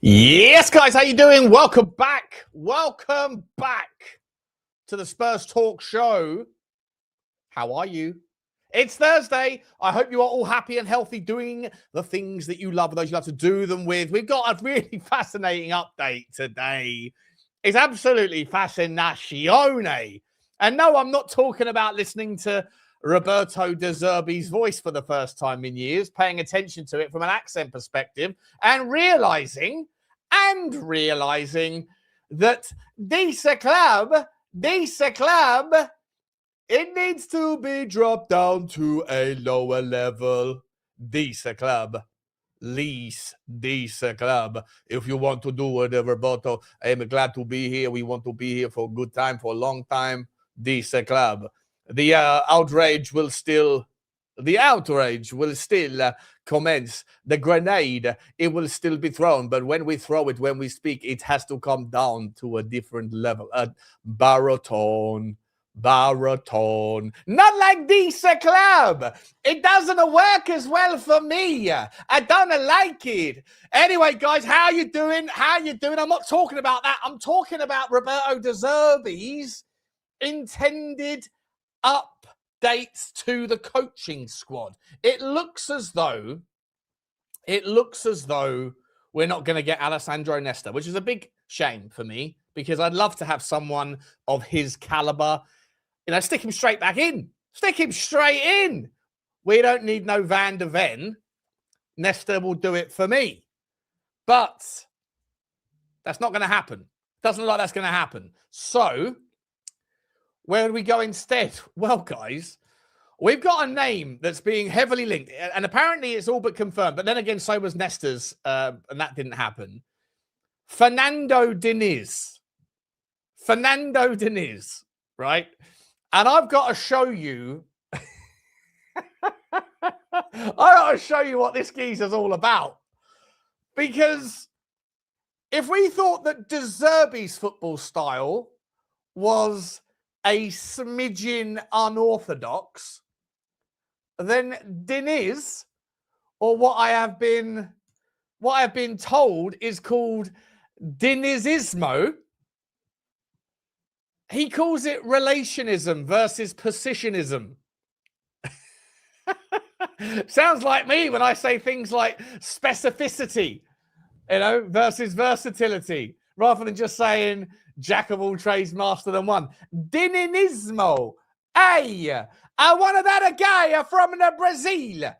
Yes, guys, how you doing? Welcome back. Welcome back to the Spurs Talk Show. How are you? It's Thursday. I hope you are all happy and healthy doing the things that you love, those you love to do them with. We've got a really fascinating update today. It's absolutely fascinazione. And no, I'm not talking about listening to Roberto De Zerbi's voice for the first time in years, paying attention to it from an accent perspective and realizing that this club, it needs to be dropped down to a lower level. This club. If you want to do whatever, Roberto, I am glad to be here. We want to be here for a good time, for a long time. This club. The outrage will still commence. The grenade, it will still be thrown. But when we throw it, when we speak, it has to come down to a different level. A baritone. Not like this club. It doesn't work as well for me. I don't like it. Anyway, guys, how you doing? I'm not talking about that. I'm talking about Roberto De Zerbi's intended updates to the coaching squad. It looks as though we're not going to get Alessandro Nesta, which is a big shame for me because I'd love to have someone of his caliber. Stick him straight back in. Stick him straight in. We don't need no Van de Ven. Nesta will do it for me. But that's not going to happen. Doesn't look like that's going to happen. So where do we go instead? Well, guys, we've got a name that's being heavily linked. And apparently it's all but confirmed. But then again, so was Nesta's. And that didn't happen. Fernando Diniz. Right? And I've got to show you. What this geezer's all about. Because if we thought that De Zerbi's football style was a smidgen unorthodox, then Diniz, or what I have been told is called Dinizismo. He calls it relationism versus positionism. Sounds like me when I say things like specificity, versus versatility, rather than just saying jack of all trades, master than one. Dininismo. Hey, I wanted that a guy from the Brazil.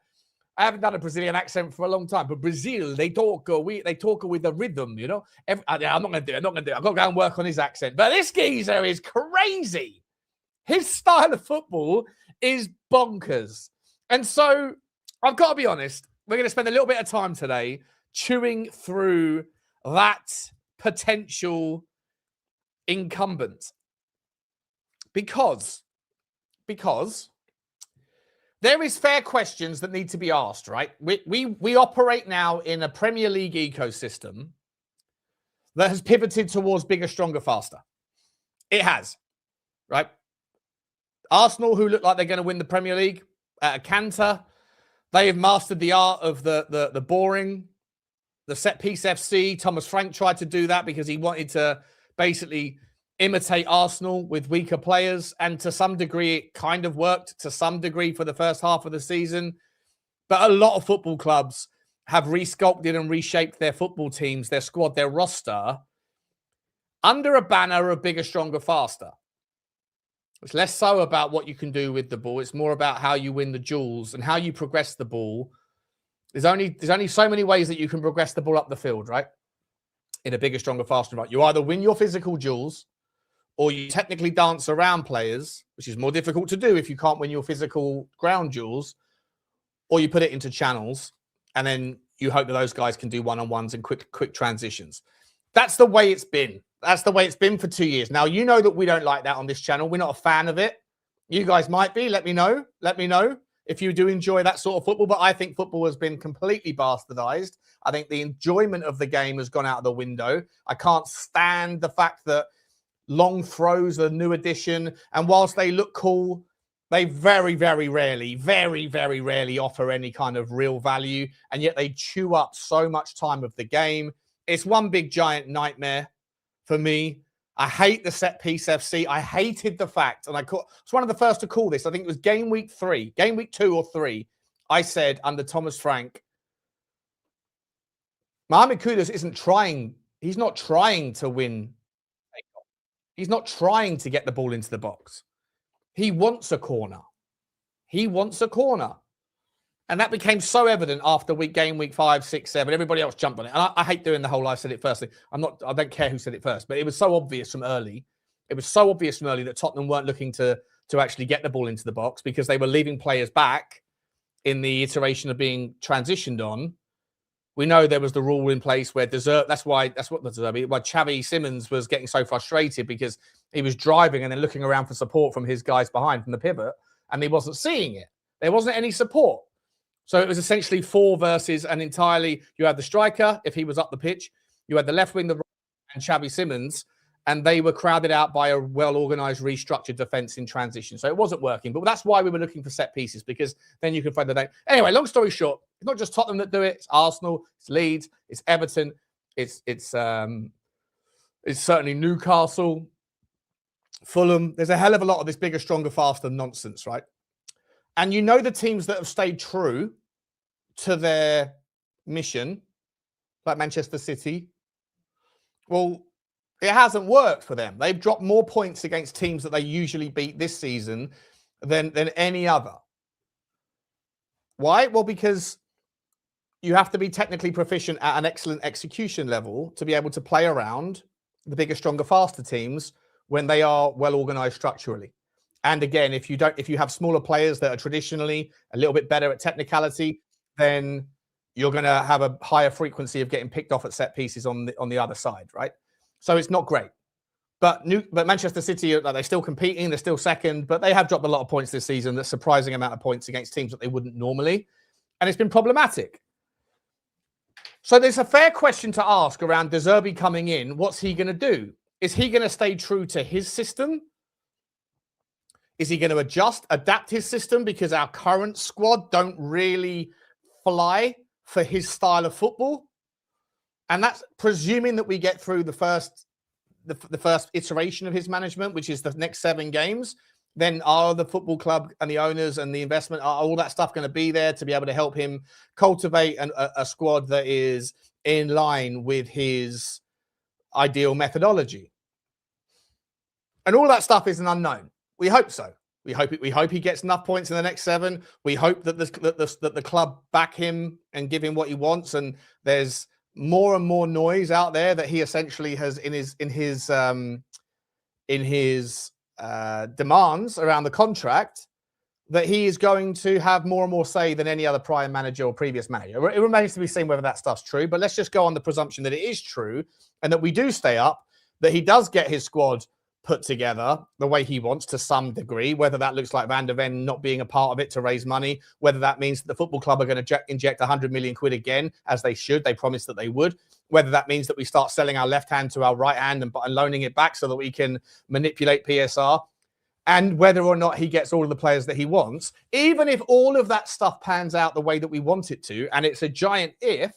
I haven't done a Brazilian accent for a long time, but Brazil, they talk with a rhythm, I'm not going to do it. I've got to go and work on his accent. But this geezer is crazy. His style of football is bonkers. And so I've got to be honest, we're going to spend a little bit of time today chewing through that potential incumbent. Because there is fair questions that need to be asked, right? We operate now in a Premier League ecosystem that has pivoted towards bigger, stronger, faster. It has, right? Arsenal, who look like they're going to win the Premier League at a canter, they have mastered the art of the boring, the set-piece FC. Thomas Frank tried to do that because he wanted to basically imitate Arsenal with weaker players, and to some degree it kind of worked to some degree for the first half of the season. But a lot of football clubs have resculpted and reshaped their football teams, their squad, their roster under a banner of bigger, stronger, faster. It's less so about what you can do with the ball. It's more about how you win the duels and how you progress the ball. There's only so many ways that you can progress the ball up the field, right? In a bigger, stronger, faster environment. You either win your physical duels, or you technically dance around players, which is more difficult to do if you can't win your physical ground duels, or you put it into channels, and then you hope that those guys can do one-on-ones and quick transitions. That's the way it's been. That's the way it's been for 2 years. Now, you know that we don't like that on this channel. We're not a fan of it. You guys might be. Let me know. Let me know if you do enjoy that sort of football. But I think football has been completely bastardized. I think the enjoyment of the game has gone out of the window. I can't stand the fact that long throws are a new addition. And whilst they look cool, they very, very rarely offer any kind of real value. And yet they chew up so much time of the game. It's one big giant nightmare for me. I hate the set piece FC. I hated the fact, and I was one of the first to call this. I think it was game week 2 or 3. I said under Thomas Frank, Mohamed Kudus isn't trying. He's not trying to win. He's not trying to get the ball into the box. He wants a corner. He wants a corner. And that became so evident after game week 5, 6, 7. Everybody else jumped on it. And I hate doing the whole I said it first thing. I don't care who said it first, but it was so obvious from early. It was so obvious from early that Tottenham weren't looking to actually get the ball into the box because they were leaving players back in the iteration of being transitioned on. We know there was the rule in place where why Xavi Simons was getting so frustrated because he was driving and then looking around for support from his guys behind from the pivot, and he wasn't seeing it. There wasn't any support. So it was essentially 4 versus an entirely, you had the striker, if he was up the pitch, you had the left wing, the right, and Xavi Simons, and they were crowded out by a well-organised, restructured defence in transition. So it wasn't working. But that's why we were looking for set pieces, because then you can find the name. Anyway, long story short, it's not just Tottenham that do it. It's Arsenal, it's Leeds, it's Everton, it's certainly Newcastle, Fulham. There's a hell of a lot of this bigger, stronger, faster nonsense, right? And you know the teams that have stayed true to their mission, like Manchester City, well, it hasn't worked for them. They've dropped more points against teams that they usually beat this season than any other. Why? Well, because you have to be technically proficient at an excellent execution level to be able to play around the bigger, stronger, faster teams when they are well organized structurally. And again, if you have smaller players that are traditionally a little bit better at technicality, then you're going to have a higher frequency of getting picked off at set pieces on the other side, right? So it's not great. But Manchester City, they're still competing, they're still second, but they have dropped a lot of points this season, a surprising amount of points against teams that they wouldn't normally. And it's been problematic. So there's a fair question to ask around De Zerbi coming in. What's he going to do? Is he going to stay true to his system? Is he going to adapt his system because our current squad don't really fly for his style of football? And that's presuming that we get through the first iteration of his management, which is the next 7 games. Then are the football club and the owners and the investment, are all that stuff going to be there to be able to help him cultivate a squad that is in line with his ideal methodology? And all that stuff is an unknown. We hope so. We hope he gets enough points in the next 7. We hope that the club back him and give him what he wants. And there's more and more noise out there that he essentially has in his demands around the contract that he is going to have more and more say than any other prior manager or previous manager. It remains to be seen whether that stuff's true, but let's just go on the presumption that it is true and that we do stay up, that he does get his squad put together the way he wants to some degree, whether that looks like Van der Ven not being a part of it to raise money, whether that means that the football club are going to inject 100 million quid again, as they should. They promised that they would. Whether that means that we start selling our left hand to our right hand and loaning it back so that we can manipulate PSR, and whether or not he gets all of the players that he wants, even if all of that stuff pans out the way that we want it to, and it's a giant if,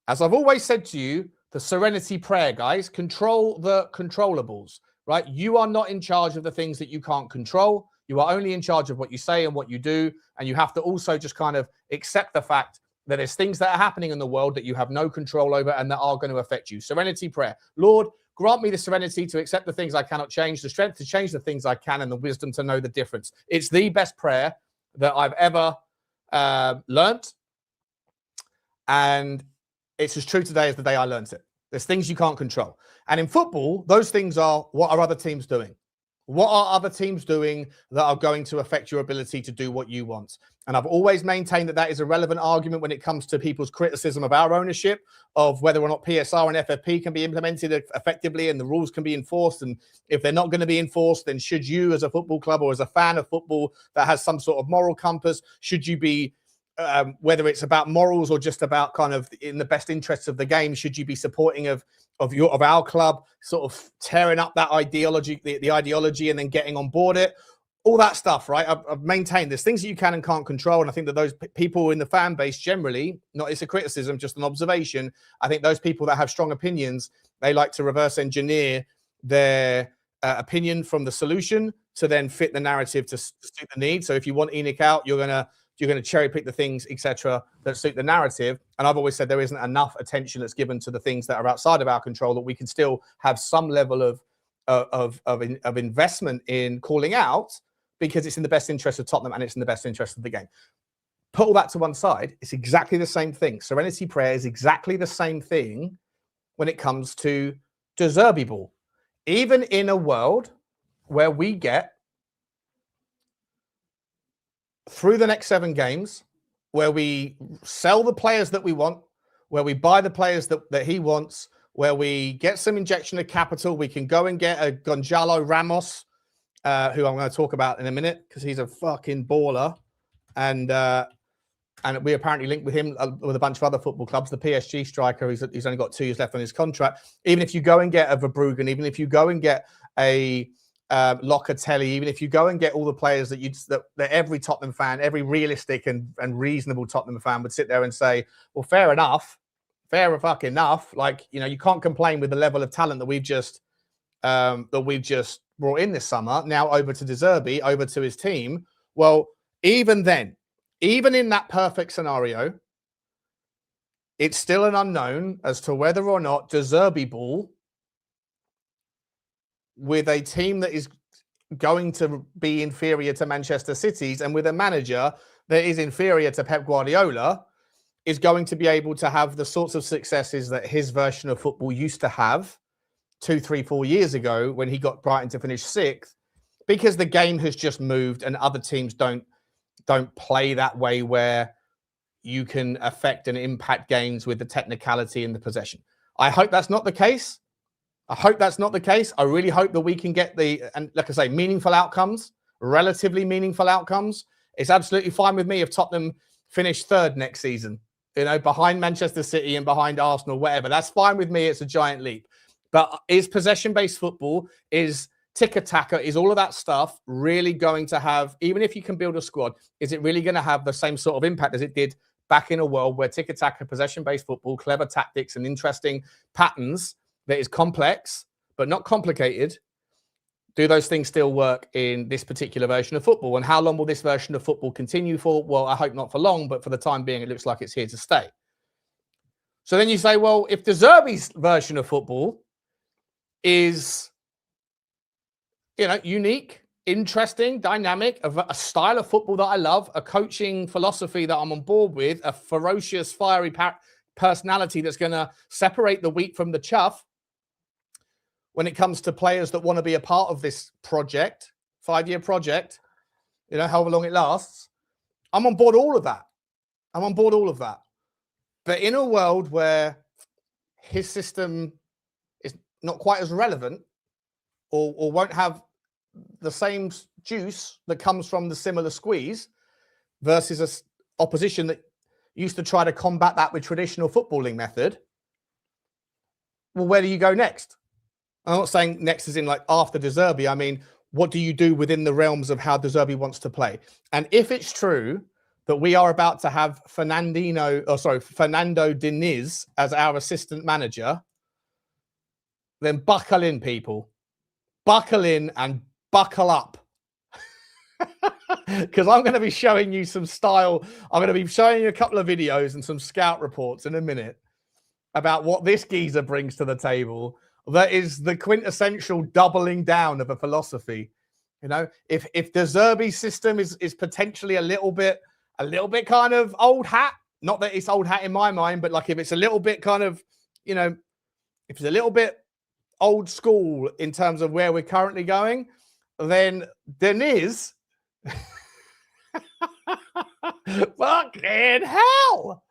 as I've always said to you, the serenity prayer, guys, control the controllables, right? You are not in charge of the things that you can't control. You are only in charge of what you say and what you do. And you have to also just kind of accept the fact that there's things that are happening in the world that you have no control over and that are going to affect you. Serenity prayer. Lord, grant me the serenity to accept the things I cannot change, the strength to change the things I can, and the wisdom to know the difference. It's the best prayer that I've ever learnt. And it's as true today as the day I learned it. There's things you can't control. And in football, those things are, what are other teams doing? What are other teams doing that are going to affect your ability to do what you want? And I've always maintained that that is a relevant argument when it comes to people's criticism of our ownership, of whether or not PSR and FFP can be implemented effectively and the rules can be enforced. And if they're not going to be enforced, then should you as a football club or as a fan of football that has some sort of moral compass, should you be whether it's about morals or just about kind of in the best interests of the game, should you be supporting of our club, sort of tearing up that ideology, the ideology, and then getting on board it? all that stuff, right? I've maintained there's things that you can and can't control. And I think that those people in the fan base generally, not it's a criticism, just an observation. I think those people that have strong opinions, they like to reverse engineer their opinion from the solution to then fit the narrative to suit the need. So if you want ENIC out, you're gonna cherry pick the things, etc., that suit the narrative. And I've always said there isn't enough attention that's given to the things that are outside of our control that we can still have some level of investment in calling out, because it's in the best interest of Tottenham and it's in the best interest of the game. Put all that to one side. It's exactly the same thing. Serenity prayer is exactly the same thing when it comes to Zerbi ball. Even in a world where we get through the next 7 games, where we sell the players that we want, where we buy the players that he wants, where we get some injection of capital, we can go and get a Gonzalo Ramos, who I'm going to talk about in a minute because he's a fucking baller. And we apparently linked with him with a bunch of other football clubs. The PSG striker, he's only got 2 years left on his contract. Even if you go and get a Bruggen, even if you go and get a Locatelli, even if you go and get all the players that every Tottenham fan, every realistic and reasonable Tottenham fan would sit there and say, well, fair enough, fair fucking enough. Like, you know, you can't complain with the level of talent that we've just brought in this summer. Now over to Zerbi, over to his team. Well, even then, even in that perfect scenario, it's still an unknown as to whether or not Zerbi ball with a team that is going to be inferior to Manchester City's and with a manager that is inferior to Pep Guardiola is going to be able to have the sorts of successes that his version of football used to have 2, 3, 4 years ago when he got Brighton to finish 6th, because the game has just moved and other teams don't play that way where you can affect and impact games with the technicality and the possession. I hope that's not the case. I hope that's not the case. I really hope that we can get and like I say, meaningful outcomes, relatively meaningful outcomes. It's absolutely fine with me if Tottenham finish 3rd next season, you know, behind Manchester City and behind Arsenal, whatever. That's fine with me. It's a giant leap. But is possession-based football, is tiki-taka, is all of that stuff really going to have, even if you can build a squad, is it really going to have the same sort of impact as it did back in a world where tiki-taka, possession-based football, clever tactics and interesting patterns that is complex but not complicated? Do those things still work in this particular version of football? And how long will this version of football continue for? Well, I hope not for long, but for the time being, it looks like it's here to stay. So then you say, well, if the Zerbi's version of football is, you know, unique, interesting, dynamic, a style of football that I love, a coaching philosophy that I'm on board with, a ferocious, fiery personality that's going to separate the wheat from the chaff when it comes to players that want to be a part of this project, 5-year project, you know, however long it lasts, I'm on board all of that. I'm on board all of that. But in a world where his system is not quite as relevant or won't have the same juice that comes from the similar squeeze versus an opposition that used to try to combat that with traditional footballing method, well, where do you go next? I'm not saying next as in like after Zerbi. I mean, what do you do within the realms of how Zerbi wants to play? And if it's true that we are about to have Fernando Diniz as our assistant manager, then buckle in, people. Buckle in and buckle up. Because I'm going to be showing you some style. I'm going to be showing you a couple of videos and some scout reports in a minute about what this geezer brings to the table. That is the quintessential doubling down of a philosophy. You know, if the Zerbi system is potentially a little bit kind of old hat, not that it's old hat in my mind, but like if it's a little bit kind of, you know, if it's a little bit old school in terms of where we're currently going, then Diniz, fucking hell,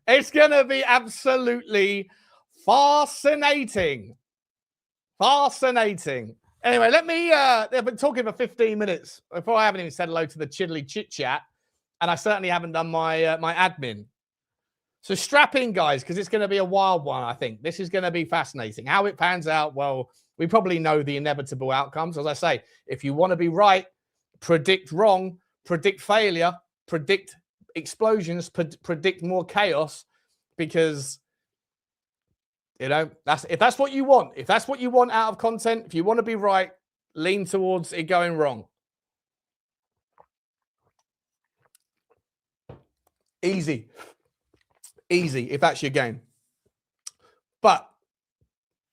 it's going to be absolutely fascinating. Fascinating. Anyway, let me, I've been talking for 15 minutes before I haven't even said hello to the Chidley chit chat. And I certainly haven't done my my admin. So strap in, guys, because it's going to be a wild one, I think. This is going to be fascinating. How it pans out, well, we probably know the inevitable outcomes. As I say, if you want to be right, predict wrong, predict failure, predict explosions, predict more chaos, because if that's what you want, out of content, if you want to be right, lean towards it going wrong. Easy if that's your game. But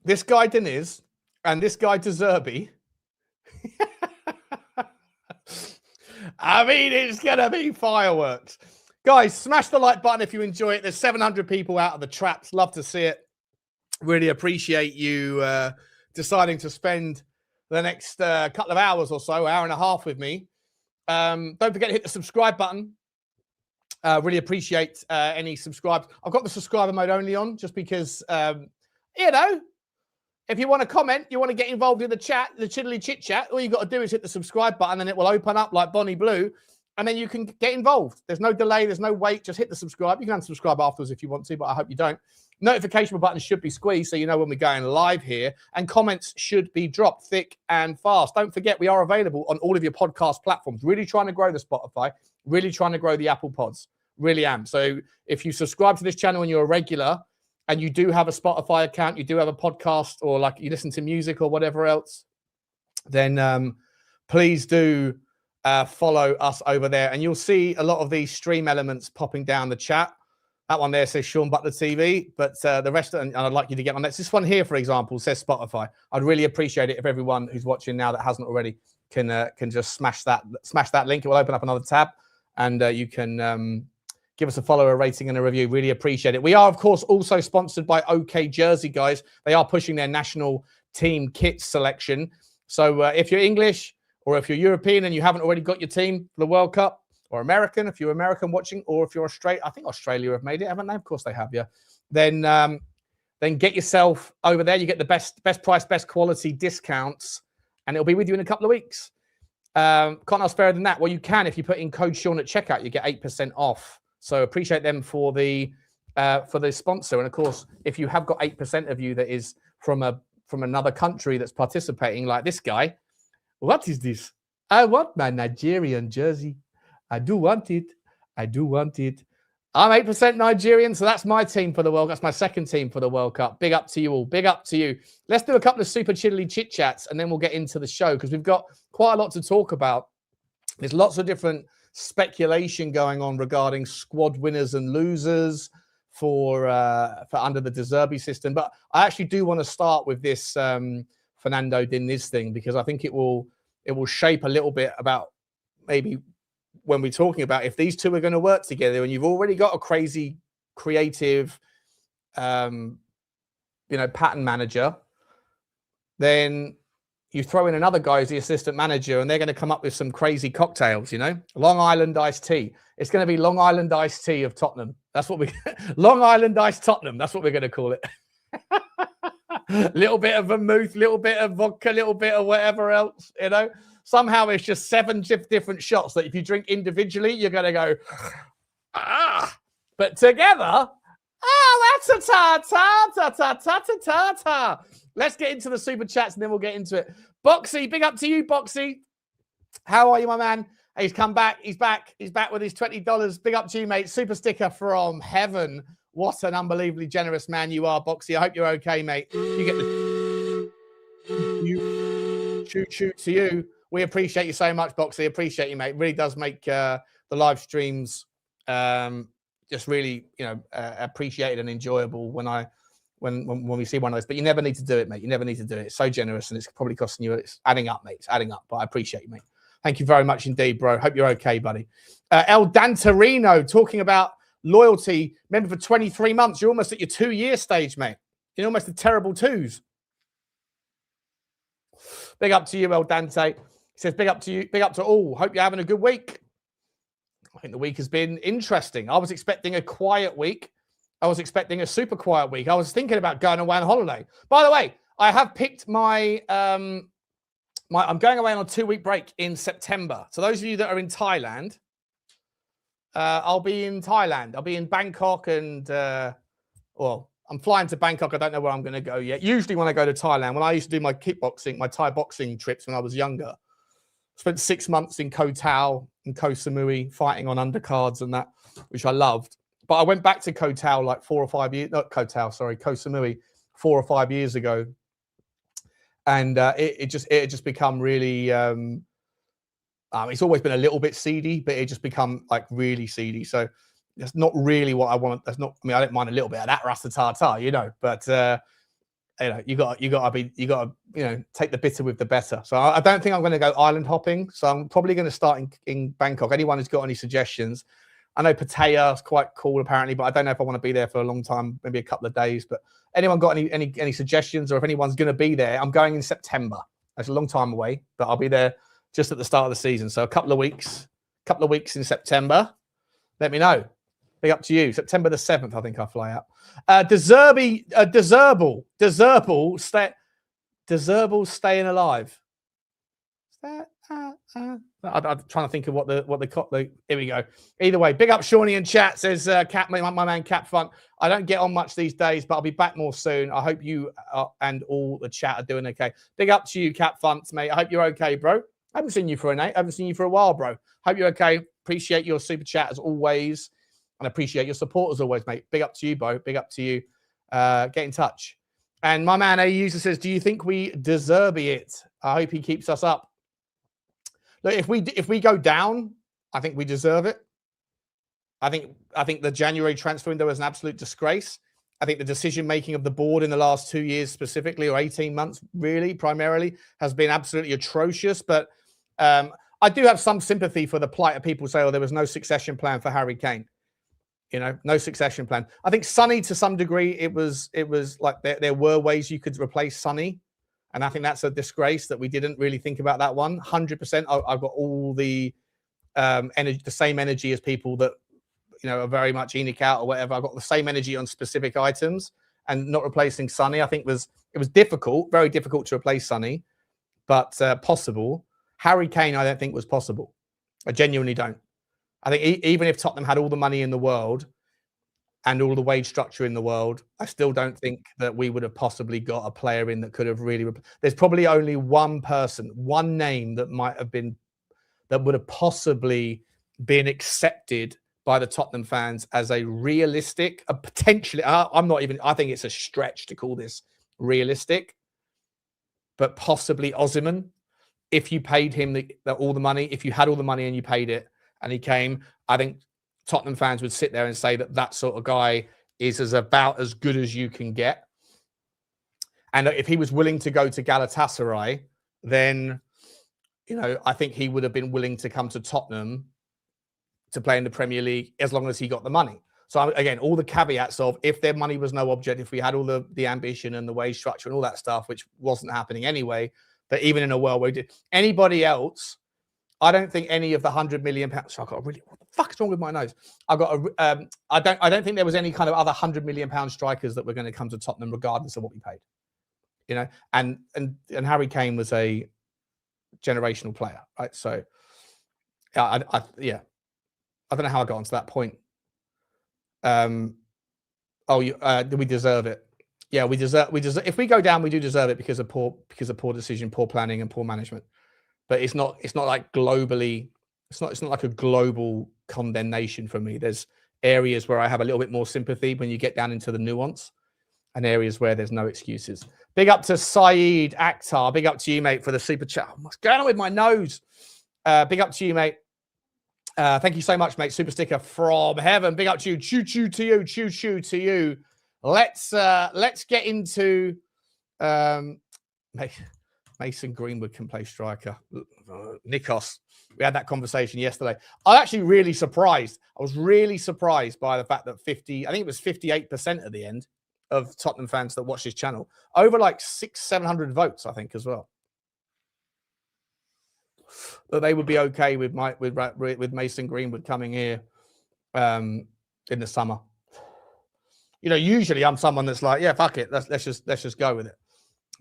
this guy Diniz and this guy Zerbi, I mean, it's going to be fireworks. Guys, smash the like button if you enjoy it. There's 700 people out of the traps. Love to see it. Really appreciate you deciding to spend the next couple of hours or so, hour and a half with me. Don't forget to hit the subscribe button. Really appreciate any subscribes. I've got the subscriber mode only on just because, if you want to comment, you want to get involved in the chat, the chiddly chit chat, all you got to do is hit the subscribe button and it will open up like Bonnie Blue, and then you can get involved. There's no delay. There's no wait. Just hit the subscribe. You can unsubscribe afterwards if you want to, but I hope you don't. Notification button should be squeezed so you know when we're going live here, and comments should be dropped thick and fast. Don't forget, we are available on all of your podcast platforms. Really trying to grow the Spotify, really trying to grow the Apple Pods. Really am. So if you subscribe to this channel and you're a regular, and you do have a Spotify account, you do have a podcast, or like you listen to music or whatever else, then please do follow us over there. And you'll see a lot of these stream elements popping down the chat. That one there says Sean Butler TV, but the rest, and I'd like you to get on that. This one here, for example, says Spotify. I'd really appreciate it if everyone who's watching now that hasn't already can just smash that link. It will open up another tab, and you can give us a follow, a rating, and a review. Really appreciate it. We are, of course, also sponsored by OK Jersey, guys. They are pushing their national team kit selection. So if you're English or if you're European and you haven't already got your team for the World Cup, or American, if you're American watching, or if you're Australian, I think Australia have made it, haven't they? Of course they have, yeah. Then get yourself over there. You get the best price, best quality discounts, and it'll be with you in a couple of weeks. Can't ask fairer than that. Well, you can if you put in code Sean at checkout. You get 8% off. So appreciate them for the sponsor. And of course, if you have got 8% of you that is from another country that's participating, like this guy, what is this? I want my Nigerian jersey. I do want it. I'm 8% Nigerian, so that's my team for the World Cup. That's my second team for the World Cup. Big up to you all. Big up to you. Let's do a couple of super chiddly chit chats, and then we'll get into the show because we've got quite a lot to talk about. There's lots of different speculation going on regarding squad winners and losers for under the Zerbi system, but I actually do want to start with this Fernando Diniz thing because I think it will shape a little bit about maybe when we're talking about if these two are going to work together, and you've already got a crazy creative pattern manager, then you throw in another guy as the assistant manager and they're going to come up with some crazy cocktails, Long Island iced tea. It's going to be Long Island iced tea of Tottenham. That's what Long Island iced Tottenham. That's what we're going to call it. Little bit of vermouth, little bit of vodka, little bit of whatever else, Somehow it's just 7 different shots that if you drink individually, you're going to go, but together, that's a ta-ta. Let's get into the super chats and then we'll get into it. Boxy, big up to you, Boxy. How are you, my man? He's come back. He's back. He's back with his $20. Big up to you, mate. Super sticker from heaven. What an unbelievably generous man you are, Boxy. I hope you're okay, mate. You get the shoot to you. We appreciate you so much, Boxy. Appreciate you, mate. It really does make the live streams just really, appreciated and enjoyable when we see one of those. But you never need to do it, mate. You never need to do it. It's so generous, and it's probably costing you. It's adding up, mate. It's adding up. But I appreciate you, mate. Thank you very much indeed, bro. Hope you're okay, buddy. El Dantarino talking about loyalty. Member for 23 months. You're almost at your 2-year stage, mate. You're almost the terrible twos. Big up to you, El Dante. He says, big up to you. Big up to all. Hope you're having a good week. I think the week has been interesting. I was expecting a quiet week. I was expecting a super quiet week. I was thinking about going away on holiday. By the way, I have picked my I'm going away on a 2-week break in September. So those of you that are in Thailand, I'll be in Thailand. I'll be in Bangkok and, I'm flying to Bangkok. I don't know where I'm going to go yet. Usually when I go to Thailand, when I used to do my kickboxing, my Thai boxing trips when I was younger, Spent 6 months in Koh Tao and Koh Samui fighting on undercards and that, which I loved. But I went back to Koh Tao like 4 or 5 years, not Koh Tao, sorry, Koh Samui 4 or 5 years ago. And it just become really, it's always been a little bit seedy, but it just become like really seedy. So that's not really what I want. That's not, I mean, I don't mind a little bit of that Rasta Tartar, you know, but you got to take the bitter with the better. So I don't think I'm going to go island hopping. So I'm probably going to start in Bangkok. Anyone who's got any suggestions? I know Pattaya is quite cool apparently, but I don't know if I want to be there for a long time, maybe a couple of days. But anyone got any suggestions, or if anyone's going to be there? I'm going in September. That's a long time away, but I'll be there just at the start of the season. So a couple of weeks in September. Let me know. Big up to you. September the 7th, I think I fly out. Zerbi, Zerbi staying alive. I'm trying to think of what the here we go. Either way, big up Shawnee in chat, says Cap, my man Cap Funk. I don't get on much these days, but I'll be back more soon. I hope you and all the chat are doing okay. Big up to you, Cap Funks, mate. I hope you're okay, bro. I haven't seen you for a while, bro. Hope you're okay. Appreciate your super chat as always. And appreciate your support as always, mate. Big up to you, Bo. Big up to you. Get in touch. And my man A user says, do you think we deserve it? I hope he keeps us up. Look, if we go down, I think we deserve it. I think the January transfer window was an absolute disgrace. I think the decision making of the board in the last 2 years specifically, or 18 months really, primarily, has been absolutely atrocious. But I do have some sympathy for the plight of people who say, oh, there was no succession plan for Harry Kane. You know, no succession plan. I think Sonny, to some degree, it was like there were ways you could replace Sonny. And I think that's a disgrace that we didn't really think about that one. 100%. I've got all the energy, the same energy as people that, you know, are very much ENIC out or whatever. I've got the same energy on specific items, and not replacing Sonny, I think it was difficult, very difficult to replace Sonny, but possible. Harry Kane, I don't think was possible. I genuinely don't. I think even if Tottenham had all the money in the world and all the wage structure in the world, I still don't think that we would have possibly got a player in that could have really... There's probably only one person, one name that would have possibly been accepted by the Tottenham fans as a realistic, potentially... I think it's a stretch to call this realistic, but possibly Osimhen, if you paid him all the money, if you had all the money and you paid it, and he came, I think Tottenham fans would sit there and say that sort of guy is about as good as you can get. And if he was willing to go to Galatasaray, then, you know, I think he would have been willing to come to Tottenham to play in the Premier League as long as he got the money. So again, all the caveats of if their money was no object, if we had all the ambition and the wage structure and all that stuff, which wasn't happening anyway, but even in a world where we did, anybody else, I don't think any of the £100 million. So what the fuck is wrong with my nose? I don't think there was any kind of other £100 million strikers that were going to come to Tottenham, regardless of what we paid. You know, and Harry Kane was a generational player, right? So, I don't know how I got onto that point. Do we deserve it? Yeah, we deserve. If we go down, we do deserve it because of poor decision, poor planning, and poor management. But it's not like globally, it's not like a global condemnation for me. There's areas where I have a little bit more sympathy when you get down into the nuance, and areas where there's no excuses. Big up to Saeed Akhtar. Big up to you, mate, for the super chat. What's going on with my nose? Big up to you, mate. Thank you so much, mate. Super sticker from heaven. Big up to you. Choo choo to you. Choo choo to you. Let's get into Mason Greenwood can play striker. Nikos. We had that conversation yesterday. I was actually really surprised. I was really surprised by the fact that 58% at the end of Tottenham fans that watch this channel, over like 600-700 votes, I think, as well, that they would be okay with Mason Greenwood coming here in the summer. You know, usually I'm someone that's like, yeah, fuck it, let's just go with it.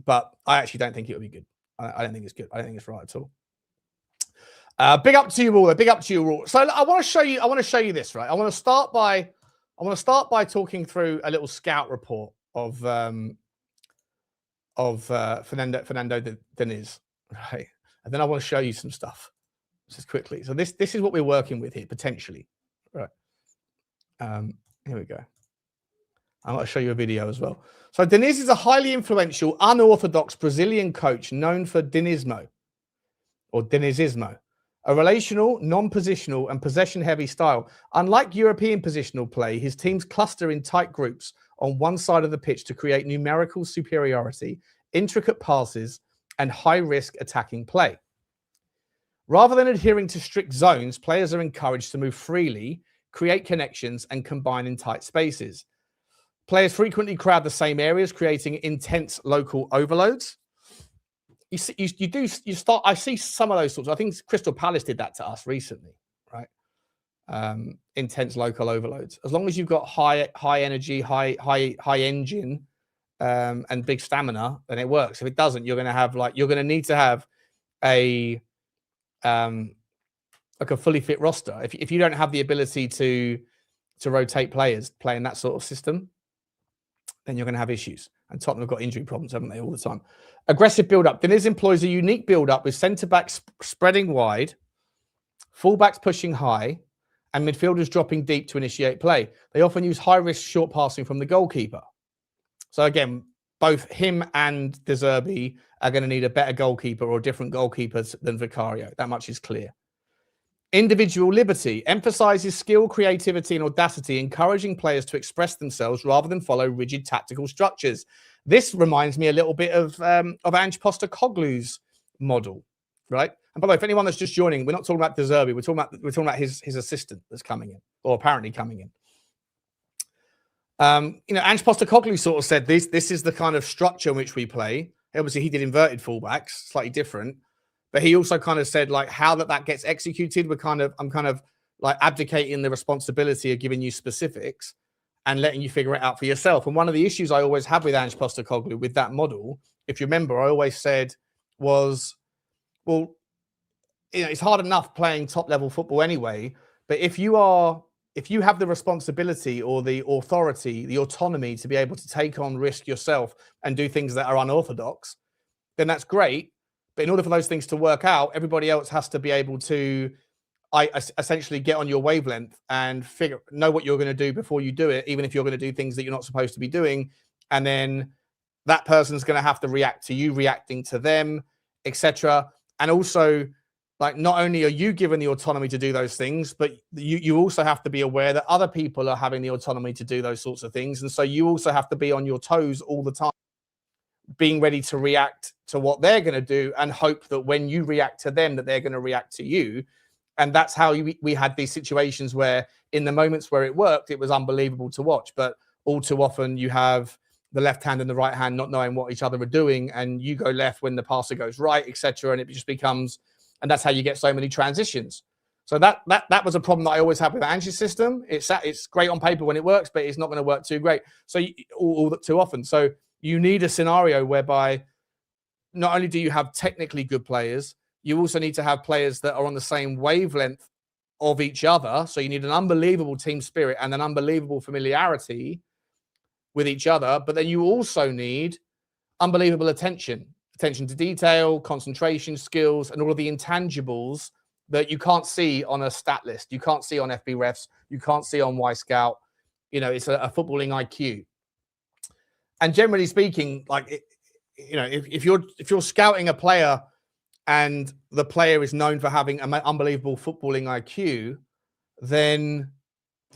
But I actually don't think it would be good. I don't think it's good. I don't think it's right at all. Big up to you all. Big up to you all. So I want to show you this, right? I want to start by talking through a little scout report of Fernando Diniz, right? And then I want to show you some stuff just quickly. So this is what we're working with here, potentially. Right. Here we go. I'm going to show you a video as well. So Diniz is a highly influential, unorthodox Brazilian coach known for Dinizismo, or Dinizismo, a relational, non-positional, and possession-heavy style. Unlike European positional play, his teams cluster in tight groups on one side of the pitch to create numerical superiority, intricate passes, and high-risk attacking play. Rather than adhering to strict zones, players are encouraged to move freely, create connections, and combine in tight spaces. Players frequently crowd the same areas, creating intense local overloads. I see some of those sorts. I think Crystal Palace did that to us recently, right? Intense local overloads. As long as you've got high energy, high engine, and big stamina, then it works. If it doesn't, you're going to need to have a fully fit roster. If you don't have the ability to rotate players playing that sort of system, then you're going to have issues. And Tottenham have got injury problems, haven't they, all the time? Aggressive build-up. Diniz employs a unique build-up with centre-backs spreading wide, full-backs pushing high, and midfielders dropping deep to initiate play. They often use high-risk short passing from the goalkeeper. So again, both him and Zerbi are going to need a better goalkeeper or different goalkeepers than Vicario. That much is clear. Individual liberty emphasizes skill, creativity, and audacity, encouraging players to express themselves rather than follow rigid tactical structures. This reminds me a little bit of Ange Postecoglou's model, right? And by the way, if anyone that's just joining, we're not talking about Zerbi. We're talking about his assistant that's coming in, or apparently coming in. Ange Postecoglou sort of said this is the kind of structure in which we play. Obviously, he did inverted fullbacks, slightly different. But he also kind of said, like, how that gets executed, I'm kind of like abdicating the responsibility of giving you specifics and letting you figure it out for yourself. And one of the issues I always have with Ange Postecoglou, with that model, if you remember, I always said was, well, it's hard enough playing top-level football anyway, but if you have the responsibility or the authority, the autonomy to be able to take on risk yourself and do things that are unorthodox, then that's great. But in order for those things to work out, everybody else has to be able to essentially get on your wavelength and know what you're going to do before you do it, even if you're going to do things that you're not supposed to be doing. And then that person's going to have to react to you, reacting to them, etc. And also, like, not only are you given the autonomy to do those things, but you also have to be aware that other people are having the autonomy to do those sorts of things. And so you also have to be on your toes all the time, being ready to react to what they're going to do and hope that when you react to them, that they're going to react to you. And that's how we had these situations where in the moments where it worked, it was unbelievable to watch. But all too often you have the left hand and the right hand not knowing what each other are doing, and you go left when the passer goes right, etc. And it just becomes, and that's how you get so many transitions. So that was a problem that I always had with Ange's system. It's great on paper when it works, but it's not going to work too great. So all too often. So you need a scenario whereby not only do you have technically good players, you also need to have players that are on the same wavelength of each other. So you need an unbelievable team spirit and an unbelievable familiarity with each other. But then you also need unbelievable attention to detail, concentration, skills, and all of the intangibles that you can't see on a stat list. You can't see on FB Refs. You can't see on Y Scout. It's a footballing IQ. And generally speaking, like, if you're scouting a player and the player is known for having an unbelievable footballing IQ, then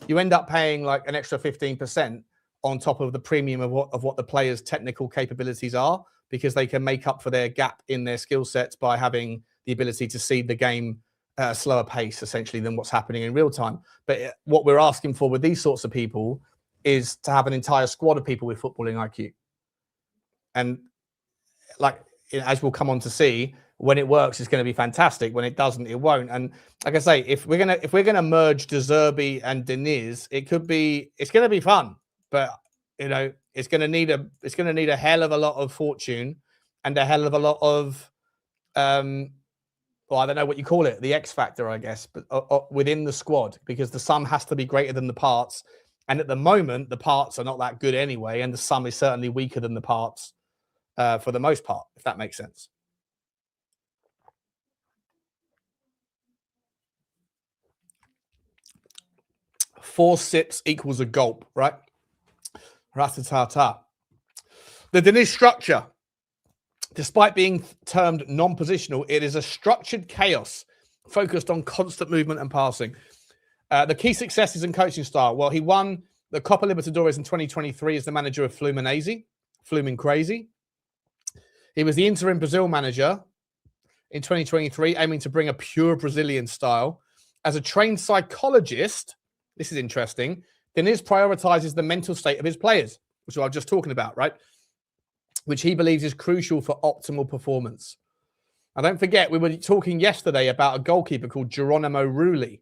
you end up paying like an extra 15% on top of the premium of what the player's technical capabilities are, because they can make up for their gap in their skill sets by having the ability to see the game at a slower pace, essentially, than what's happening in real time. But what we're asking for with these sorts of people is to have an entire squad of people with footballing IQ. And like, as we'll come on to see, when it works, it's going to be fantastic. When it doesn't, it won't. And like I say, if we're gonna merge Zerbi and Diniz, it's going to be fun. But it's going to need a hell of a lot of fortune and a hell of a lot of well, I don't know what you call it, the X factor, I guess, but within the squad, because the sum has to be greater than the parts. And at the moment, the parts are not that good anyway, and the sum is certainly weaker than the parts for the most part, if that makes sense. 4 sips equals a gulp, right? Ratatata. The Diniz structure, despite being termed non-positional, it is a structured chaos focused on constant movement and passing. The key successes and coaching style. Well, he won the Copa Libertadores in 2023 as the manager of Flumin Crazy. He was the interim Brazil manager in 2023, aiming to bring a pure Brazilian style. As a trained psychologist, this is interesting, Diniz prioritizes the mental state of his players, which I was just talking about, right? Which he believes is crucial for optimal performance. And don't forget, we were talking yesterday about a goalkeeper called Geronimo Rulli,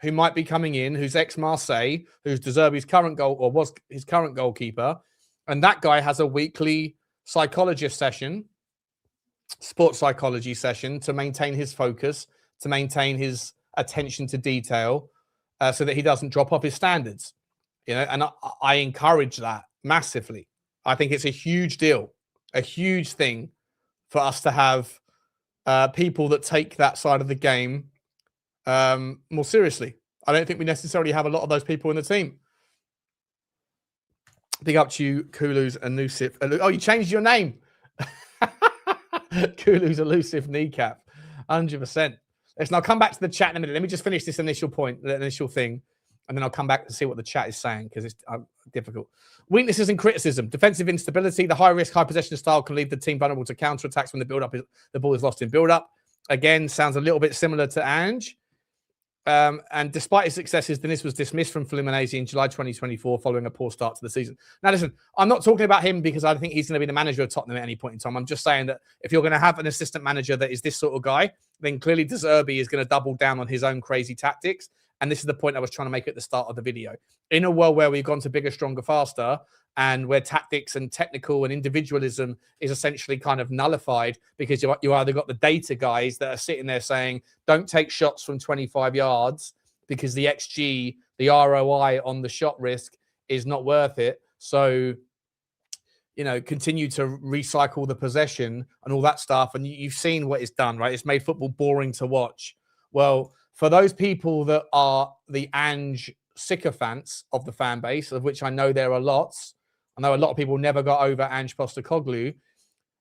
who might be coming in, who's ex-Marseille, who's Zerbi's current goal, or was his current goalkeeper. And that guy has a weekly psychologist session, sports psychology session, to maintain his focus, to maintain his attention to detail, so that he doesn't drop off his standards. You know, and I encourage that massively. I think it's a huge deal, a huge thing for us to have people that take that side of the game more seriously. I don't think we necessarily have a lot of those people in the team. Big up to you, Kulu's elusive. Oh, you changed your name. Kulu's elusive kneecap. 100%. Listen, I'll come back to the chat in a minute. Let me just finish this initial point, the initial thing, and then I'll come back and see what the chat is saying, because it's difficult. Weaknesses and criticism. Defensive instability. The high-risk, high-possession style can leave the team vulnerable to counter-attacks when the ball is lost in build-up. Again, sounds a little bit similar to Ange. And despite his successes, Diniz was dismissed from Fluminense in July 2024 following a poor start to the season. Now, listen, I'm not talking about him because I think he's going to be the manager of Tottenham at any point in time. I'm just saying that if you're going to have an assistant manager that is this sort of guy, then clearly Zerbi is going to double down on his own crazy tactics. And this is the point I was trying to make at the start of the video. In a world where we've gone to bigger, stronger, faster, and where tactics and technical and individualism is essentially kind of nullified, because you either got the data guys that are sitting there saying, don't take shots from 25 yards because the XG, the ROI on the shot risk is not worth it. So, you know, continue to recycle the possession and all that stuff. And you've seen what it's done, right? It's made football boring to watch. Well, for those people that are the Ange sycophants of the fan base, of which I know there are lots, I know a lot of people never got over Ange Postecoglou.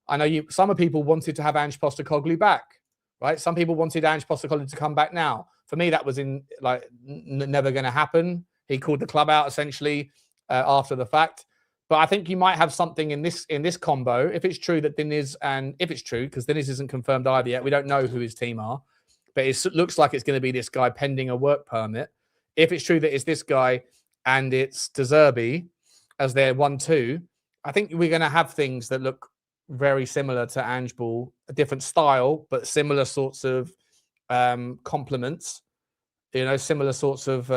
I know some people wanted to have Ange Postecoglou back, right? Some people wanted Ange Postecoglou to come back now. For me, that was never going to happen. He called the club out essentially after the fact. But I think you might have something in this combo, if it's true that Diniz, and if it's true, because Diniz isn't confirmed either yet, we don't know who his team are, but it looks like it's going to be this guy pending a work permit. If it's true that it's this guy and it's Zerbi as their 1-2, I think we're going to have things that look very similar to Ange Ball, a different style, but similar sorts of complements, you know, similar sorts of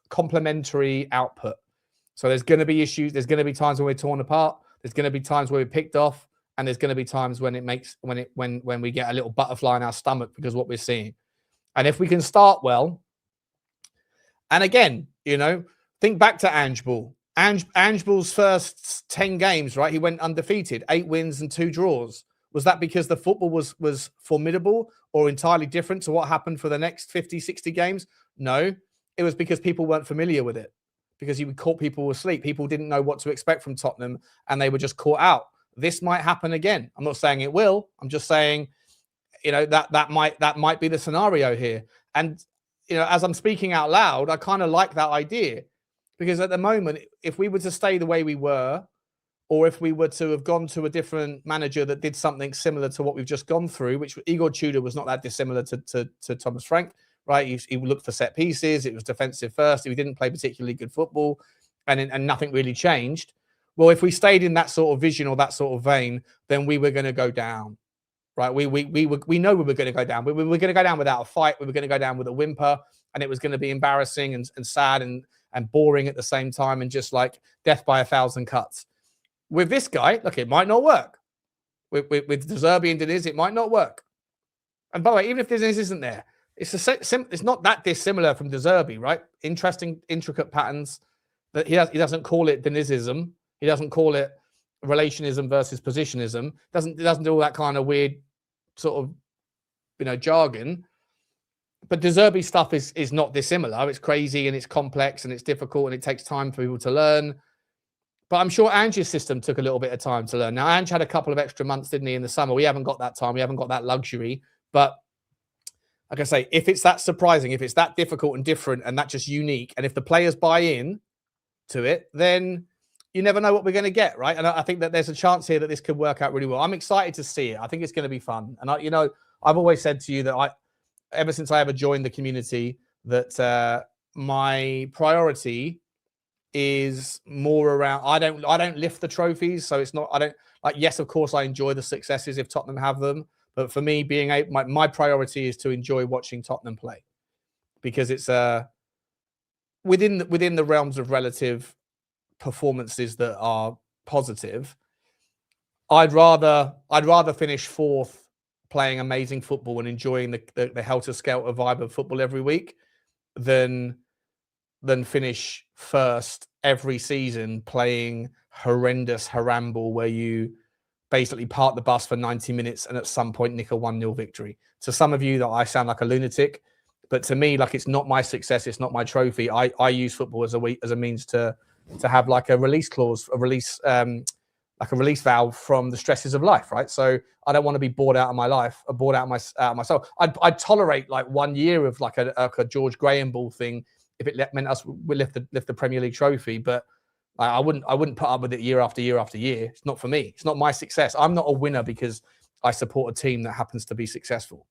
complementary output. So there's going to be issues. There's going to be times when we're torn apart. There's going to be times where we're picked off, and there's going to be times when when we get a little butterfly in our stomach because of what we're seeing. And if we can start well, and again, you know, think back to Ange Ball. Ange Ball's first 10 games, right? He went undefeated, 8 wins and 2 draws. Was that because the football was formidable or entirely different to what happened for the next 50, 60 games? No, it was because people weren't familiar with it, because he would caught people asleep. People didn't know what to expect from Tottenham, and they were just caught out. This might happen again. I'm not saying it will. I'm just saying, you know, that might be the scenario here. And, you know, as I'm speaking out loud, I kind of like that idea, because at the moment, if we were to stay the way we were, or if we were to have gone to a different manager that did something similar to what we've just gone through, which Igor Tudor was not that dissimilar to Thomas Frank, right? He looked for set pieces. It was defensive first. He didn't play particularly good football, and nothing really changed. Well, if we stayed in that sort of vision or that sort of vein, then we were going to go down, right? We know we were going to go down. We were going to go down without a fight. We were going to go down with a whimper, and it was going to be embarrassing and sad and boring at the same time, and just like death by 1,000 cuts. With this guy, look, it might not work. With Zerbi and Diniz, it might not work. And by the way, even if Diniz isn't there, it's not that dissimilar from Zerbi, right? Interesting, intricate patterns. That he doesn't call it Dinizism. He doesn't call it relationism versus positionism. Doesn't do all that kind of weird sort of, you know, jargon. But De Zerbi stuff is not dissimilar. It's crazy and it's complex and it's difficult and it takes time for people to learn. But I'm sure Ange's system took a little bit of time to learn. Now, Ange had a couple of extra months, didn't he, in the summer? We haven't got that time. We haven't got that luxury. But like I say, if it's that surprising, if it's that difficult and different and that just unique, and if the players buy in to it, then you never know what we're going to get, right? And I think that there's a chance here that this could work out really well. I'm excited to see it. I think it's going to be fun. And I've always said to you that ever since I ever joined the community, that my priority is more around. I don't lift the trophies, so it's not. I don't like. Yes, of course, I enjoy the successes if Tottenham have them, but for me, my priority is to enjoy watching Tottenham play, because it's within the realms of relative performances that are positive. I'd rather finish fourth, playing amazing football and enjoying the helter-skelter vibe of football every week, than finish first every season playing horrendous haramble where you basically park the bus for 90 minutes and at some point nick a 1-0 victory. To some of you, that I sound like a lunatic, but to me, like, it's not my success, it's not my trophy. I use football as a means to have like a release clause, like a release valve from the stresses of life, right? So I don't want to be bored out of my life, or bored out of myself. I'd tolerate like 1 year of like a George Graham ball thing if it meant us we lift the Premier League trophy, but I wouldn't put up with it year after year after year. It's not for me. It's not my success. I'm not a winner because I support a team that happens to be successful.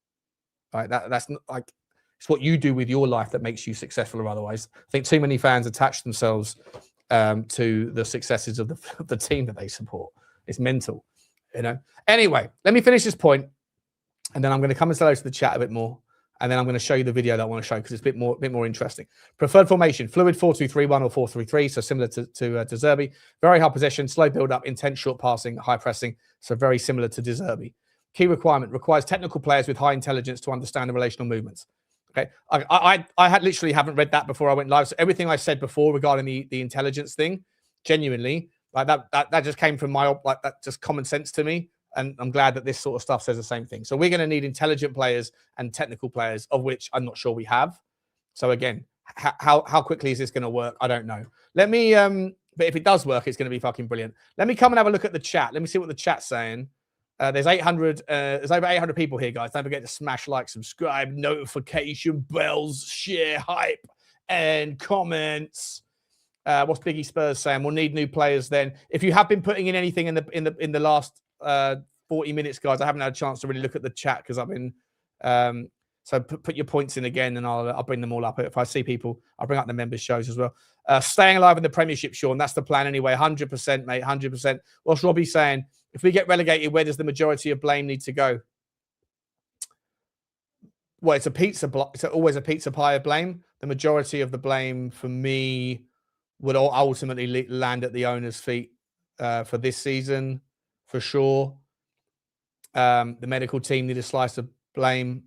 Right? That's not, like, it's what you do with your life that makes you successful, or otherwise. I think too many fans attach themselves to the successes of the team that they support. It's mental, Anyway, let me finish this point, and then I'm going to come and say hello to the chat a bit more, and then I'm going to show you the video that I want to show because it's a bit more interesting. Preferred formation: fluid 4-2-3-1 or 4-3-3, so similar to De Zerbi. Very high possession, slow build up, intense short passing, high pressing, so very similar to De Zerbi. Key requirement: requires technical players with high intelligence to understand the relational movements. Okay, I had literally haven't read that before I went live. So everything I said before regarding the intelligence thing, genuinely, like that just came from that just common sense to me. And I'm glad that this sort of stuff says the same thing. So we're going to need intelligent players and technical players, of which I'm not sure we have. So again, how quickly is this going to work? I don't know. Let me, but if it does work, it's going to be fucking brilliant. Let me come and have a look at the chat. Let me see what the chat's saying. There's over 800 people here, guys. Don't forget to smash like, subscribe, notification bells, share, hype, and comments. What's Biggie Spurs saying? We'll need new players then. If you have been putting in anything in the last 40 minutes, guys, I haven't had a chance to really look at the chat because I've been so put your points in again, and I'll bring them all up. If I see people, I'll bring up the members shows as well. Staying alive in the Premiership, Sean, that's the plan anyway. 100%, mate, 100%. What's Robbie saying? If we get relegated, where does the majority of blame need to go? Well, it's always a pizza pie of blame. The majority of the blame for me would ultimately land at the owner's feet for this season, for sure. The medical team need a slice of blame,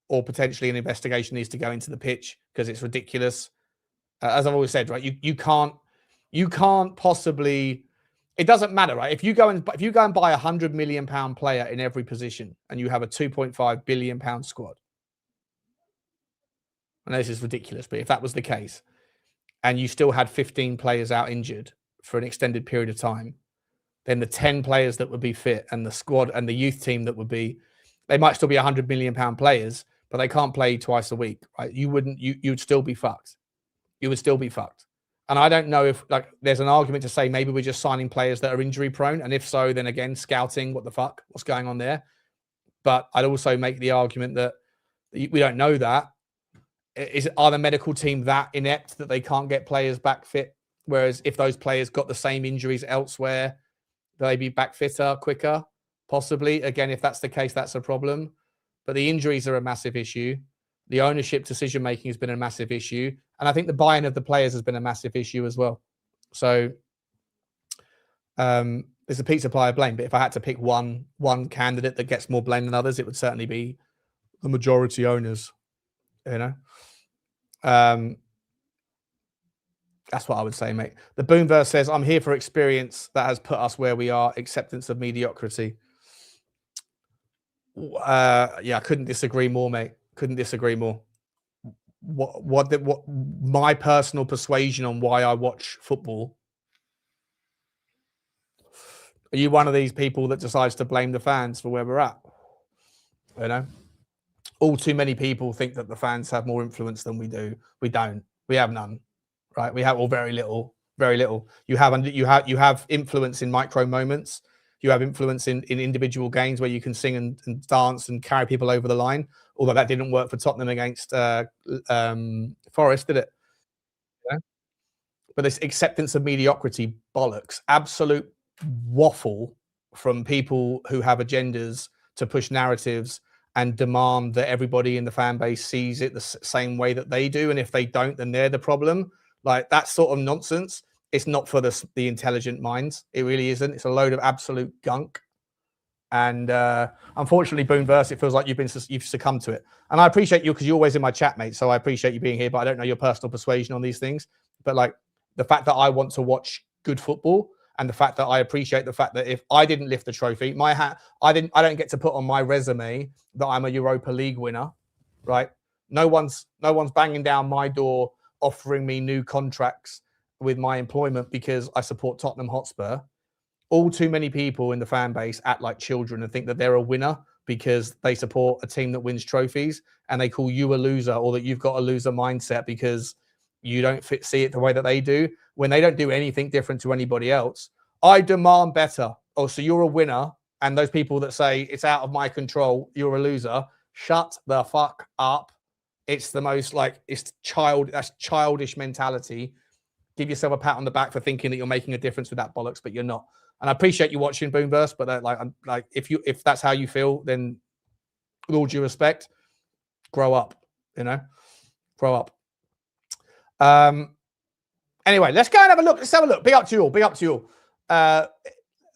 or potentially an investigation needs to go into the pitch because it's ridiculous. As I've always said, right? You can't possibly. It doesn't matter, right? If you go and buy £100 million player in every position, and you have a £2.5 billion squad. I know this is ridiculous, but if that was the case, and you still had 15 players out injured for an extended period of time, then the 10 players that would be fit and the squad and the youth team that would be, they might still be £100 million players, but they can't play twice a week, right? You'd still be fucked. You would still be fucked. And I don't know if, like, there's an argument to say maybe we're just signing players that are injury prone. And if so, then again, scouting, what the fuck? What's going on there? But I'd also make the argument that we don't know that. Are the medical team that inept that they can't get players back fit? Whereas if those players got the same injuries elsewhere, they'd be back fitter quicker, possibly. Again, if that's the case, that's a problem. But the injuries are a massive issue. The ownership decision-making has been a massive issue. And I think the buying of the players has been a massive issue as well. So there's a pizza pie of blame. But if I had to pick one candidate that gets more blame than others, it would certainly be the majority owners. That's what I would say, mate. The Boomverse says, I'm here for experience that has put us where we are. Acceptance of mediocrity. Yeah, I couldn't disagree more, mate. Couldn't disagree more. what my personal persuasion on why I watch football. Are you one of these people that decides to blame the fans for where we're at? You know, all too many people think that the fans have more influence than we do. We don't. We have none, right? We have very little. Very little. You have influence in micro moments. You have influence in individual games where you can sing and dance and carry people over the line. Although that didn't work for Tottenham against Forest, did it? Yeah. But this acceptance of mediocrity bollocks, absolute waffle from people who have agendas to push narratives and demand that everybody in the fan base sees it the same way that they do. And if they don't, then they're the problem. Like, that sort of nonsense. It's not for the intelligent minds. It really isn't. It's a load of absolute gunk. And unfortunately, Boomverse, it feels like you've succumbed to it. And I appreciate you because you're always in my chat, mate. So I appreciate you being here, but I don't know your personal persuasion on these things. But like, the fact that I want to watch good football, and the fact that I appreciate the fact that if I didn't lift the trophy, I don't get to put on my resume that I'm a Europa League winner, right? No one's banging down my door offering me new contracts with my employment because I support Tottenham Hotspur. All too many people in the fan base act like children and think that they're a winner because they support a team that wins trophies, and they call you a loser, or that you've got a loser mindset because you don't see it the way that they do, when they don't do anything different to anybody else. I demand better. Oh, so you're a winner, and those people that say it's out of my control, you're a loser. Shut the fuck up. It's the most that's childish mentality. Give yourself a pat on the back for thinking that you're making a difference with that bollocks, but you're not. And I appreciate you watching Boomverse, but if that's how you feel, then with all due respect, grow up. Grow up. Anyway, let's go and have a look. Let's have a look. Big up to you all. Big up to you all.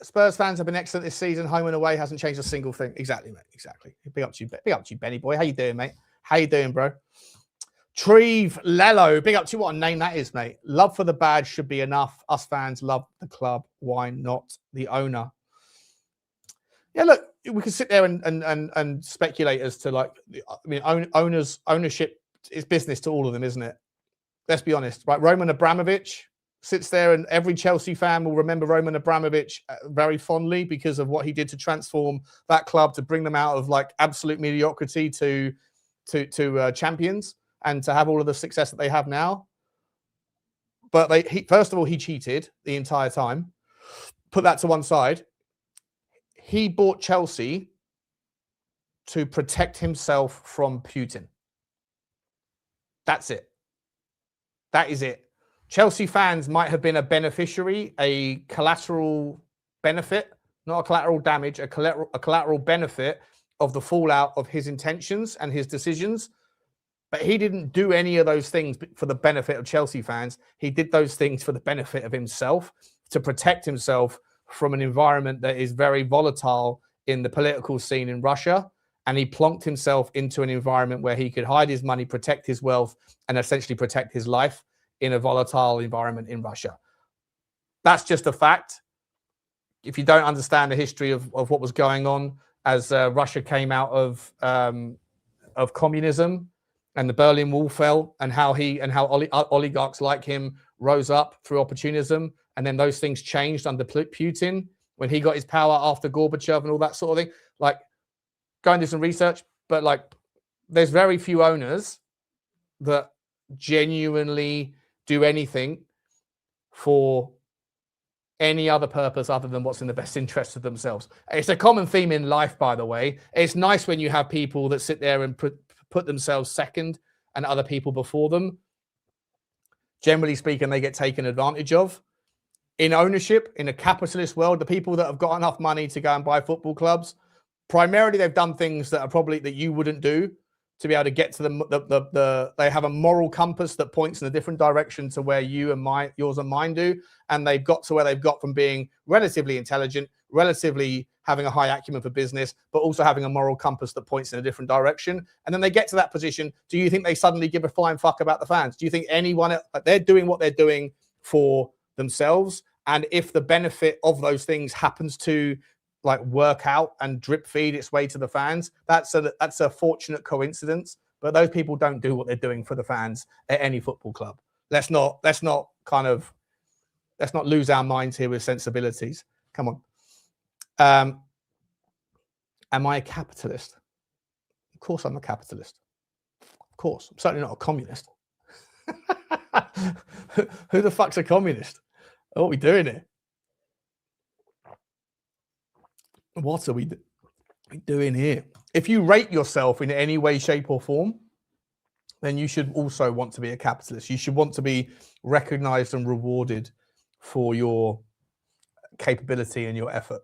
Spurs fans have been excellent this season. Home and away hasn't changed a single thing. Exactly, mate. Exactly. Big up to you. Big up to you, Benny boy. How you doing, mate? How you doing, bro? Treve Lello. Big up to you. What a name that is, mate. Love for the badge should be enough. Us fans love the club. Why not the owner? Yeah, look, we can sit there and speculate as to ownership is business to all of them, isn't it? Let's be honest, right? Roman Abramovich sits there, and every Chelsea fan will remember Roman Abramovich very fondly because of what he did to transform that club, to bring them out of absolute mediocrity to champions, and to have all of the success that they have now. But first of all, he cheated the entire time. Put that to one side. He bought Chelsea to protect himself from Putin. That's it. That is it. Chelsea fans might have been a beneficiary, a collateral benefit, not a collateral damage, a collateral benefit of the fallout of his intentions and his decisions. But he didn't do any of those things for the benefit of Chelsea fans. He did those things for the benefit of himself, to protect himself from an environment that is very volatile in the political scene in Russia. And he plonked himself into an environment where he could hide his money, protect his wealth, and essentially protect his life in a volatile environment in Russia. That's just a fact. If you don't understand the history of what was going on as Russia came out of communism and the Berlin Wall fell, and how oligarchs like him rose up through opportunism, and then those things changed under Putin when he got his power after Gorbachev and all that sort of thing. Go and do some research, but there's very few owners that genuinely do anything for any other purpose other than what's in the best interest of themselves. It's a common theme in life, by the way. It's nice when you have people that sit there and put themselves second and other people before them. Generally speaking, they get taken advantage of. In ownership, in a capitalist world, the people that have got enough money to go and buy football clubs, primarily they've done things that you wouldn't do to be able to get to them. They have a moral compass that points in a different direction to where yours and mine do. And they've got to where they've got from being relatively intelligent, relatively having a high acumen for business, but also having a moral compass that points in a different direction. And then they get to that position. Do you think they suddenly give a flying fuck about the fans? Do you think they're doing what they're doing for themselves? And if the benefit of those things happens to work out and drip feed its way to the fans, that's a fortunate coincidence. but those people don't do what they're doing for the fans at any football club. Let's not lose our minds here with sensibilities. Come on. Am I a capitalist? Of course I'm a capitalist. Of course. I'm certainly not a communist. Who the fuck's a communist? What are we doing here? What are we doing here? If you rate yourself in any way, shape, or form, then you should also want to be a capitalist. You should want to be recognized and rewarded for your capability and your effort.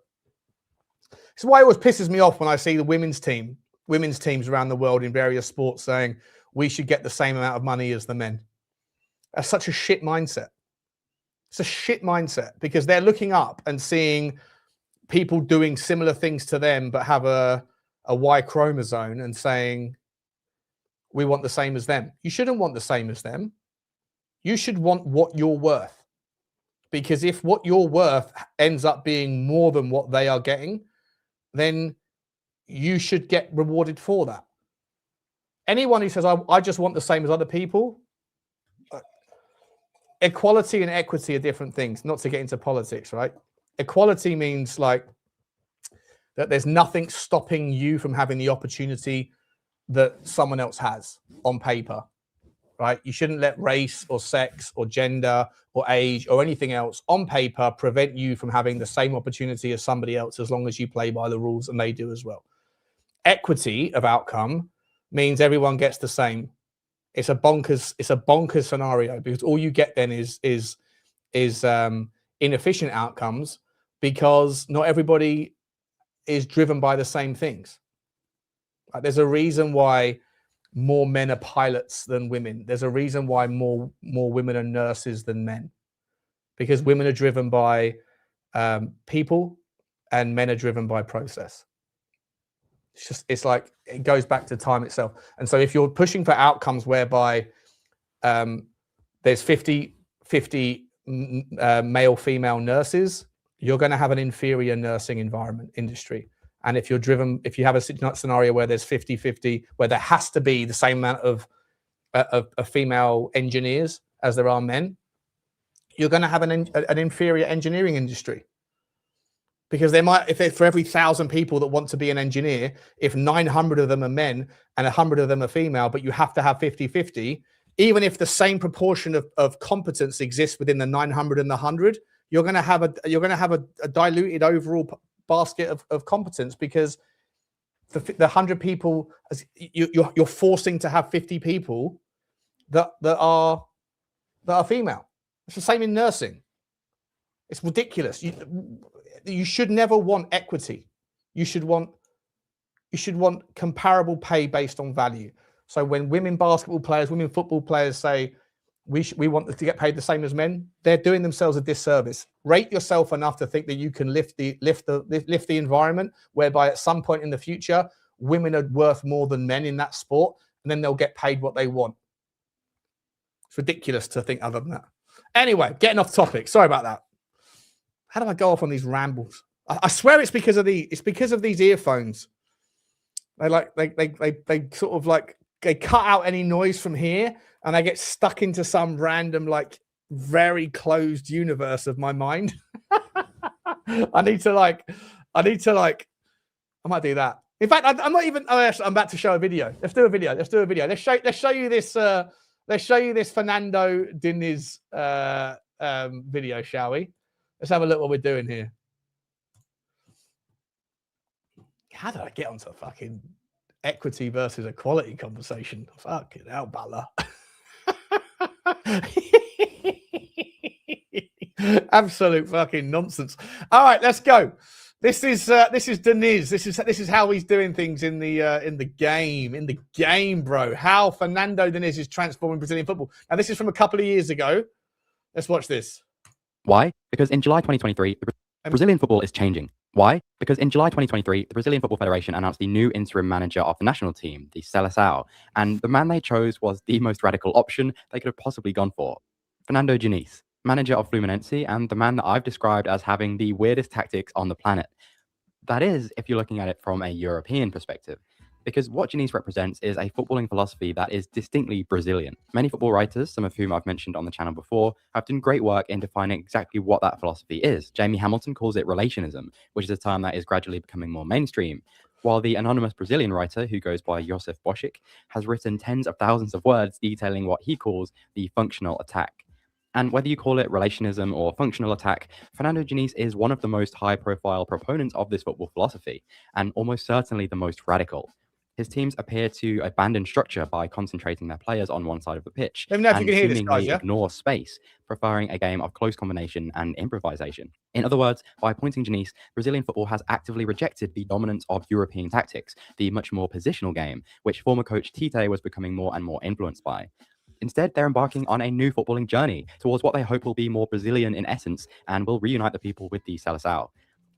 It's why it always pisses me off when I see the women's teams around the world in various sports saying we should get the same amount of money as the men. That's such a shit mindset. It's a shit mindset because they're looking up and seeing people doing similar things to them but have a Y chromosome and saying we want the same as them. You shouldn't want the same as them. You should want what you're worth. Because if what you're worth ends up being more than what they are getting, then you should get rewarded for that. Anyone who says, I just want the same as other people, equality and equity are different things, not to get into politics, right? Equality means like that there's nothing stopping you from having the opportunity that someone else has on paper, right? You shouldn't let race or sex or gender or age or anything else on paper prevent you from having the same opportunity as somebody else as long as you play by the rules and they do as well. Equity of outcome means everyone gets the same. It's a bonkers scenario because all you get then is inefficient outcomes because not everybody is driven by the same things. There's a reason why more men are pilots than women. There's a reason why more women are nurses than men, because women are driven by people and men are driven by process. It's like it goes back to time itself. And so if you're pushing for outcomes whereby there's 50 male female nurses, you're going to have an inferior nursing industry. And if you have a scenario where there's 50-50, where there has to be the same amount of female engineers as there are men, you're going to have an inferior engineering industry. Because for every 1,000 people that want to be an engineer, if 900 of them are men and 100 of them are female, but you have to have 50-50, even if the same proportion of competence exists within the 900 and the 100, you're going to have a diluted overall basket of competence because the 100 people, you're forcing to have 50 people that are female. It's the same in nursing. It's ridiculous. You should never want equity. You should want comparable pay based on value. So when women basketball players, women football players say we want to get paid the same as men, they're doing themselves a disservice. Rate yourself enough to think that you can lift the environment whereby at some point in the future women are worth more than men in that sport, and then they'll get paid what they want. It's ridiculous to think other than that. Anyway, getting off topic. Sorry about that. How do I go off on these rambles? I swear it's because of these earphones. They sort of like they cut out any noise from here, and I get stuck into some random like very closed universe of my mind. I might do that. In fact, I'm not even. Oh, yes, I'm about to show a video. Let's do a video. Let's show you this. Let's show you this Fernando Diniz video, shall we? Let's have a look what we're doing here. How did I get onto a fucking equity versus equality conversation? Fucking hell, Butler. Absolute fucking nonsense. All right, let's go. This is Diniz. This is how he's doing things in the game, bro. How Fernando Diniz is transforming Brazilian football. Now, this is from a couple of years ago. Let's watch this. Why? Because in July 2023, Brazilian football is changing. Why? Because in July 2023, the Brazilian Football Federation announced the new interim manager of the national team, the Seleção, and the man they chose was the most radical option they could have possibly gone for. Fernando Diniz, manager of Fluminense, and the man that I've described as having the weirdest tactics on the planet. That is, if you're looking at it from a European perspective. because what Diniz represents is a footballing philosophy that is distinctly Brazilian. Many football writers, some of whom I've mentioned on the channel before, have done great work in defining exactly what that philosophy is. Jamie Hamilton calls it relationism, which is a term that is gradually becoming more mainstream, while the anonymous Brazilian writer, who goes by Josef Bosic, has written tens of thousands of words detailing what he calls the functional attack. And whether you call it relationism or functional attack, Fernando Diniz is one of the most high-profile proponents of this football philosophy, and almost certainly the most radical. His teams appear to abandon structure by concentrating their players on one side of the pitch Let me know if you and can hear this, seemingly guys, yeah? ignore space, preferring a game of close combination and improvisation. In other words, by appointing Diniz, Brazilian football has actively rejected the dominance of European tactics, the much more positional game, which former coach Tite was becoming more and more influenced by. Instead, they're embarking on a new footballing journey towards what they hope will be more Brazilian in essence and will reunite the people with the Seleção.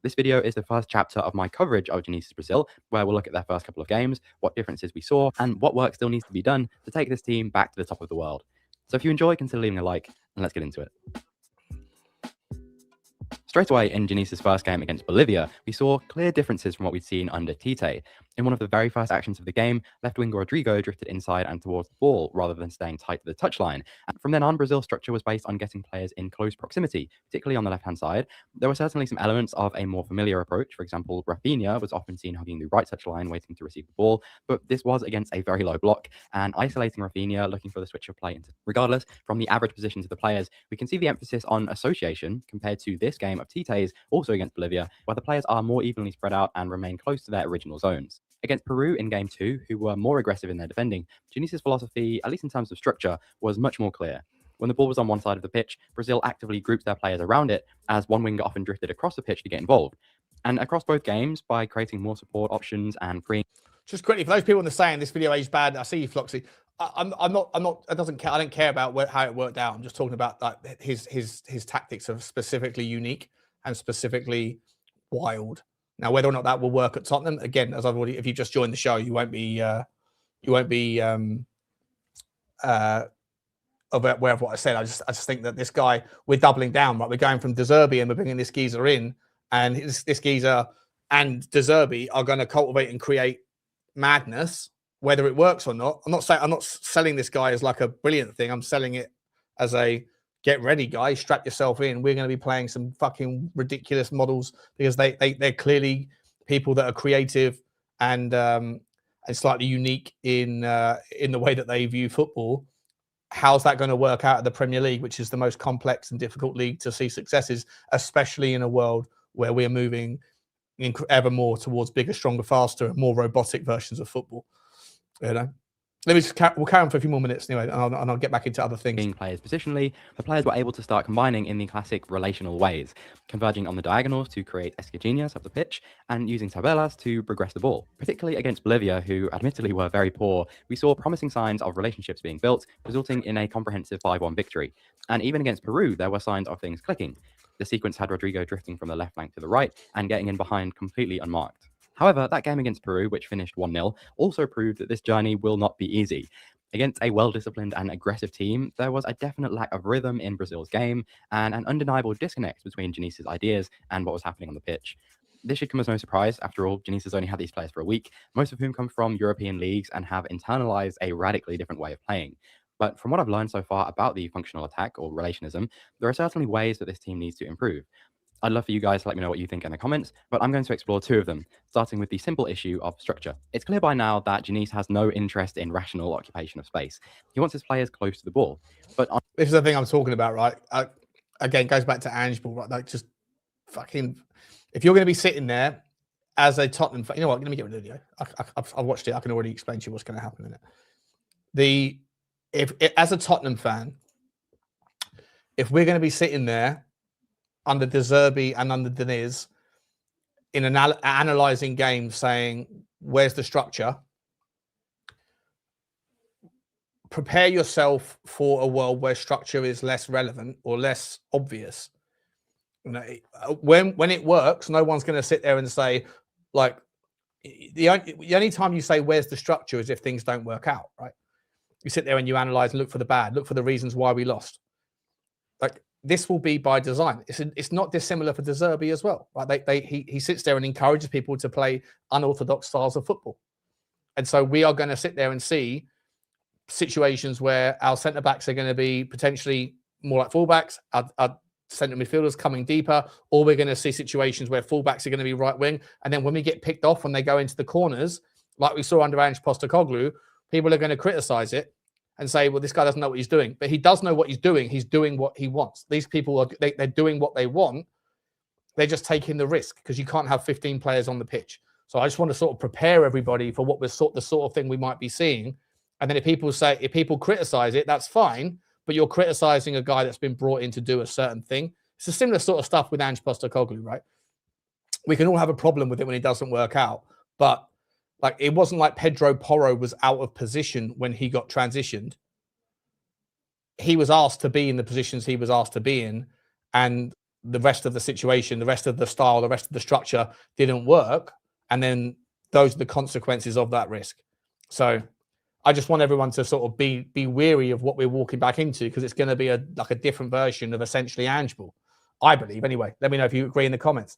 This video is the first chapter of my coverage of Diniz's Brazil, where we'll look at their first couple of games, what differences we saw, and what work still needs to be done to take this team back to the top of the world. So if you enjoy, consider leaving a like, and let's get into it. Straight away in Diniz's first game against Bolivia, we saw clear differences from what we'd seen under Tite. In one of the very first actions of the game, left winger Rodrigo drifted inside and towards the ball rather than staying tight to the touchline. And from then on, Brazil's structure was based on getting players in close proximity, particularly on the left-hand side. There were certainly some elements of a more familiar approach. For example, Rafinha was often seen hugging the right touchline, waiting to receive the ball, but this was against a very low block, and isolating Rafinha, looking for the switch of play. Regardless, from the average positions of the players, we can see the emphasis on association compared to this game of Tite's, also against Bolivia, where the players are more evenly spread out and remain close to their original zones. Against Peru in Game 2, who were more aggressive in their defending, Diniz's philosophy, at least in terms of structure, was much more clear. When the ball was on one side of the pitch, Brazil actively grouped their players around it, as one winger often drifted across the pitch to get involved. And across both games, by creating more support options and freeing... Just quickly, for those people in the saying this video is bad, I see you, Floxy. I'm not. It doesn't care. I don't care about how it worked out. I'm just talking about like his tactics are specifically unique and specifically wild. Now, whether or not that will work at Tottenham, again, as I've already, if you just joined the show, you won't be aware of what I said. I just think that this guy, we're doubling down, right? We're going from Zerbi and we're bringing this geezer in, and this geezer and Zerbi are going to cultivate and create madness, whether it works or not. I'm not selling this guy as like a brilliant thing. I'm selling it as a get ready, guys. Strap yourself in. We're going to be playing some fucking ridiculous models because they're clearly people that are creative and slightly unique in the way that they view football. How's that going to work out at the Premier League, which is the most complex and difficult league to see successes, especially in a world where we're moving ever more towards bigger, stronger, faster, and more robotic versions of football? You know. Let me just we'll carry on for a few more minutes anyway, and I'll get back into other things. Being players positionally, the players were able to start combining in the classic relational ways, converging on the diagonals to create esquadrillas up the pitch, and using tabelas to progress the ball. Particularly against Bolivia, who admittedly were very poor, we saw promising signs of relationships being built, resulting in a comprehensive 5-1 victory. And even against Peru, there were signs of things clicking. The sequence had Rodrigo drifting from the left flank to the right and getting in behind completely unmarked. However, that game against Peru, which finished 1-0, also proved that this journey will not be easy. Against a well-disciplined and aggressive team, there was a definite lack of rhythm in Brazil's game and an undeniable disconnect between Diniz's ideas and what was happening on the pitch. This should come as no surprise. After all, Diniz has only had these players for a week, most of whom come from European leagues and have internalized a radically different way of playing. But from what I've learned so far about the functional attack or relationism, there are certainly ways that this team needs to improve. I'd love for you guys to let me know what you think in the comments, but I'm going to explore two of them, starting with the simple issue of structure. It's clear by now that Diniz has no interest in rational occupation of space. He wants his players close to the ball. But this is the thing I'm talking about, right? Again, goes back to Ange Ball, right? Like, just fucking, if you're going to be sitting there as a Tottenham fan, you know what? Let me get rid of the video. I've watched it. I can already explain to you what's going to happen in it. If as a Tottenham fan, if we're going to be sitting there under Zerbi and under Diniz in analysing games, saying, where's the structure? Prepare yourself for a world where structure is less relevant or less obvious. You know, when it works, no one's going to sit there and say, like, the only time you say, where's the structure, is if things don't work out, right? You sit there and you analyse and look for the bad, look for the reasons why we lost. Like, this will be by design. It's not dissimilar for Zerbi as well, right? He sits there and encourages people to play unorthodox styles of football. And so we are going to sit there and see situations where our centre backs are going to be potentially more like fullbacks, our centre midfielders coming deeper, or we're going to see situations where fullbacks are going to be right wing. And then when we get picked off when they go into the corners, like we saw under Ange Postecoglou, people are going to criticise it and say, well, this guy doesn't know what he's doing. But he does know what he's doing. He's doing what he wants. These people are they're doing what they want. They're just taking the risk because you can't have 15 players on the pitch. So I just want to sort of prepare everybody for what the sort of thing we might be seeing. And then if people criticize it, that's fine. But you're criticizing a guy that's been brought in to do a certain thing. It's a similar sort of stuff with Ange Postecoglou, right? We can all have a problem with it when it doesn't work out. But like, it wasn't like Pedro Porro was out of position when he got transitioned. He was asked to be in the positions he was asked to be in. And the rest of the situation, the rest of the style, the rest of the structure didn't work. And then those are the consequences of that risk. So I just want everyone to sort of be wary of what we're walking back into, because it's going to be a different version of essentially Ange Ball, I believe. Anyway, let me know if you agree in the comments.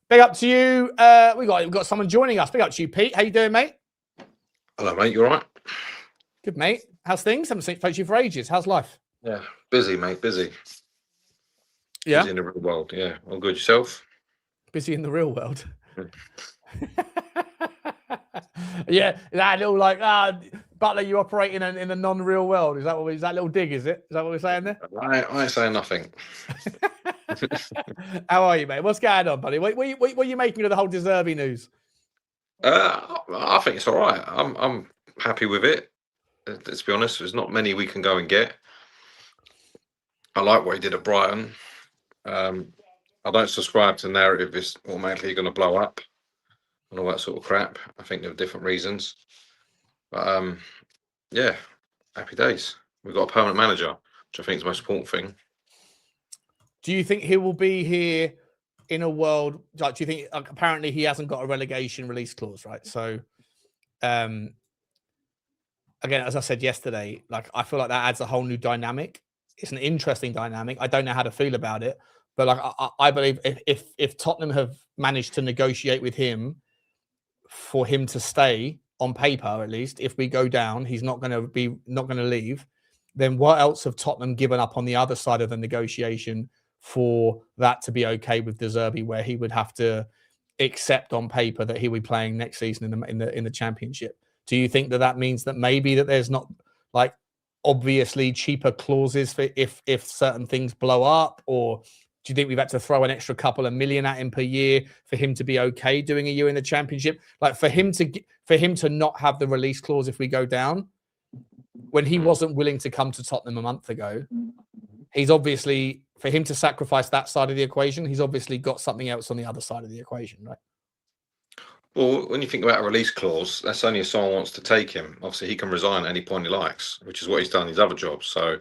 Big up to you. We've got someone joining us. Big up to you, Pete. How you doing, mate? Hello, mate. You all right? Good, mate. How's things? Haven't spoken to you for ages. How's life? Yeah, busy, mate. Busy. Yeah. Busy in the real world. Yeah. All good. Yourself? Busy in the real world. Yeah, that little Butler, you operate in a non-real world. Is that little dig? Is it? Is that what we're saying there? I ain't saying nothing. How are you, mate? What's going on, buddy? What are you making of the whole Zerbi news? I think it's all right. I'm happy with it. Let's be honest. There's not many we can go and get. I like what he did at Brighton. I don't subscribe to the narrative it's automatically going to blow up and all that sort of crap. I think there are different reasons. But yeah, happy days. We've got a permanent manager, which I think is the most important thing. Do you think he will be here in a world? Do you think apparently he hasn't got a relegation release clause, right? So, again, as I said yesterday, I feel like that adds a whole new dynamic. It's an interesting dynamic. I don't know how to feel about it, but I believe if Tottenham have managed to negotiate with him for him to stay on paper, at least if we go down, he's not going to leave. Then what else have Tottenham given up on the other side of the negotiation for that to be okay with Zerbi, where he would have to accept on paper that he will be playing next season in the Championship? Do you think that means that maybe that there's not obviously cheaper clauses for if certain things blow up, or do you think we've had to throw an extra couple of million at him per year for him to be okay doing a year in the Championship? For him to not have the release clause if we go down, when he wasn't willing to come to Tottenham a month ago, he's obviously, for him to sacrifice that side of the equation, he's obviously got something else on the other side of the equation, right? Well, when you think about a release clause, that's only if someone wants to take him. Obviously, he can resign at any point he likes, which is what he's done in his other jobs. So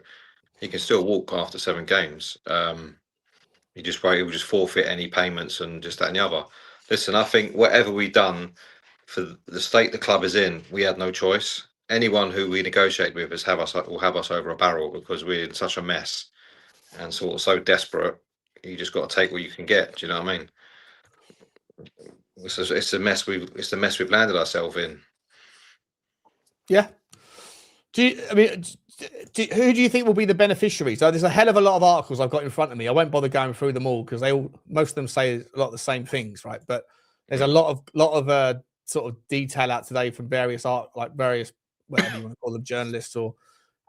he can still walk after 7 games. He will just forfeit any payments and just that and the other. Listen, I think whatever we've done for the state the club is in, we had no choice. Anyone who we negotiate with will have us over a barrel, because we're in such a mess and sort of so desperate. You just got to take what you can get. Do you know what I mean? It's the mess we've landed ourselves in. Yeah. Who do you think will be the beneficiaries? So there's a hell of a lot of articles I've got in front of me. I won't bother going through them all because most of them say a lot of the same things, right? But there's a lot of sort of detail out today from various whatever you want to call them, journalists or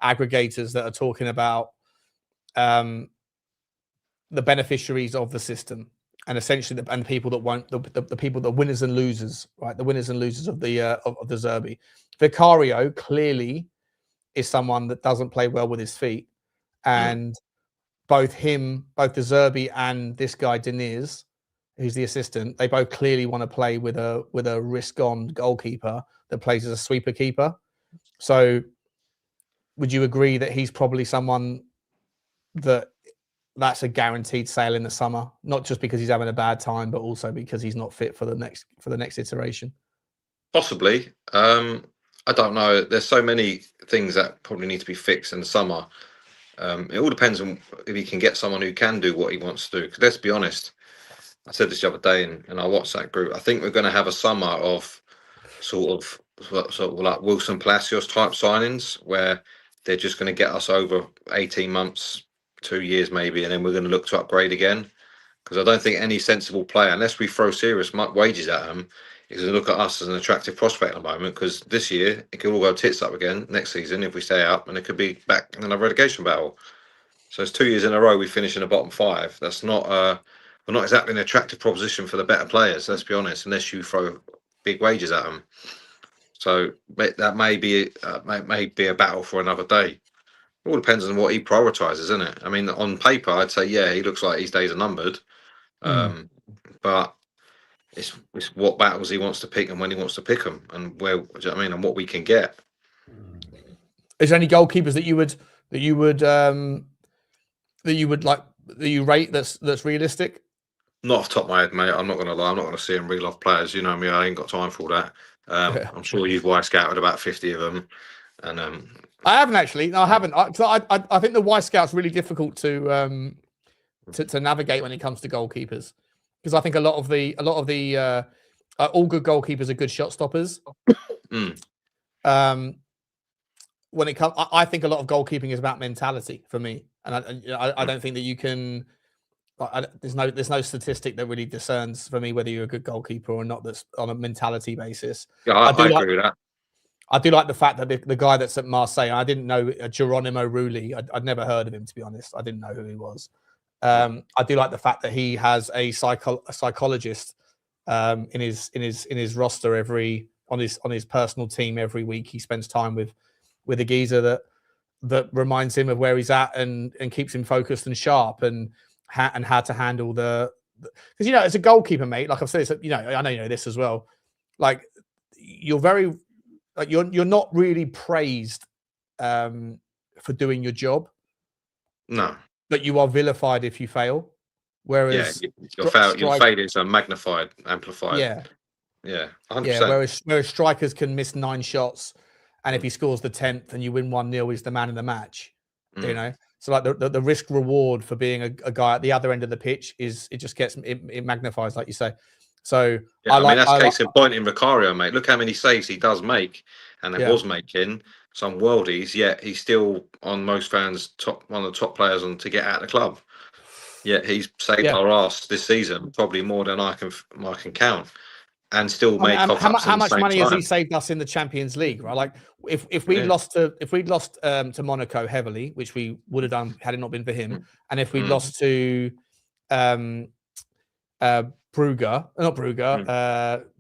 aggregators that are talking about the beneficiaries of the system. And essentially, the people that won't, the people, the winners and losers, right? The winners and losers of the Zerbi. Vicario clearly is someone that doesn't play well with his feet, and both the Zerbi and this guy Diniz, who's the assistant, they both clearly want to play with a risk-on goalkeeper that plays as a sweeper keeper. So, would you agree that he's probably someone that's a guaranteed sale in the summer, not just because he's having a bad time, but also because he's not fit for the next iteration? Possibly. I don't know. There's so many things that probably need to be fixed in the summer. It all depends on if he can get someone who can do what he wants to do. Because let's be honest, I said this the other day in our WhatsApp group, I think we're going to have a summer of sort of sort of like Wilson Palacios type signings, where they're just going to get us over 18 months, 2 years maybe, and then we're going to look to upgrade again. Because I don't think any sensible player, unless we throw serious wages at them, is going to look at us as an attractive prospect at the moment. Because this year it could all go tits up again next season if we stay up, and it could be back in another relegation battle. So it's 2 years in a row we finish in the bottom 5. That's not we're not exactly an attractive proposition for the better players. Let's be honest, unless you throw big wages at them. So that may be a battle for another day. It all depends on what he prioritises, isn't it? I mean, on paper, I'd say yeah, he looks like his days are numbered. But it's what battles he wants to pick and when he wants to pick them, and where, do you know what I mean, and what we can get. Is there any goalkeepers that you rate that's realistic? Not off the top of my head, mate. I'm not going to lie. I'm not going to see him reel off players. You know me. I ain't got time for that. I'm sure you've scouted about 50 of them, and I haven't actually. No, I haven't. I think the Y Scout's really difficult to navigate when it comes to goalkeepers, because I think a lot of the all good goalkeepers are good shot stoppers. When it comes, I think a lot of goalkeeping is about mentality for me, and I don't think that you can. There's no statistic that really discerns for me whether you're a good goalkeeper or not. That's on a mentality basis. Yeah, I agree with that. I do like the fact that the guy that's at Marseille, I didn't know Geronimo Rulli. I'd never heard of him, to be honest. I didn't know who he was. I do like the fact that he has a psychologist in his roster on his personal team every week. He spends time with a geezer that reminds him of where he's at and keeps him focused and sharp and how to handle because as a goalkeeper, mate, like I've said, I know you know this as well. Like you're not really praised for doing your job. No. But you are vilified if you fail. Whereas your failures are magnified, amplified. Yeah. Yeah. 100%. Yeah. Whereas strikers can miss 9 shots, and if he scores the 10th and you win 1-0, he's the man of the match. You know? So like the risk reward for being a guy at the other end of the pitch it magnifies, like you say. So yeah, I mean that's case in point in Vicario, mate. Look how many saves he does make, and was making some worldies. Yet he's still on most fans' one of the top players to get out of the club. Yet he's saved our ass this season, probably more than I can count, and still make. How much money has he saved us in the Champions League? Right, like if we'd lost to Monaco heavily, which we would have done had it not been for him, and if we'd lost to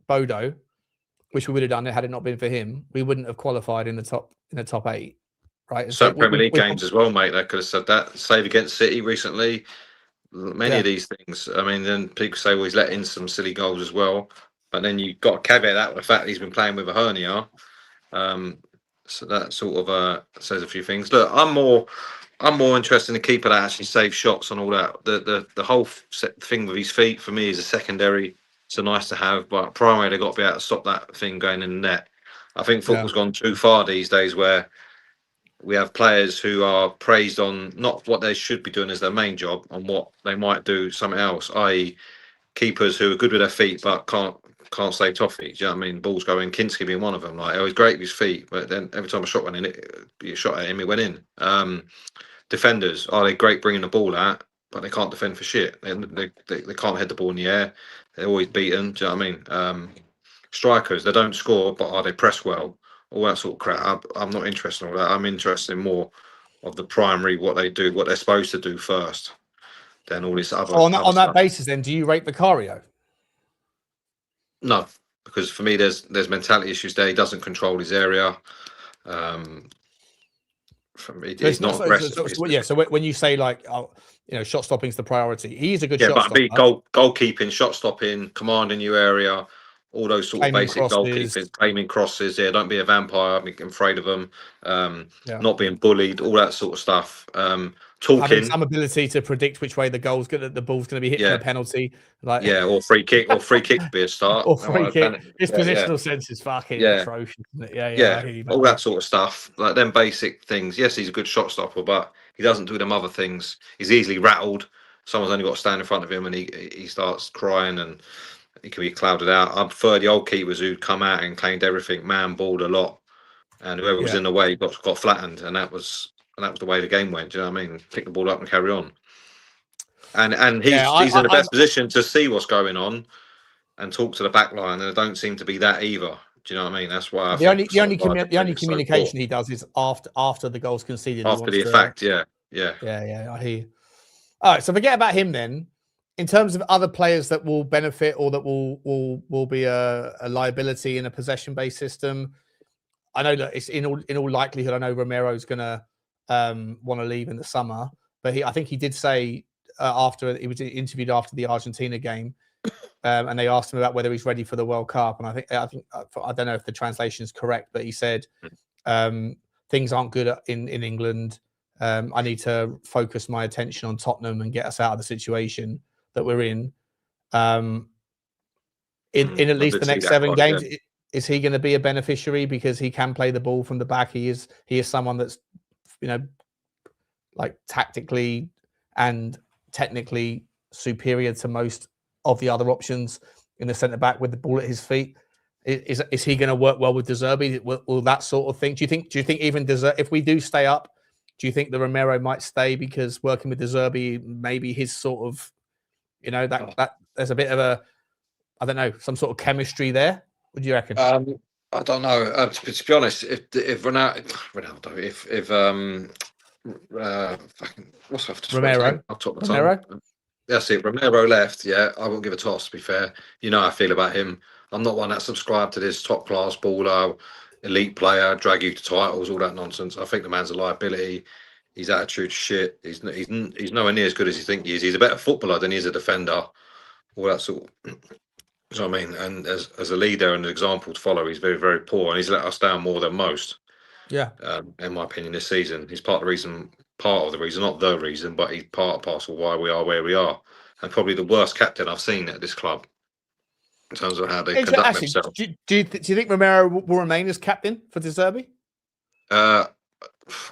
Bodo, which we would have done had it not been for him, we wouldn't have qualified in the top 8, right? So Premier League games as well, mate. They could have said that. Save against City recently. Many of these things. I mean, then people say, well, he's let in some silly goals as well. But then you've got to caveat that with the fact that he's been playing with a hernia. So that sort of says a few things. Look, I'm more interested in the keeper that actually saves shots and all that. The whole thing with his feet for me is a secondary. It's a nice to have, but primarily they've got to be able to stop that thing going in the net. I think football's gone too far these days, where we have players who are praised on not what they should be doing as their main job, on what they might do something else. I.e., keepers who are good with their feet but can't save toffee. Do you know what I mean? Balls going. Kinsky being one of them. Like, he's great with his feet, but then every time a shot went in, you shot at him, it went in. Defenders, are they great bringing the ball out, but they can't defend for shit. They can't head the ball in the air. They're always beaten. Do you know what I mean? Strikers, they don't score, but are they press well? All that sort of crap. I'm not interested in all that. I'm interested in more of the primary, what they do, what they're supposed to do first, than all this other. So on that basis, then, do you rate Vicario? No, because for me, there's mentality issues there. He doesn't control his area. For me, he's not aggressive. So when you say shot stopping is the priority, he's a good shot stopper. Yeah, but goalkeeping, shot stopping, commanding your area, all those sort of basic goalkeeping, aiming crosses. Yeah, don't be a vampire. I'm afraid of them. Not being bullied, all that sort of stuff. Talking, having some ability to predict which way the ball's going to be hit for a penalty, or free kick, would be a start, or free kick. His positional sense is fucking atrocious, isn't it? All that sort of stuff, like them basic things. Yes, he's a good shot stopper, but he doesn't do them other things. He's easily rattled. Someone's only got to stand in front of him, and he starts crying, and He can be clouded out. I prefer the old keepers who come out and claimed everything, man balled a lot, and whoever was in the way got flattened, and that was the way the game went. Do you know what I mean? Pick the ball up and carry on. And he's in the best position to see what's going on and talk to the back line, and it don't seem to be that either. Do you know what I mean? That's why the only communication he does is after the goal's conceded. After the fact, yeah. I hear you. All right, so forget about him then. In terms of other players that will benefit or that will be a liability in a possession-based system, I know that it's in all likelihood. I know Romero's going to want to leave in the summer, but I think he did say after he was interviewed after the Argentina game, and they asked him about whether he's ready for the World Cup, and I don't know if the translation is correct, but he said things aren't good in England. I need to focus my attention on Tottenham and get us out of the situation that we're in. In at least the next 7 games, is he going to be a beneficiary because he can play the ball from the back? He is someone that's, like tactically and technically superior to most of the other options in the centre back with the ball at his feet. Is he going to work well with Zerbi? Will that sort of thing? Do you think even if we do stay up, do you think the Romero might stay because working with Zerbi, maybe his sort of, that there's a bit of a, I don't know, some sort of chemistry there? What do you reckon? I don't know. To be honest, if Ronaldo, what's after Romero? That's it. Romero left. Yeah, I won't give a toss. To be fair, how I feel about him. I'm not one that subscribed to this top class baller, elite player, drag you to titles, all that nonsense. I think the man's a liability. His attitude's shit. He's nowhere near as good as you think he is. He's a better footballer than he is a defender. All that sort. So I mean, and as a leader and an example to follow, he's very, very poor, and he's let us down more than most. Yeah. In my opinion, this season, he's part of the reason, not the reason, but he's part and parcel why we are where we are, and probably the worst captain I've seen at this club in terms of how they conduct themselves. Do you think Romero will remain as captain for De Zerbi?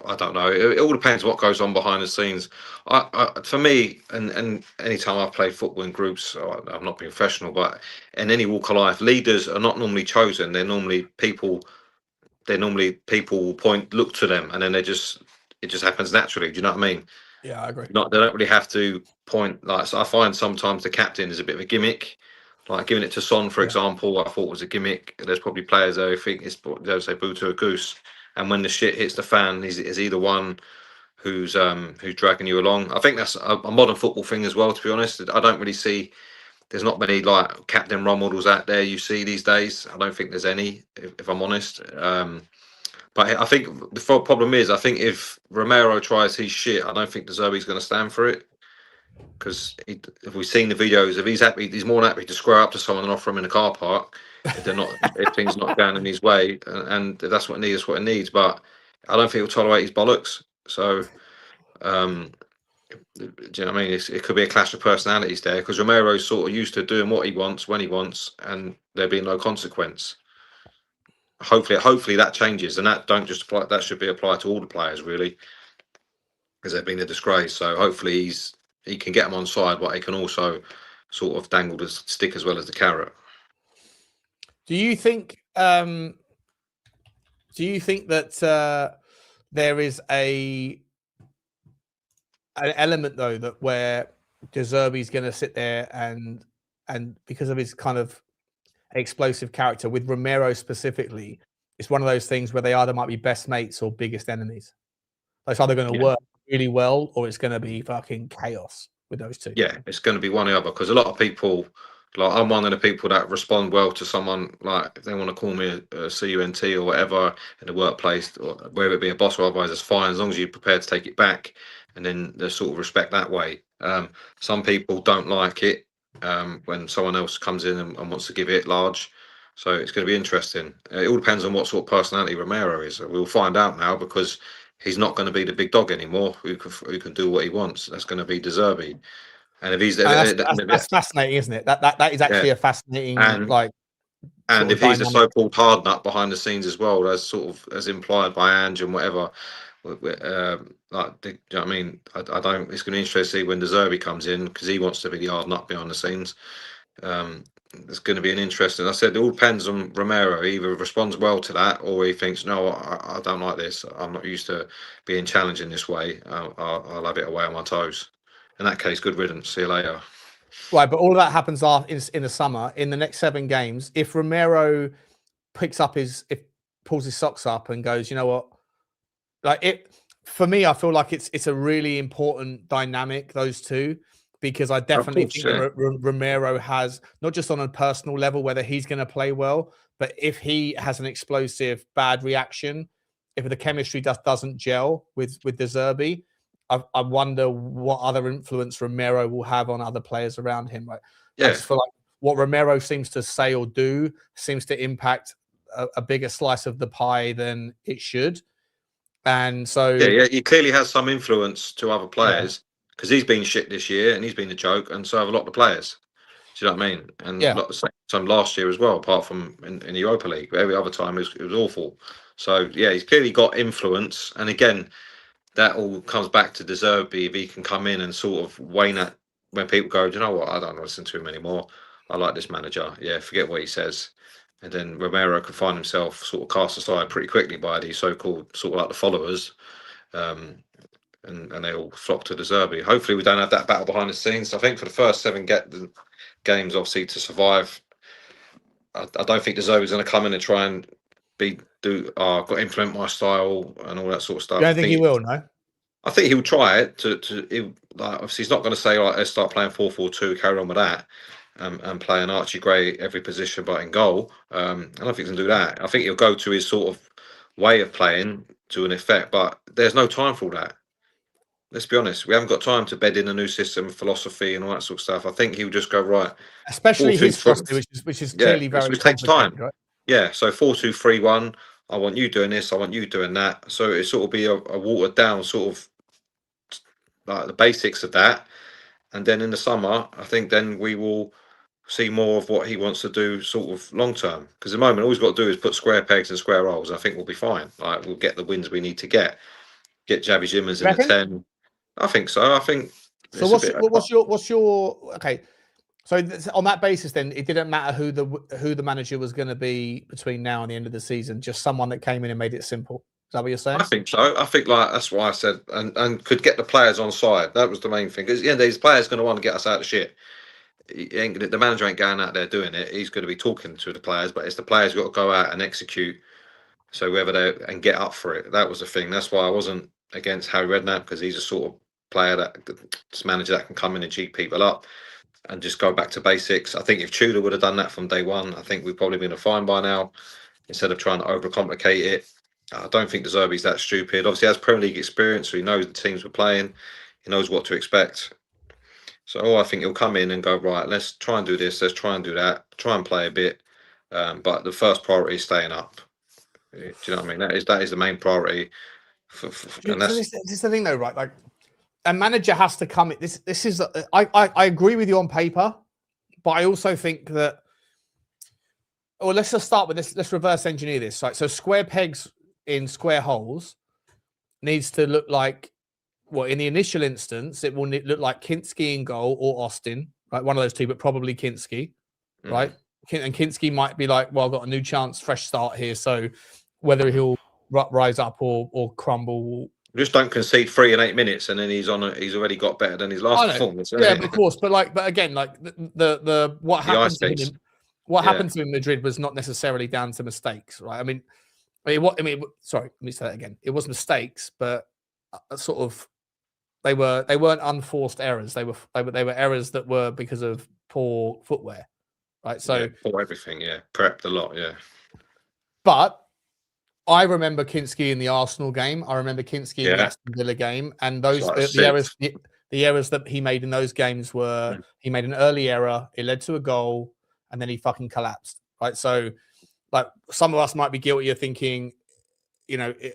I don't know. It all depends what goes on behind the scenes. For me, and any time I've played football in groups, I'm not being professional, but in any walk of life, leaders are not normally chosen. They're normally people look to them, and then it just happens naturally. Do you know what I mean? Yeah, I agree. They don't really have to point. So I find sometimes the captain is a bit of a gimmick. Like giving it to Son, for example, I thought was a gimmick. There's probably players there who think they'll say boo to a goose. And when the shit hits the fan, he's either one who's dragging you along. I think that's a modern football thing as well, to be honest. I don't really see, there's not many like captain role models out there you see these days. I don't think there's any, if I'm honest. But I think the problem is, I think if Romero tries his shit, I don't think De Zerbi's going to stand for it. Because if we've seen the videos, if he's more than happy to square up to someone and offer him in a car park. If things not going in his way, and if that's what it needs. But I don't think he'll tolerate his bollocks. So, do you know what I mean? It could be a clash of personalities there because Romero's sort of used to doing what he wants when he wants, and there being no consequence. Hopefully that changes, and that don't just apply. That should be applied to all the players really, because they've been a disgrace. So hopefully he can get them on side, but he can also sort of dangle the stick as well as the carrot. Do you think that there is an element though that where De Zerbi's going to sit there and because of his kind of explosive character with Romero specifically, it's one of those things where they either might be best mates or biggest enemies. It's either going to work really well or it's going to be fucking chaos with those two. Yeah, it's going to be one or the other because a lot of people. Like I'm one of the people that respond well to someone, like if they want to call me a CUNT or whatever in the workplace, or whether it be a boss or otherwise, it's fine as long as you're prepared to take it back, and then there's sort of respect that way. Some people don't like it when someone else comes in and wants to give it large, so it's going to be interesting. It all depends on what sort of personality Romero is. We'll find out now because he's not going to be the big dog anymore who can do what he wants. That's going to be De Zerbi. And if he's that's fascinating, isn't it? That is actually a fascinating and if he's a so-called hard nut behind the scenes as well, as implied by Ange and whatever, do you know what I mean? I don't. It's going to be interesting to see when De Zerbi comes in because he wants to be the hard nut behind the scenes. it's going to be an interesting. I said it all depends on Romero. He either responds well to that, or he thinks, no, I don't like this. I'm not used to being challenged in this way. I'll have it away on my toes. In that case, good riddance. See you later. Right, but all of that happens in the summer. In the next 7 games, if Romero pulls his socks up and goes, you know what, like it. For me, I feel like it's a really important dynamic, those two, because I definitely think Romero has, not just on a personal level, whether he's going to play well, but if he has an explosive bad reaction, if the chemistry doesn't gel with the Zerbi, I wonder what other influence Romero will have on other players around him. Right? Yeah. I just feel like what Romero seems to say or do seems to impact a bigger slice of the pie than it should. And so he clearly has some influence to other players because he's been shit this year and he's been a joke, and so have a lot of the players. Do you know what I mean? And some last year as well, apart from in the Europa League. Every other time it was awful. So he's clearly got influence. And again, that all comes back to De Zerbi. If he can come in and sort of wane at when people go, do you know what? I don't listen to him anymore. I like this manager. Yeah, forget what he says. And then Romero could find himself sort of cast aside pretty quickly by these so-called sort of like the followers, and they all flock to De Zerbi. Hopefully, we don't have that battle behind the scenes. I think for the first 7 games, obviously, to survive, I don't think De Zerbi's going to come in and try and got to implement my style and all that sort of stuff. You don't think he will? No. I think he'll try it. Obviously, he's not going to say, "Let's start playing 4-4-2, carry on with that." And play an Archie Gray every position but in goal. I don't think he can do that. I think he'll go to his sort of way of playing to an effect, but there's no time for all that. Let's be honest. We haven't got time to bed in a new system, philosophy and all that sort of stuff. I think he'll just go, right. Especially his philosophy, which is clearly very which takes time. Right? Yeah, so 4-2-3-1. I want you doing this. I want you doing that. So it sort of be a watered down sort of like the basics of that. And then in the summer, I think then we will see more of what he wants to do sort of long term, because at the moment all he's got to do is put square pegs in square holes. I think we'll be fine. Like, we'll get the wins we need to get Javi Jimmins in the 10. I think so. I think so. What's your okay? So on that basis, then it didn't matter who the manager was going to be between now and the end of the season. Just someone that came in and made it simple. Is that what you're saying? I think so. I think that's why I said and could get the players on side. That was the main thing, because these players going to want to get us out of shit. The manager ain't going out there doing it. He's going to be talking to the players, but it's the players who got to go out and execute. So whether they and get up for it, that was the thing. That's why I wasn't against Harry Redknapp, because he's a sort of player this manager that can come in and cheat people up and just go back to basics. I think if Tudor would have done that from day one, I think we'd probably been fine by now, instead of trying to overcomplicate it. I don't think De Zerbi's that stupid. Obviously, he has Premier League experience, so he knows the teams we're playing. He knows what to expect. So I think he'll come in and go, right, let's try and do this, let's try and do that, try and play a bit. But the first priority is staying up. Do you know what I mean? That is the main priority. And this is the thing, though, right? Like, a manager has to come in. This is I agree with you on paper, but I also think that. Well, let's just start with this. Let's reverse engineer this. Right? So square pegs in square holes needs to look like. Well, in the initial instance, it will look like Kinsky in goal or Austin, right? One of those two, but probably Kinsky, right? And Kinsky might be like, well, I've got a new chance, fresh start here. So whether he'll rise up or crumble. Just don't concede 3 in 8 minutes, and then he's already got better than his last performance. Yeah, of course. But again, like what happened to him, happened to him in Madrid was not necessarily down to mistakes, right? Sorry, let me say that again. It was mistakes, but sort of. They weren't unforced errors. They were errors that were because of poor footwear, right? So poor everything, prepped a lot, But I remember Kinsky in the Arsenal game. I remember Kinsky in the Aston Villa game, and those the errors that he made in those games were he made an early error, it led to a goal, and then he fucking collapsed, right? So, like, some of us might be guilty of thinking,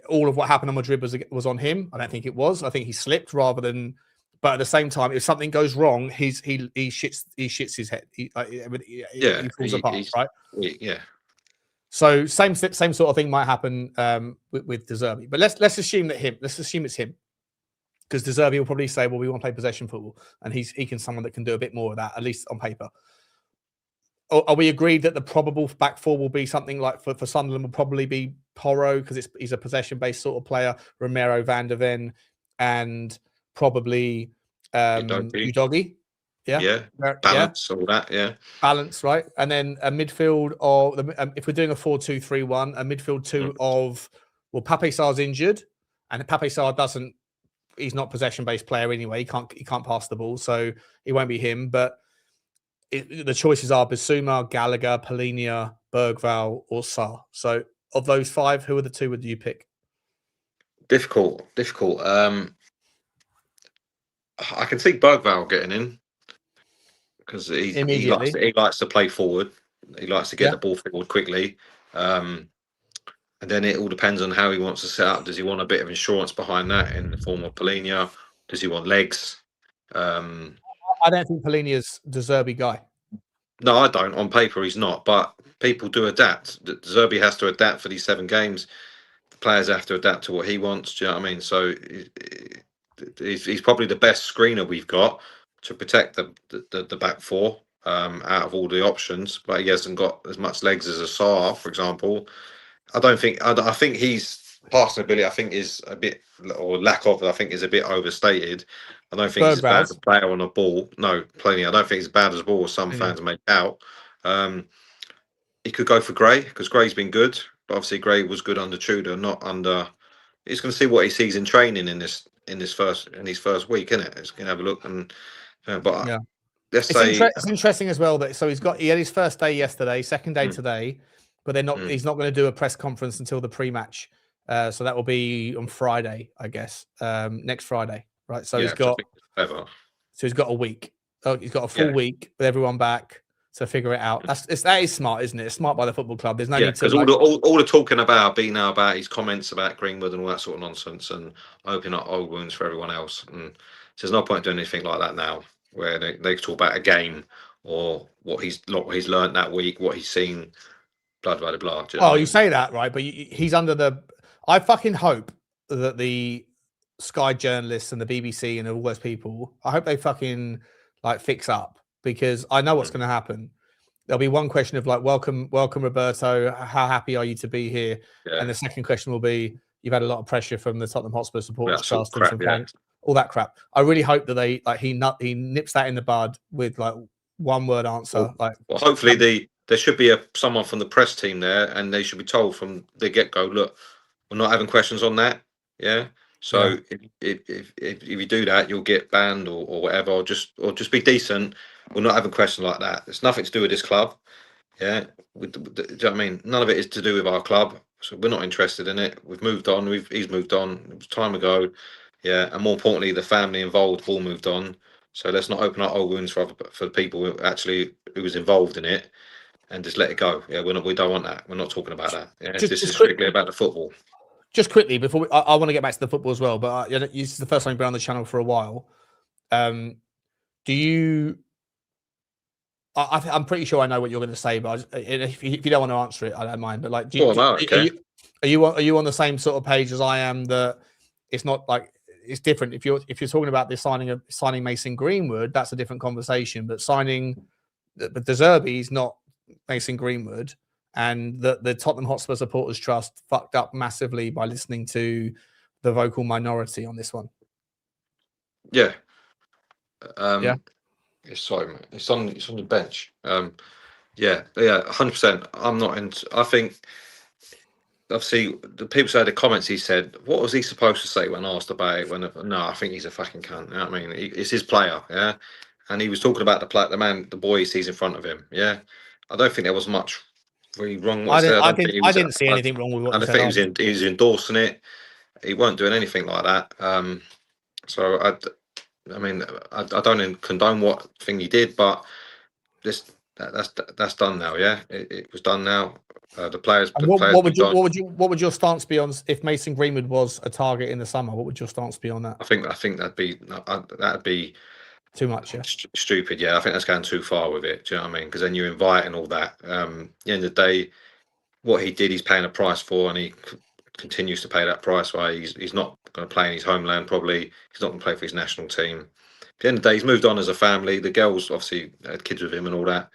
all of what happened on Madrid was on him. I don't think it was. I think he slipped rather than. But at the same time, if something goes wrong, he shits his head. He falls apart, right? Yeah. So same sort of thing might happen with De Zerbi. But let's assume it's him, because De Zerbi will probably say, well, we want to play possession football, and he can someone that can do a bit more of that, at least on paper. are we agreed that the probable back four will be something like for Sunderland will probably be Porro because he's a possession-based sort of player, Romero, Van der Ven, and probably Udogie. Yeah. Balance, all that, yeah. Balance, right? And then a midfield of if we're doing a 4-2-3-1, a midfield two of Pape Sarr's injured, and Pape Sarr he's not possession-based player anyway. He can't pass the ball, so it won't be him. But the choices are Bissouma, Gallagher, Polinia, Berghvall, or Sarr. So of those five, who are the two would you pick? Difficult. I can see Berghvall getting in because he likes to play forward. He likes to get the ball forward quickly. And then it all depends on how he wants to set up. Does he want a bit of insurance behind that in the form of Polinia? Does he want legs? I don't think Polinia's the Zerbi guy. No, I don't. On paper, he's not. But people do adapt. Zerbi has to adapt for these 7 games. The players have to adapt to what he wants. Do you know what I mean? So he's probably the best screener we've got to protect the back four out of all the options. But he hasn't got as much legs as a Sarr, for example. I think he's passing ability. I think is a bit, or lack of. I think is a bit overstated. I don't think he's as bad as a player on a ball. No, plenty. I don't think he's as bad as a ball as some fans make out. He could go for Gray because Gray's been good, but obviously Gray was good under Tudor, not under. He's going to see what he sees in training in his first week, isn't it? He's going to have a look and. Let's say it's interesting as well that he had his first day yesterday, second day today, but he's not going to do a press conference until the pre-match. So that will be on Friday, I guess, next Friday, right? So he's got a week. He's got a full week with everyone back to figure it out. That is smart, isn't it? It's smart by the football club. There's no need to because all the talking about his comments about Greenwood and all that sort of nonsense and opening up old wounds for everyone else. And so there's no point doing anything like that now, where they talk about a game or what he's learned that week, what he's seen, blah blah blah. Oh, you say that, right? But he's under the. I fucking hope that the Sky journalists and the BBC and all those people, I hope they fucking fix up, because I know what's going to happen. There'll be one question of welcome Roberto. How happy are you to be here? Yeah. And the second question will be, you've had a lot of pressure from the Tottenham Hotspur supporters, all that crap. I really hope that he nips that in the bud with one word answer. Well, hopefully there should be someone from the press team there, and they should be told from the get-go, look, we're not having questions on that. Yeah. So if you do that, you'll get banned or whatever, or just be decent. We're not having questions like that. It's nothing to do with this club. Yeah. Do you know what I mean? None of it is to do with our club. So we're not interested in it. We've moved on. He's moved on. It was time ago. Yeah. And more importantly, the family involved all moved on. So let's not open up old wounds for the people who was involved in it, and just let it go. Yeah. We don't want that. We're not talking about that. Yeah. This is strictly about the football. Just quickly before I want to get back to the football as well, but this is the first time you've been on the channel for a while. Do you? I'm pretty sure I know what you're going to say, but if you don't want to answer it, I don't mind. But are you on the same sort of page as I am? That it's not it's different. If you're talking about this signing Mason Greenwood, that's a different conversation. But signing the Zerbi is not Mason Greenwood, and the Tottenham Hotspur Supporters Trust fucked up massively by listening to the vocal minority on this one. Yeah. Sorry, mate. It's on the bench. 100%. I'm not in. I think obviously the people say the comments he said. What was he supposed to say when asked about it? No, I think he's a fucking cunt. You know what I mean? It's his player, yeah. And he was talking about the boy he sees in front of him. Yeah, I don't think there was much really wrong. I didn't see anything wrong with what he said. I think he was endorsing it. He weren't doing anything like that. So I mean, I don't condone what thing he did, but that's done now. Yeah, it was done now. The players. What would your stance be on if Mason Greenwood was a target in the summer? What would your stance be on that? I think that'd be too much. Yeah, stupid. Yeah, I think that's going too far with it. Do you know what I mean? Because then you're inviting all that. At the end of the day, what he did, he's paying a price for, and he continues to pay that price. Why he's not going to play in his homeland? Probably he's not going to play for his national team. At the end of the day, he's moved on as a family. The girls obviously had kids with him and all that.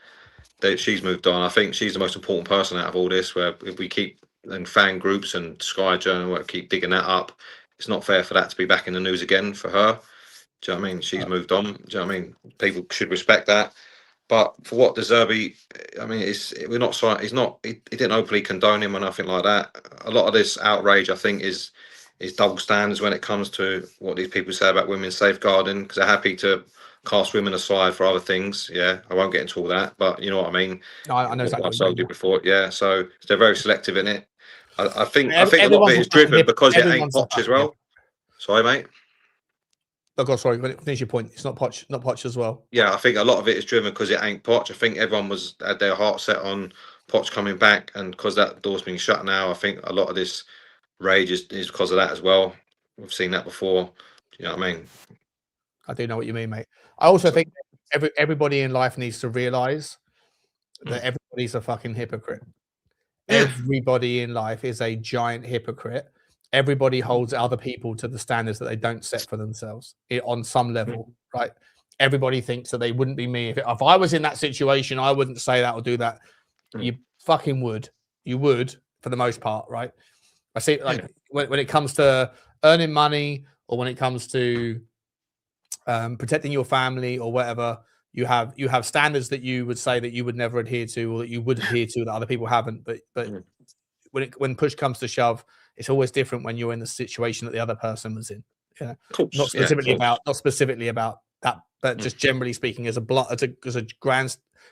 she's moved on. I think she's the most important person out of all this. Where if we keep and fan groups and Sky Journal keep digging that up, it's not fair for that to be back in the news again for her. Do you know what I mean? She's moved on. Do you know what I mean? People should respect that. But for what Zerbi, I mean, we're not. He's not. He didn't openly condone him or nothing like that. A lot of this outrage, I think, is double standards when it comes to what these people say about women's safeguarding, because they're happy to cast women aside for other things. Yeah, I won't get into all that, but you know what I mean. No, I know exactly. I've told you before. Yeah, so they're very selective in it. I think a lot of it is driven because it ain't Poch as well. Sorry, mate. Oh God, sorry. Finish your point. It's not Poch as well. Yeah, I think a lot of it is driven because it ain't Poch. I think everyone had their heart set on Poch coming back, and because that door's being shut now, I think a lot of this rage is because of that as well. We've seen that before. You know what I mean? I do know what you mean, mate. I also think everybody in life needs to realise that everybody's a fucking hypocrite. Everybody in life is a giant hypocrite. Everybody holds other people to the standards that they don't set for themselves on some level, right? Everybody thinks that they wouldn't be me. If I was in that situation, I wouldn't say that or do that. You fucking would. You would, for the most part, right? I see, like, when it comes to earning money or when it comes to protecting your family or whatever, you have standards that you would say that you would never adhere to or that you would adhere to that other people haven't. But when push comes to shove, it's always different when you're in the situation that the other person was in. You know? Not specifically about that, but just generally speaking, as a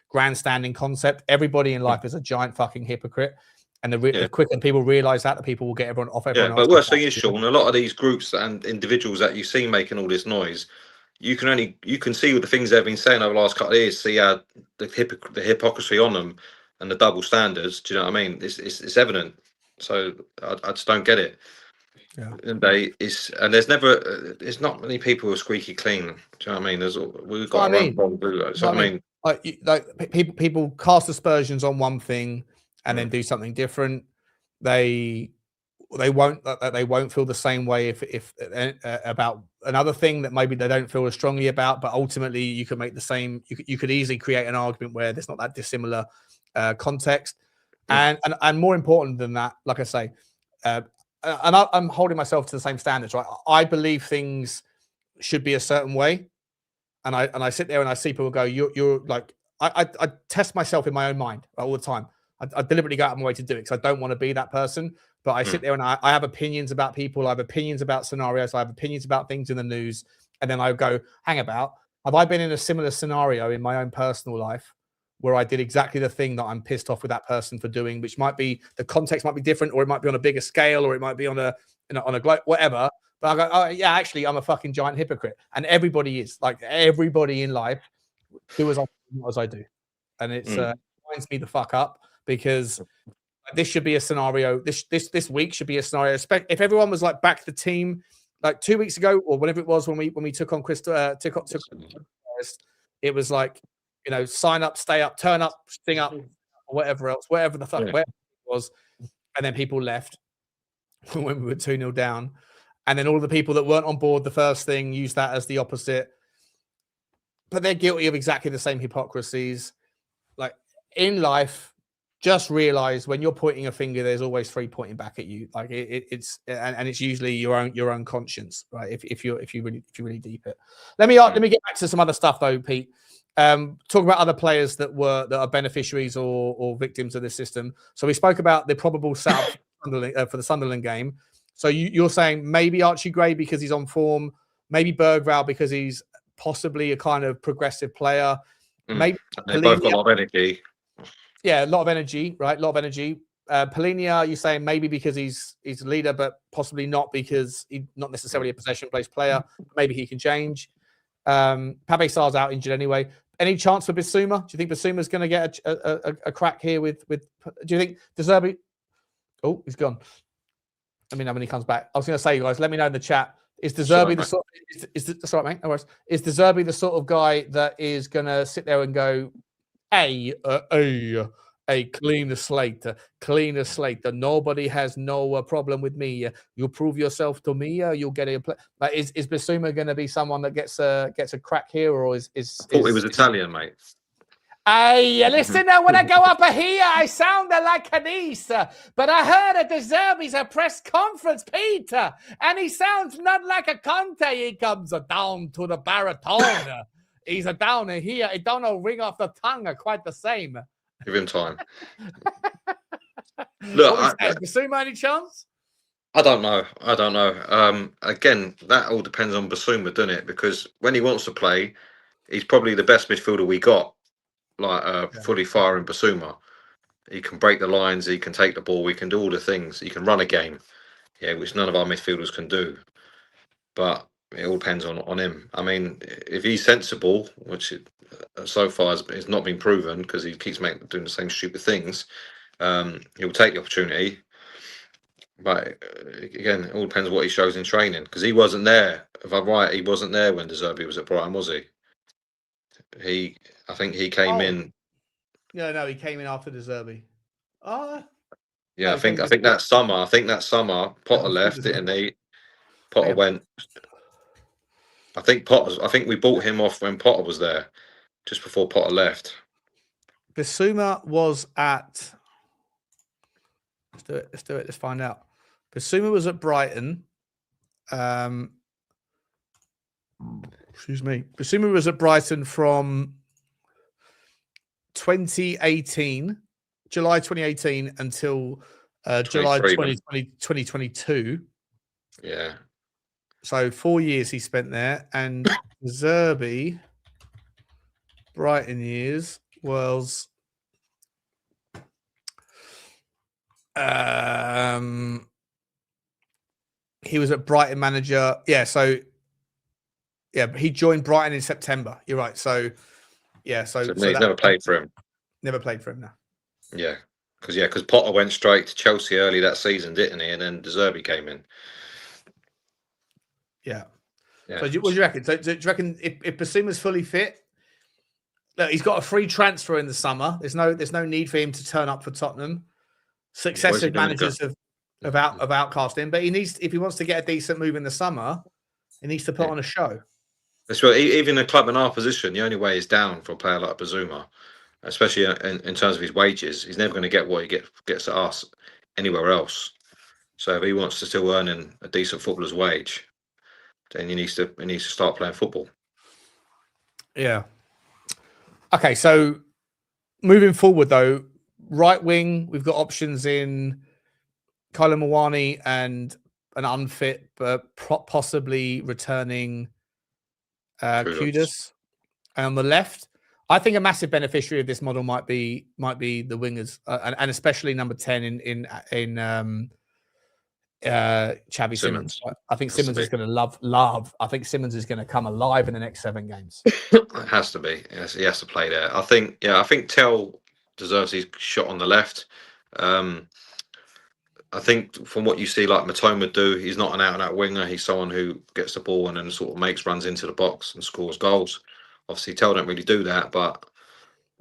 grandstanding concept, everybody in life is a giant fucking hypocrite. And the quicker people realise that, the people will get everyone off. Everyone else. But worst thing is, Sean, a lot of these groups and individuals that you see making all this noise, you can see with the things they've been saying over the last couple of years, see how the hypocrisy on them and the double standards. Do you know what I mean? It's evident. So I just don't get it. Yeah. And there's not many people who are squeaky clean. Do you know what I mean? We've got our own problem. So I mean, like people cast aspersions on one thing and then do something different. They won't feel the same way if about another thing that maybe they don't feel as strongly about. But ultimately, you could make the same. You could easily create an argument where there's not that dissimilar context. And more important than that, like I say, and I'm holding myself to the same standards, right? I believe things should be a certain way, and I sit there and I see people go, you're like, I test myself in my own mind all the time. I deliberately go out of my way to do it because I don't want to be that person. But I sit there and I have opinions about people. I have opinions about scenarios. I have opinions about things in the news. And then I go, hang about. Have I been in a similar scenario in my own personal life where I did exactly the thing that I'm pissed off with that person for doing, which might be, the context might be different, or it might be on a bigger scale, or it might be on a whatever. But I go, oh yeah, actually, I'm a fucking giant hypocrite. And everybody is, like, everybody in life do as I do. And it's winds me the fuck up, because this should be a scenario. This week should be a scenario. If everyone was like back the team like 2 weeks ago or whatever it was when we took on it was like, you know, sign up, stay up, turn up, sting up, or whatever else, wherever the fuck wherever it was, and then people left when we were 2-0 down, and then all the people that weren't on board the first thing used that as the opposite. But they're guilty of exactly the same hypocrisies. Like, in life, just realize when you're pointing a finger, there's always 3 pointing back at you. Like it's usually your own conscience, right? If you really deep it. Let me get back to some other stuff though, Pete. Talk about other players that are beneficiaries or victims of this system. So we spoke about the probable setup for the Sunderland game. So you're saying maybe Archie Gray because he's on form, maybe Berghvall because he's possibly a kind of progressive player. Maybe they both got a lot of energy. Yeah, a lot of energy, right? A lot of energy. Polinia, you're saying maybe because he's a leader, but possibly not because he's not necessarily a possession-based player. Maybe he can change. Pape Sarr's out injured anyway. Any chance for Bissouma? Do you think Bissouma's going to get a crack here with? Do you think Zerbi? Oh, he's gone. Let me know when he comes back. I was going to say, you guys, let me know in the chat. Is Zerbi the sort? That's all right, mate. No worries. Is Zerbi the sort of guy that is going to sit there and go, clean the slate. Nobody has no problem with me. You prove yourself to me. You'll get a play. Like, is Bissouma going to be someone that gets a crack here, or is? I thought he was Italian, mate. Hey, listen, when I go up here, I sound like a niece. But I heard at the Zerbi's a press conference, Peter, and he sounds not like a Conte. He comes down to the baritone. He's a down here. It don't ring off the tongue quite the same. Give him time. Look, Bissouma, any chance? I don't know. Again, that all depends on Bissouma, doesn't it? Because when he wants to play, he's probably the best midfielder we got. Like fully firing Bissouma. He can break the lines, he can take the ball, he can do all the things, he can run a game, which none of our midfielders can do. But it all depends on him. I mean, if he's sensible, which so far has not been proven because he keeps doing the same stupid things, he'll take the opportunity. But again, it all depends what he shows in training, because he wasn't there. If I'm right, he wasn't there when Zerbi was at Brighton, was he? I think he came in. No, he came in after Zerbi. Yeah, no, I think that summer Potter left, didn't he? Potter went. I think we bought him off when Potter was there, just before Potter left. Bissouma was at. Let's do it. Let's find out. Bissouma was at Brighton. Excuse me. Bissouma was at Brighton from 2018, July 2018 until July 2022. Yeah. So 4 years he spent there. And Zerbi, Brighton years, was he was at Brighton manager. Yeah, so he joined Brighton in September. You're right. So he's never played for him. Never played for him, no. Yeah, because Potter went straight to Chelsea early that season, didn't he? And then Zerbi came in. Yeah. So what do you reckon? So do you reckon if Bissouma's fully fit, look, he's got a free transfer in the summer. There's no need for him to turn up for Tottenham. Successive managers have outcast him, but he needs, if he wants to get a decent move in the summer, he needs to put on a show. That's right. Even a club in our position, the only way is down for a player like Bissouma, especially in terms of his wages. He's never going to get what he gets at us anywhere else. So if he wants to still earn a decent footballer's wage, then he needs to start playing football. Yeah. Okay, so moving forward though, right wing, we've got options in Kyler Mawani and an unfit but possibly returning Kudus. And on the left, I think a massive beneficiary of this model might be the wingers, and especially number 10 in Xavi Simons. I think Simons is going to love. I think Simons is going to come alive in the next 7 games. It has to be. Yes, he has to play there. I think Tel deserves his shot on the left. I think from what you see, like Matoma do, he's not an out-and-out winger. He's someone who gets the ball and then sort of runs into the box and scores goals. Obviously, Tel don't really do that, but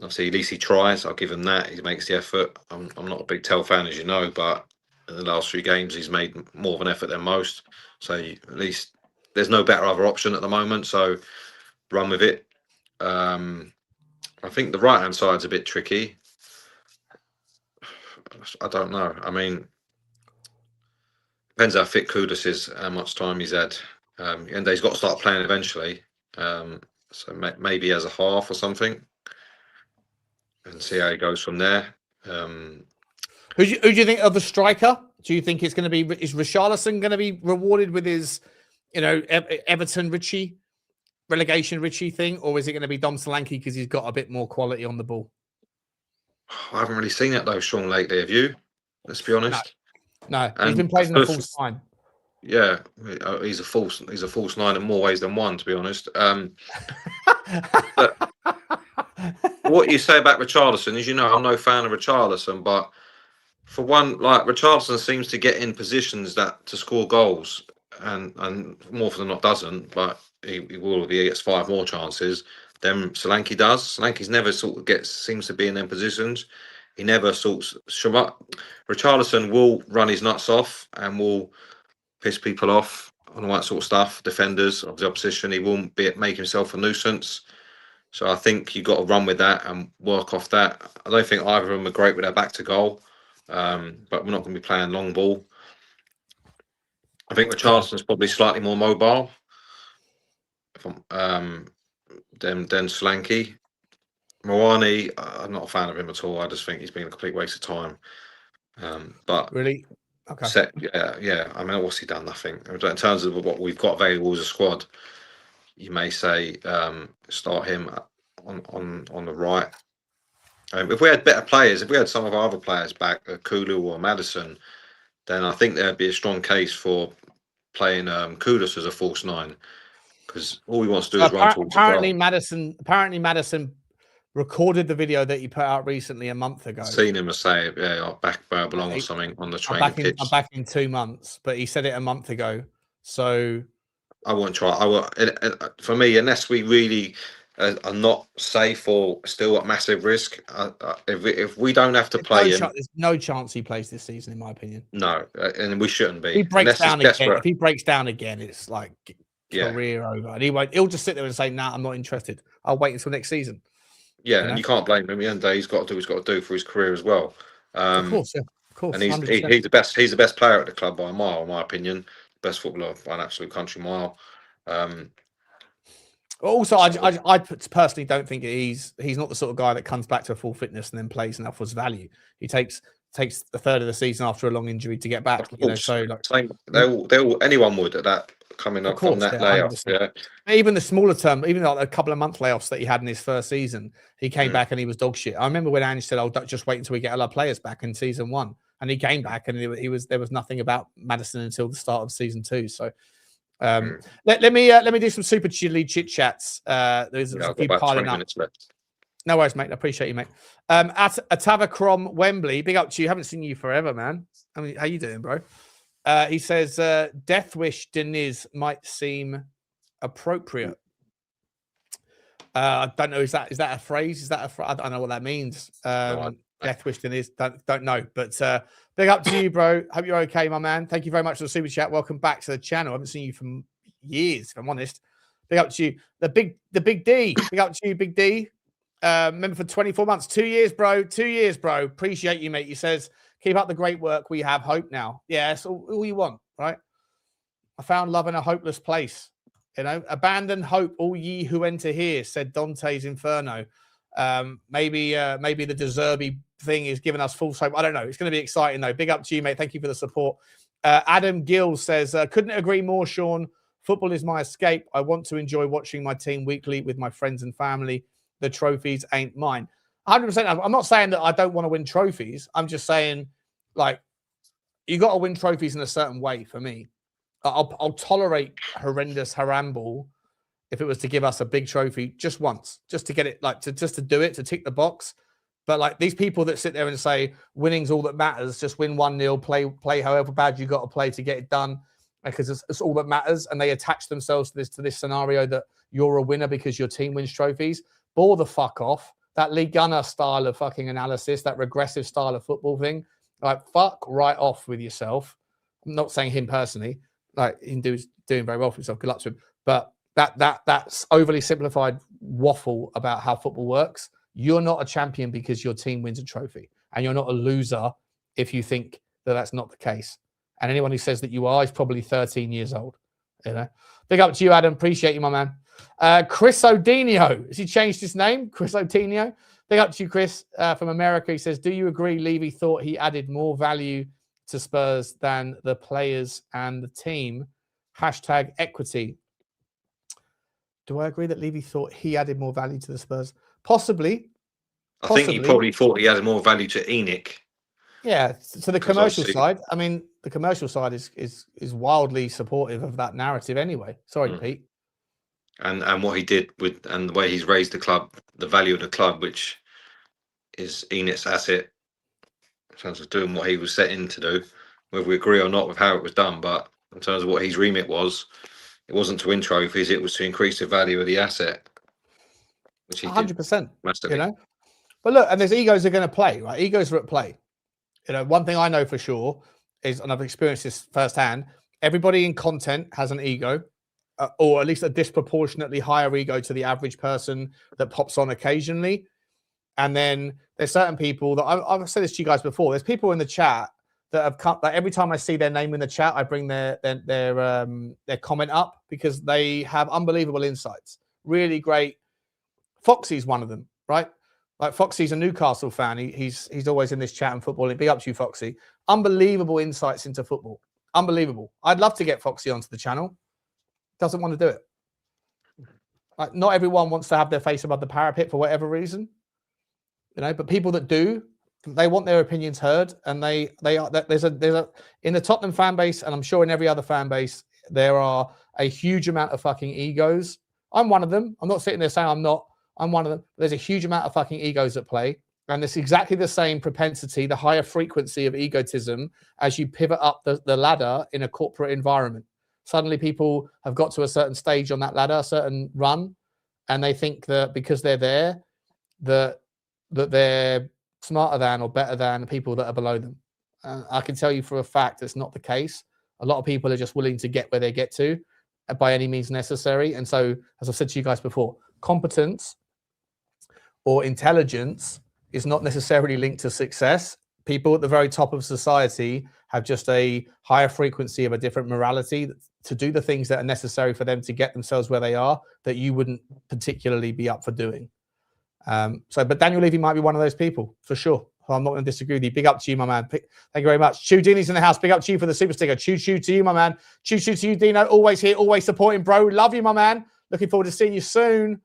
obviously at least he tries. I'll give him that. He makes the effort. I'm not a big Tel fan, as you know, but in the last 3 games, he's made more of an effort than most. So at least there's no better other option at the moment. So run with it. I think the right-hand side's a bit tricky. I don't know. I mean, depends how fit Kudus is, how much time he's had. And he's got to start playing eventually. So maybe as a half or something. And see how he goes from there. Who do you think of the striker? Do you think it's going to be, is Richalison going to be rewarded with his, Everton relegation Richie thing, or is it going to be Dom Solanke because he's got a bit more quality on the ball? I haven't really seen that though, Sean, lately. Have you? Let's be honest. No, he's been playing in a false 9. Yeah, he's a false 9 in more ways than one, to be honest. What you say about Richalison is, I'm no fan of Richalison, but for one, like Richalison seems to get in positions to score goals, and more often than not doesn't, but he gets 5 more chances than Solanke does. Solanke's never seems to be in them positions. He never Richarlison will run his nuts off and will piss people off on all that sort of stuff. Defenders of the opposition, he won't make himself a nuisance. So I think you've got to run with that and work off that. I don't think either of them are great with their back to goal, but we're not going to be playing long ball. I think Richarlison's probably slightly more mobile than Solanke. Moani, I'm not a fan of him at all. I just think he's been a complete waste of time. But Really? Okay. Yeah. I mean, what's he done? Nothing. In terms of what we've got available as a squad, you may say start him on the right. If we had better players, if we had some of our other players back, Kulu or Maddison, then I think there'd be a strong case for playing Kudus as a false 9, because all he wants to do is run towards the goal. Apparently Maddison recorded the video that he put out recently a month ago. I've seen him say, back Berghvall or something on the training pitch. I'm back in 2 months, but he said it a month ago. So I won't try. For me, unless we really are not safe or still at massive risk, if we don't have to play him, there's no chance he plays this season, in my opinion. No, and we shouldn't be. If he breaks down again, it's like career over, and he'll just sit there and say, "Nah, I'm not interested. I'll wait until next season." Yeah, and you can't blame him. At the end of the day, he's got to do what he's got to do for his career as well. Of course. And he's the best. He's the best player at the club by a mile, in my opinion. Best footballer by an absolute country mile. Also, I personally don't think he's not the sort of guy that comes back to full fitness and then plays and offers value. He takes a third of the season after a long injury to get back. Anyone would at that coming up from that layoff. Yeah. Even the smaller term, even like a couple of month layoffs that he had in his first season, he came back and he was dog shit. I remember when Ange said, "Oh, just wait until we get a lot of players back in season 1," and he came back and there was nothing about Maddison until the start of season 2. So. Let me do some super chilly chit chats. There's a few piling up. No worries, mate. I appreciate you, mate. At Atavacrom Wembley, big up to you. Haven't seen you forever, man. I mean, how you doing, bro? He says Death Wish Diniz might seem appropriate. I don't know. Is that a phrase? I don't know what that means. Death Wish Diniz. Don't know. But big up to you, bro. Hope you're okay, my man. Thank you very much for the super chat. Welcome back to the channel. I haven't seen you for years, if I'm honest. Big up to you. The big D. Big up to you, Big D. Member for 24 months. 2 years, bro. 2 years, bro. Appreciate you, mate. He says, keep up the great work. We have hope now. Yeah, that's all you want, right? I found love in a hopeless place. You know, abandon hope, all ye who enter here, said Dante's Inferno. Maybe the Zerbi thing is giving us false hope. I don't know. It's going to be exciting, though. Big up to you, mate. Thank you for the support. Adam Gill says, couldn't agree more, Sean. Football is my escape. I want to enjoy watching my team weekly with my friends and family. The trophies ain't mine. 100%. I'm not saying that I don't want to win trophies. I'm just saying, like, you got to win trophies in a certain way for me. I'll tolerate horrendous haramble if it was to give us a big trophy just once, just to get it, like, to do it, to tick the box. But, like, these people that sit there and say winning's all that matters, just win 1-0, play however bad you got to play to get it done, because it's all that matters, and they attach themselves to this scenario that you're a winner because your team wins trophies. Ball the fuck off. That Lee Gunner style of fucking analysis, that regressive style of football thing, like, fuck right off with yourself. I'm not saying him personally. Like, he's doing very well for himself. Good luck to him. But that's overly simplified waffle about how football works. You're not a champion because your team wins a trophy, and you're not a loser if you think that that's not the case. And anyone who says that you are is probably 13 years old. You know, big up to you, Adam. Appreciate you, my man. Chris Odinio. Has he changed his name? Chris Odinio. Big up to you, Chris, from America. He says, do you agree Levy thought he added more value to Spurs than the players and the team? Hashtag equity. Do I agree that Levy thought he added more value to the Spurs? Possibly. I think he probably thought he added more value to Enoch. Yeah. So the commercial side, I mean, the commercial side is wildly supportive of that narrative anyway. Sorry, Pete. And what he did with, and the way he's raised the club, the value of the club, which is Enoch's asset in terms of doing what he was set in to do, whether we agree or not with how it was done. But in terms of what his remit was, it wasn't to win trophies, it was to increase the value of the asset, which he 100%. did, you know. But look, and there's egos are going to play, right? Egos are at play. You know, one thing I know for sure is, and I've experienced this firsthand, everybody in content has an ego. or at least a disproportionately higher ego to the average person that pops on occasionally. And then there's certain people that I've said this to you guys before. There's people in the chat that have come. Like every time I see their name in the chat, I bring their comment up because they have unbelievable insights. Really great. Foxy's one of them, right? Like Foxy's a Newcastle fan. He's always in this chat and football. Big up to you, Foxy. Unbelievable insights into football. Unbelievable. I'd love to get Foxy onto the channel. Doesn't want to do it. Like not everyone wants to have their face above the parapet for whatever reason. You know, but people that do, they want their opinions heard, and there's a in the Tottenham fan base, and I'm sure in every other fan base, there are a huge amount of fucking egos. I'm one of them. I'm not sitting there saying I'm not. I'm one of them. There's a huge amount of fucking egos at play, and it's exactly the same propensity, the higher frequency of egotism as you pivot up the ladder in a corporate environment. Suddenly, people have got to a certain stage on that ladder, a certain run, and they think that because they're there, that they're smarter than or better than the people that are below them. I can tell you for a fact that's not the case. A lot of people are just willing to get where they get to by any means necessary. And so, as I've said to you guys before, competence or intelligence is not necessarily linked to success. People at the very top of society have just a higher frequency of a different morality to do the things that are necessary for them to get themselves where they are that you wouldn't particularly be up for doing. But Daniel Levy might be one of those people for sure. I'm not going to disagree with you. Big up to you, my man. Thank you very much. Chew Diniz in the house. Big up to you for the super sticker. Chew to you, my man. Chew to you, Dino. Always here, always supporting, bro. Love you, my man. Looking forward to seeing you soon.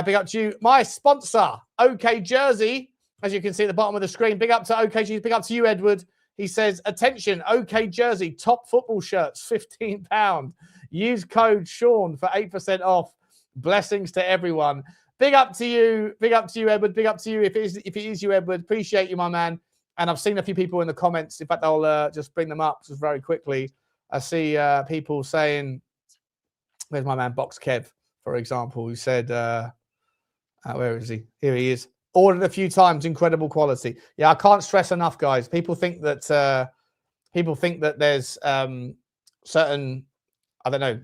Big up to you. My sponsor, OK Jersey, as you can see at the bottom of the screen. Big up to OK Jersey. Big up to you, Edward. He says, attention, OK Jersey, top football shirts, £15. Use code Sean for 8% off. Blessings to everyone. Big up to you, Edward. Big up to you if it is you, Edward. Appreciate you, my man. And I've seen a few people in the comments. In fact, I'll just bring them up just very quickly. I see people saying, "Where's my man Box Kev?" For example, who said, "Where is he? Here he is. Ordered a few times, incredible quality." Yeah, I can't stress enough, guys. People think that there's certain, I don't know,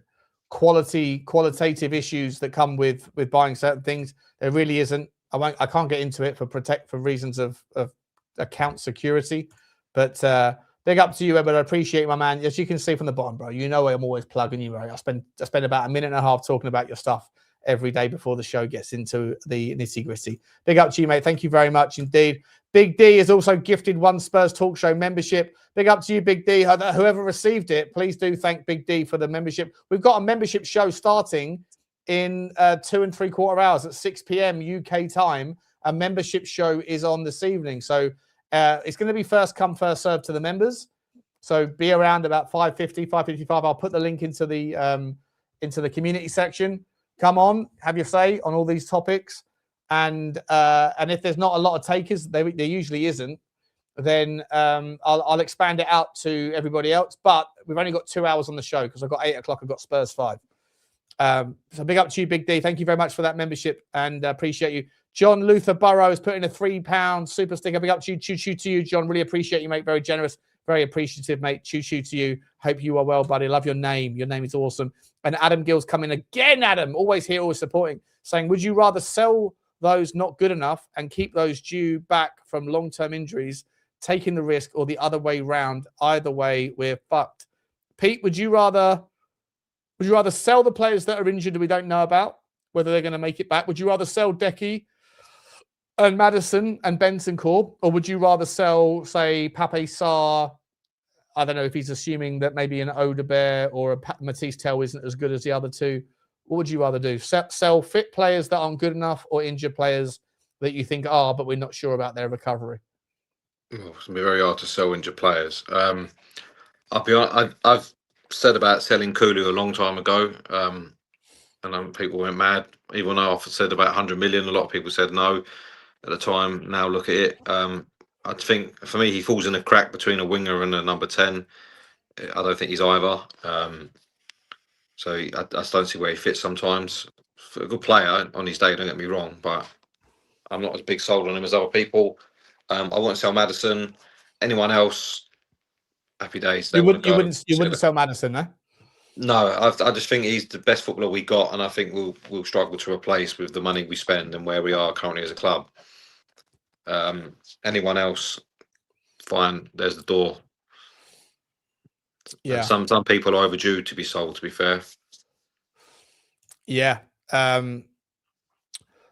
qualitative issues that come with buying certain things. There really isn't. I can't get into it for reasons of account security. But big up to you, Edward. I appreciate you, my man. As you can see from the bottom, bro, you know I'm always plugging you, right? I spend about a minute and a half talking about your stuff every day before the show gets into the nitty-gritty. Big up to you, mate. Thank you very much indeed. Big D is also gifted one Spurs Talk Show membership. Big up to you, Big D. Whoever received it, please do thank Big D for the membership. We've got a membership show starting in 2 3/4 hours at 6 p.m. UK time. A membership show is on this evening. So it's going to be first come, first serve to the members. So be around about 5:50, 5:55. I'll put the link into the community section. Come on, have your say on all these topics. And if there's not a lot of takers, there usually isn't, then I'll expand it out to everybody else. But we've only got 2 hours on the show because I've got 8 o'clock. I've got Spurs 5. So big up to you, Big D. Thank you very much for that membership and appreciate you. John Luther Burrows put in a £3 super sticker. Big up to you. Choo to you, John. Really appreciate you, mate. Very generous. Very appreciative, mate. Choo to you. Hope you are well, buddy. Love your name. Your name is awesome. And Adam Gill's coming again, Adam. Always here, always supporting. Saying, would you rather sell those not good enough and keep those due back from long-term injuries, taking the risk, or the other way round? Either way, we're fucked. Pete, would you rather sell the players that are injured that we don't know about, whether they're going to make it back? Would you rather sell Decky and Maddison and Bentancur, or would you rather sell, say, Pape Sarr? I don't know if he's assuming that maybe an Odebear or a Mathys Tel isn't as good as the other two. What would you rather do? Sell fit players that aren't good enough, or injured players that you think are, but we're not sure about their recovery? It's going to be very hard to sell injured players. I'll be honest, I've said about selling Kulu a long time ago, and people went mad. Even though I've said about 100 million, a lot of people said no at the time. Now look at it. I think for me, he falls in a crack between a winger and a number 10. I don't think he's either. So I just don't see where he fits sometimes. For a good player on his day, don't get me wrong, but I'm not as big sold on him as other people. I wouldn't sell Maddison. Anyone else, happy days. You wouldn't sell Maddison, no? No, I just think he's the best footballer we got, and I think we'll struggle to replace with the money we spend and where we are currently as a club. Anyone else, fine. There's the door. Yeah. And some people are overdue to be sold. To be fair. Yeah.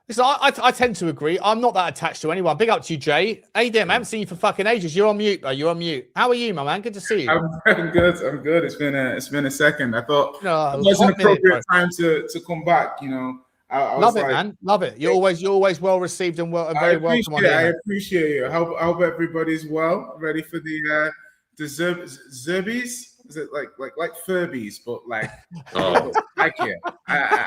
Listen, I tend to agree. I'm not that attached to anyone. Big up to you, Jay. Hey, damn, I haven't seen you for fucking ages. You're on mute, bro. You're on mute. How are you, my man? Good to see you. I'm good. I'm good. It's been a second. I thought it was hot an appropriate minute, time to come back. You know, I love was it, like, man. Love it. You're always well received and very welcome on I here. appreciate you. I hope everybody's well, ready for the Zerbis. Is it like Furbies, but like like here? I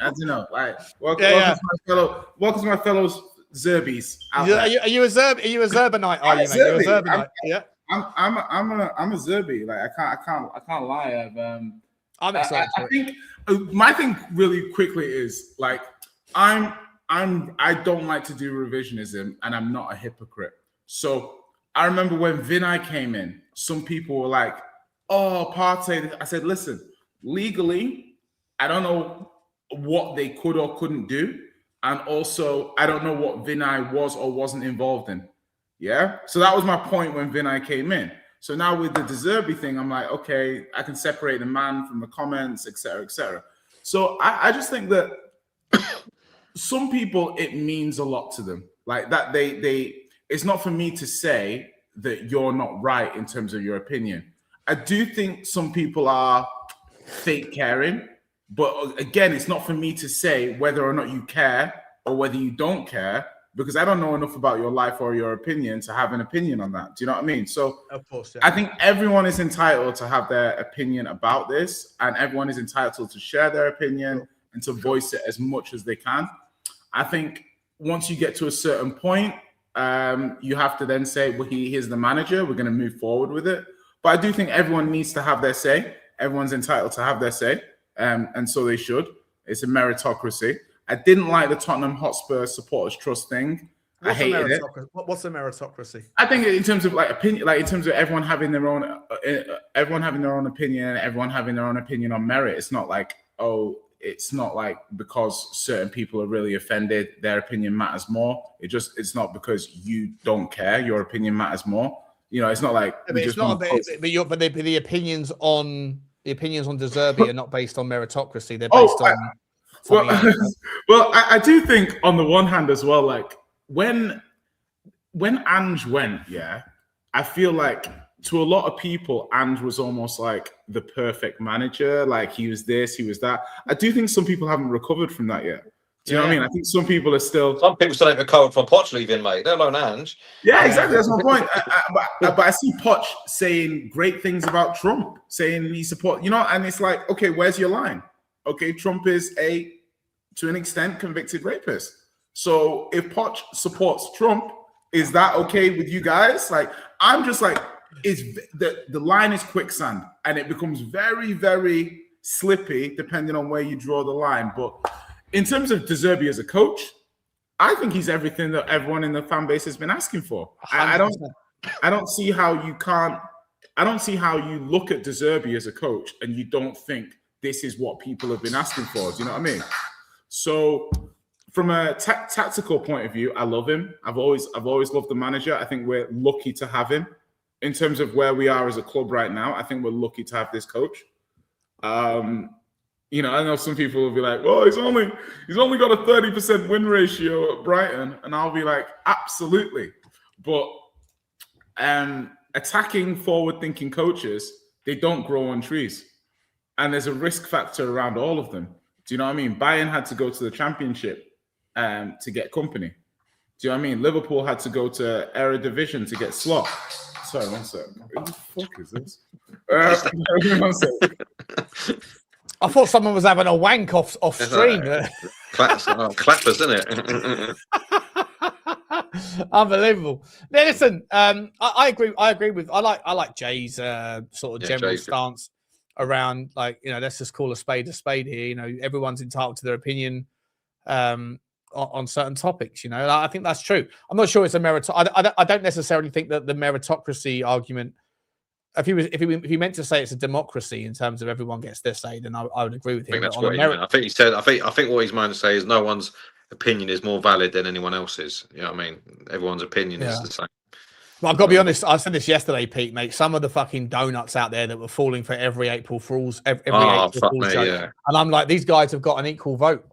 don't know. Like welcome to my fellows Zerbis. Are you a Zerb? Are you a Zerbinite? Are you, man? You're a Zerbinite. Yeah. I'm a Zerbi. Like I can't lie. I'm excited. I think my thing really quickly is like I don't like to do revisionism, and I'm not a hypocrite. So I remember when Vinay came in, some people were like, "Oh, Partey." I said, "Listen, legally, I don't know what they could or couldn't do, and also I don't know what Vinay was or wasn't involved in." Yeah, so that was my point when Vinay came in. So now with the De Zerbi thing, I'm like, okay, I can separate the man from the comments, etc., etc. So I just think that some people, it means a lot to them. Like that they it's not for me to say that you're not right in terms of your opinion. I do think some people are fake caring, but again, it's not for me to say whether or not you care or whether you don't care, because I don't know enough about your life or your opinion to have an opinion on that. Do you know what I mean? So of course, yeah. I think everyone is entitled to have their opinion about this, and everyone is entitled to share their opinion and to voice it as much as they can. I think once you get to a certain point, you have to then say, well, here's the manager. We're going to move forward with it. But I do think everyone needs to have their say. Everyone's entitled to have their say, and so they should. It's a meritocracy. I didn't like the Tottenham Hotspur supporters trust thing. I hated it. What's a meritocracy? I think in terms of like opinion, like in terms of everyone having their own opinion, and everyone having their own opinion on merit. It's not like, oh, it's not like because certain people are really offended, their opinion matters more. It's not because you don't care, your opinion matters more. You know, it's not like. I mean, it's not. But the opinions on De Zerbi are not based on meritocracy. They're based on. Well, I do think on the one hand as well, like when Ange went, yeah, I feel like to a lot of people, Ange was almost like the perfect manager. Like he was this, he was that. I do think some people haven't recovered from that yet. Do you know what I mean? I think some people are still. Some people still ain't recovered from Poch leaving, mate. Let alone Ange. Yeah, exactly. That's my point. But I see Poch saying great things about Trump, saying he support. You know, and it's like, okay, where's your line? Okay, Trump is to an extent, convicted rapist. So if Poch supports Trump, is that okay with you guys? Like, I'm just like, the line is quicksand, and it becomes very, very slippy depending on where you draw the line. But in terms of De Zerbi as a coach, I think he's everything that everyone in the fan base has been asking for. I don't see how you can't. I don't see how you look at De Zerbi as a coach and you don't think this is what people have been asking for. Do you know what I mean? So, from a tactical point of view, I love him. I've always loved the manager. I think we're lucky to have him. In terms of where we are as a club right now, I think we're lucky to have this coach. You know, I know some people will be like, "Well, he's only got a 30% win ratio at Brighton," and I'll be like, "Absolutely," but attacking, forward-thinking coaches, they don't grow on trees, and there's a risk factor around all of them. Do you know what I mean? Bayern had to go to the Championship to get company. Do you know what I mean? Liverpool had to go to Eredivisie to get Slot. Sorry, one sec. What the fuck is this? One sec. I thought someone was having a wank off stream. Clappers, isn't it? Unbelievable. Now, listen, I agree. I like Jay's sort of general stance around, like, you know, let's just call a spade here. You know, everyone's entitled to their opinion on certain topics. You know, I think that's true. I'm not sure it's a I don't necessarily think that the meritocracy argument if he meant to say it's a democracy in terms of everyone gets their say, then I would agree with him. I think that's what he meant. I think he said. I think what he's meant to say is no one's opinion is more valid than anyone else's. You know what I mean? Everyone's opinion is the same. Well, I've got to be honest. I said this yesterday, Pete, mate. Some of the fucking donuts out there that were falling for every April Fool's, every April Fool's joke, and I'm like, these guys have got an equal vote.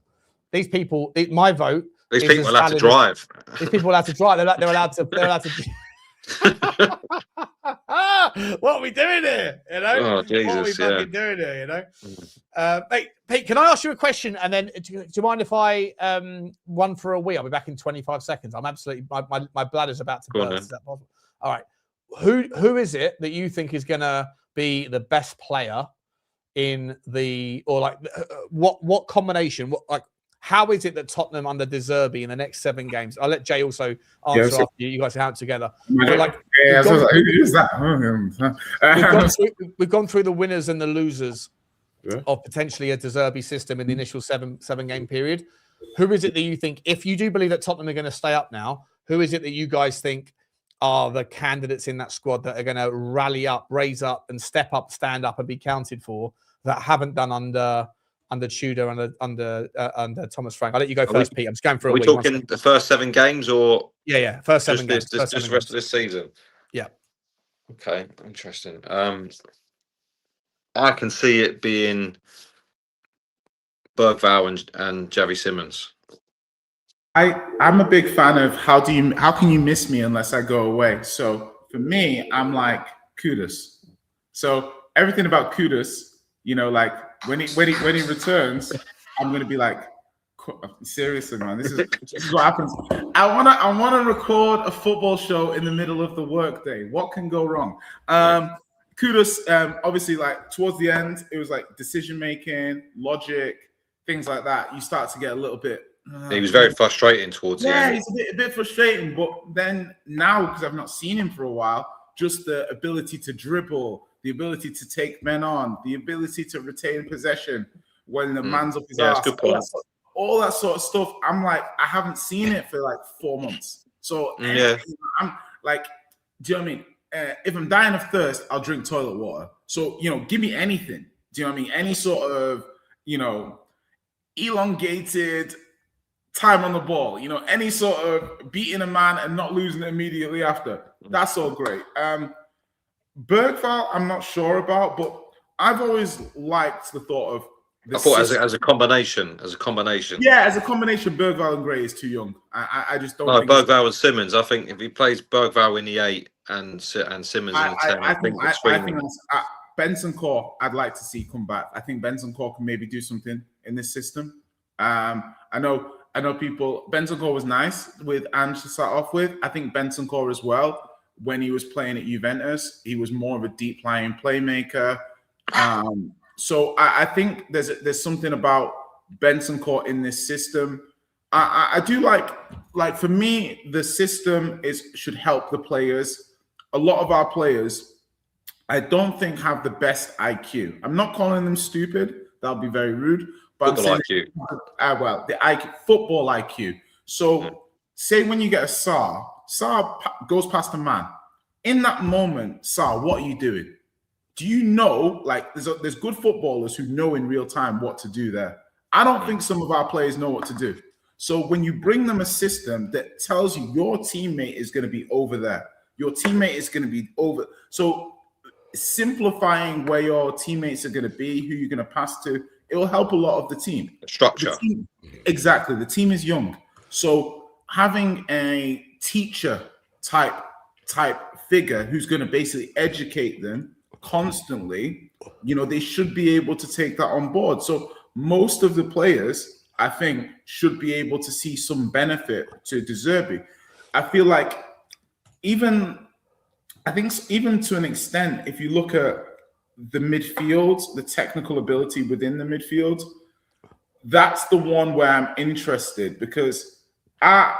These people, my vote. These people are allowed to drive. These people are allowed to drive. They're allowed to. They're allowed to. What are we doing here? You know, oh, Jesus, what are we fucking doing here? You know, mate, Pete, can I ask you a question? And then, do you mind if I one for a wee? I'll be back in 25 seconds. I'm absolutely my bladder's about to burst. Is that possible? All right, who is it that you think is going to be the best player in the what combination? How is it that Tottenham under Zerbi in the next 7 games? I'll let Jay also answer after you guys are out together. We've gone through the winners and the losers of potentially a Zerbi system in the initial seven game period. Who is it that you think, if you do believe that Tottenham are going to stay up now, who is it that you guys think are the candidates in that squad that are going to rally up, raise up, and step up, stand up, and be counted for that haven't done under Tudor, under Thomas Frank? I'll let you go first, Pete. I'm just going through. Are we talking the first 7 games or? Yeah, first 7 games. Just the rest of this season. Yeah. Okay, interesting. I can see it being Berghvall and Javi Simmons. I'm a big fan of how can you miss me unless I go away? So for me, I'm like Kudus. So everything about Kudus, you know, like when he returns, I'm gonna be like, seriously, man, this is what happens. I wanna record a football show in the middle of the workday. What can go wrong? Kudus, obviously, like towards the end, it was like decision making, logic, things like that. You start to get a little bit. He was very frustrating towards the end. Yeah, he's a bit frustrating. But then now, because I've not seen him for a while, just the ability to dribble, the ability to take men on, the ability to retain possession when the man's up his ass. Good point. All that sort of stuff. I'm like, I haven't seen it for like 4 months. So I'm like, do you know what I mean? If I'm dying of thirst, I'll drink toilet water. So, you know, give me anything. Do you know what I mean? Any sort of, you know, elongated time on the ball, you know, any sort of beating a man and not losing it immediately after. That's all great. Berghvall, I'm not sure about, but I've always liked the thought of. I thought as a combination. Yeah, as a combination, Berghvall and Gray is too young. I just don't. No, Berghvall and Simmons. I think if he plays Berghvall in the 8 and Simmons in the 10, I think Benson Core, I'd like to see come back. I think Benson Core can maybe do something in this system. I know people. Benson Core was nice with Ange to start off with. I think Benson Core as well, when he was playing at Juventus, he was more of a deep lying playmaker. So I think there's something about Benson Core in this system. I do like for me, the system should help the players. A lot of our players, I don't think have the best IQ. I'm not calling them stupid. That'll be very rude. But football IQ. The IQ, football IQ. So say when you get a Sarr goes past a man. In that moment, Sarr, what are you doing? Do you know, like, there's good footballers who know in real time what to do there. I don't think some of our players know what to do. So when you bring them a system that tells you your teammate is going to be over there, your teammate is going to be over. So simplifying where your teammates are going to be, who you're going to pass to, it will help a lot of the team. Structure. Exactly. The team is young. So having a teacher type figure who's going to basically educate them constantly, you know, they should be able to take that on board. So most of the players, I think, should be able to see some benefit to Zerbi. I feel like even to an extent, if you look at the midfield, the technical ability within the midfield, that's the one where I'm interested, because at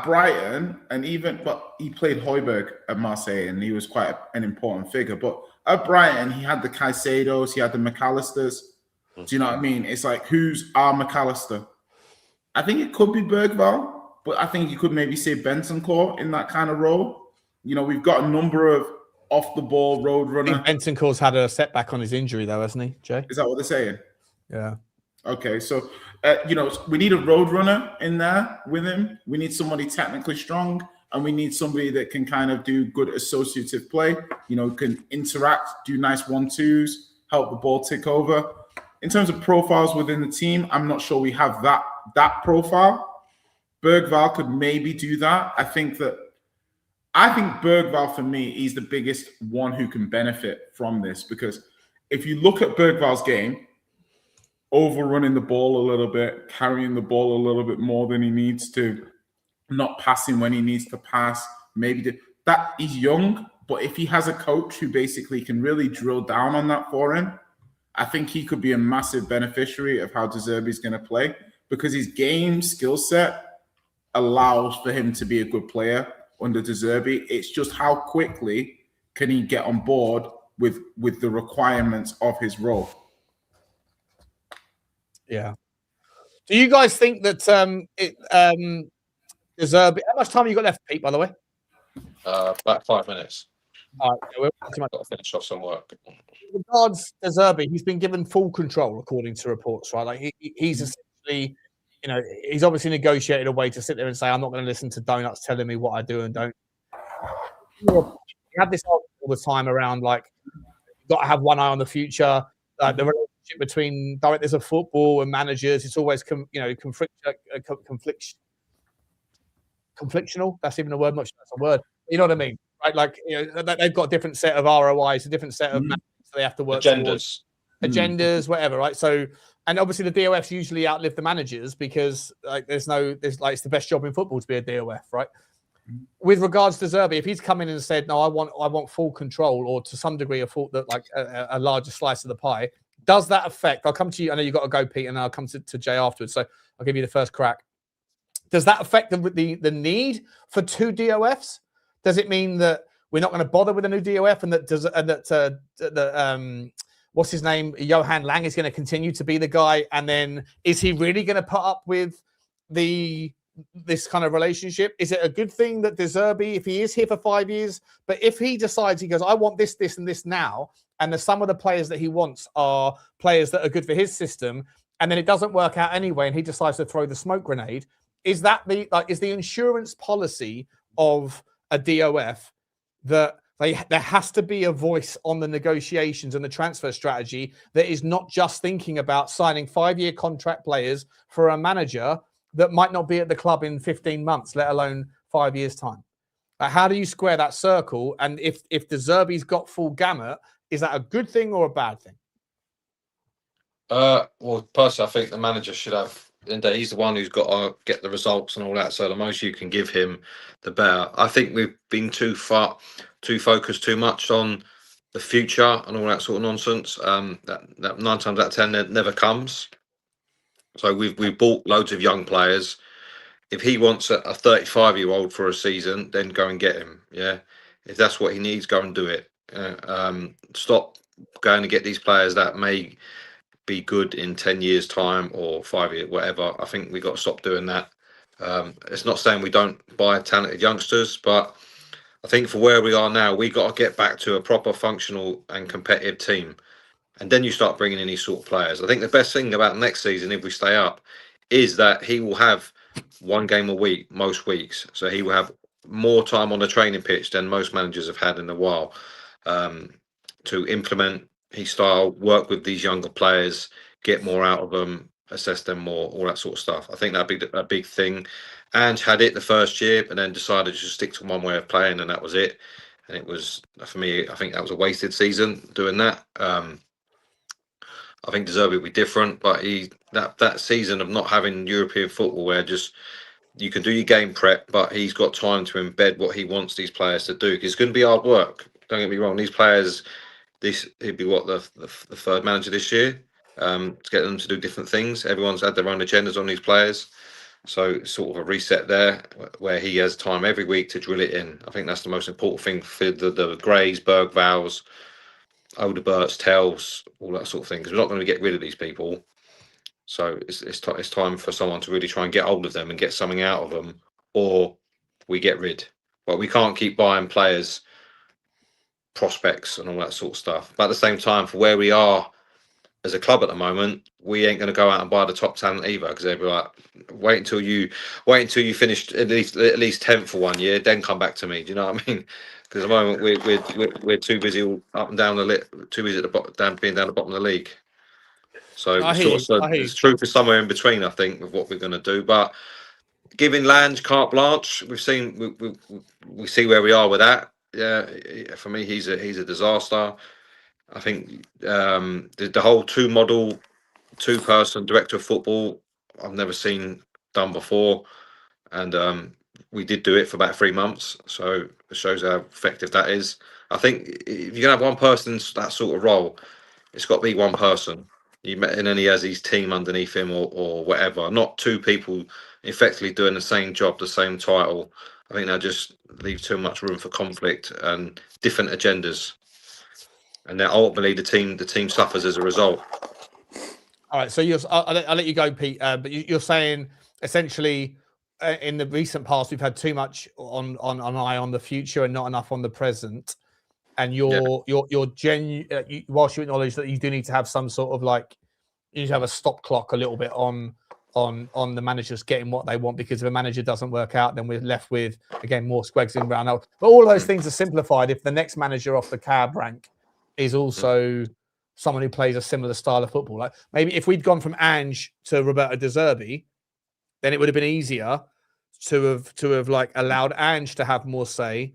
Brighton, but he played Højbjerg at Marseille and he was quite an important figure. But at Brighton, he had the Caicedos, he had the McAllisters. Do you know what I mean? It's like, who's our McAllister? I think it could be Berghvall, but I think you could maybe say Benson Core in that kind of role. You know, we've got a number of off the ball road runner. Bentancur's had a setback on his injury, though, hasn't he, Jay? Is that what they're saying? Yeah. Okay, so we need a road runner in there with him. We need somebody technically strong, and we need somebody that can kind of do good associative play. Can interact, do nice 1-2s, help the ball tick over. In terms of profiles within the team, I'm not sure we have that profile. Berghvall could maybe do that. I think Berghvall, for me, he's the biggest one who can benefit from this, because if you look at Berghvall's game, overrunning the ball a little bit, carrying the ball a little bit more than he needs to, not passing when he needs to pass, that he's young, but if he has a coach who basically can really drill down on that for him, I think he could be a massive beneficiary of how De Zerbi is going to play, because his game skill set allows for him to be a good player under De Zerbi. It's just how quickly can he get on board with the requirements of his role. Yeah. Do you guys think that De Zerbi? How much time have you got left, Pete? By the way, about 5 minutes. All right, we're Got to finish off some work. regards to Zerbi, he's been given full control according to reports, right? Like he's essentially, he's obviously negotiated a way to sit there and say, I'm not going to listen to donuts telling me what I do and don't. You have this all the time around, like, you've got to have one eye on the future. The relationship between directors of football and managers, it's always conflictional. That's even a word. Much that's a word. You know what I mean, right? Like, they've got a different set of ROIs, a different set of managers they have to work agendas, whatever, right? So, and obviously the DOFs usually outlive the managers, because it's the best job in football to be a DOF, right? With regards to Zerbi, if he's come in and said, no, I want full control, or to some degree a larger slice of the pie, does that affect? I'll come to you. I know you've got to go, Pete, and I'll come to Jay afterwards. So I'll give you the first crack. Does that affect the need for two DOFs? Does it mean that we're not going to bother with a new DOF, and that what's his name, Johan Lang, is going to continue to be the guy? And then is he really going to put up with this kind of relationship? Is it a good thing that De Zerbi, if he is here for 5 years, but if he decides, he goes, I want this, this, and this now, and some of the players that he wants are players that are good for his system, and then it doesn't work out anyway, and he decides to throw the smoke grenade, is that is the insurance policy of a DOF that there has to be a voice on the negotiations and the transfer strategy that is not just thinking about signing 5-year contract players for a manager that might not be at the club in 15 months, let alone 5 years' time? How do you square that circle? And if De Zerbi's got full gamut, is that a good thing or a bad thing? Well, personally, I think the manager should have. He's the one who's got to get the results and all that. So the most you can give him, the better. I think we've been too focused too much on the future and all that sort of nonsense. That 9 times out of 10 never comes. So we've bought loads of young players. If he wants a 35-year-old for a season, then go and get him. Yeah, if that's what he needs, go and do it. Stop going to get these players that may be good in 10 years' time or 5 years, whatever. I think we got to stop doing that. It's not saying we don't buy talented youngsters, but I think for where we are now, we got to get back to a proper functional and competitive team. And then you start bringing in these sort of players. I think the best thing about next season, if we stay up, is that he will have 1 game a week, most weeks. So he will have more time on the training pitch than most managers have had in a while, to implement his style, work with these younger players, get more out of them, assess them more, all that sort of stuff. I think that'd be a big thing. And had it the first year, and then decided to just stick to one way of playing, and that was it. And it was, for me, I think that was a wasted season doing that. I think De Zerbi will be different, but that season of not having European football, where just you can do your game prep, but he's got time to embed what he wants these players to do. It's going to be hard work. Don't get me wrong. These players, he'd be the third manager this year, to get them to do different things. Everyone's had their own agendas on these players, so it's sort of a reset there where he has time every week to drill it in. I think that's the most important thing for the Grays, Berghvalls, Mathys Tels, all that sort of thing. Because we're not going to get rid of these people. So it's time for someone to really try and get hold of them and get something out of them, or we get rid. Well, we can't keep buying players prospects and all that sort of stuff. But at the same time, for where we are as a club at the moment, we ain't going to go out and buy the top talent either, because they'll be like, wait until you finish at least 10th for 1 year, then come back to me. Do you know what I mean? Because at the moment we're too busy all up and down too busy at the bottom, being down the bottom of the league. So the truth is somewhere in between, I think, with what we're going to do. But giving Lange carte blanche, we see where we are with that. Yeah, for me, he's a disaster. I think the whole two-person director of football, I've never seen done before, and we did do it for about 3 months, so it shows how effective that is. I think if you're gonna have one person in that sort of role, it's got to be one person. And then he has his team underneath him or whatever, not two people effectively doing the same job, the same title. I think that just leaves too much room for conflict and different agendas, and then ultimately the team suffers as a result. All right, so I'll let you go, Pete. But you're saying essentially, in the recent past, we've had too much on eye on the future and not enough on the present. And whilst you acknowledge that you do need to have some sort of you need to have a stop clock a little bit on the managers getting what they want, because if a manager doesn't work out, then we're left with, again, more squegs in round out. But all of those things are simplified if the next manager off the cab rank is also someone who plays a similar style of football. Like maybe if we'd gone from Ange to Roberto De Zerbi, then it would have been easier to have allowed Ange to have more say,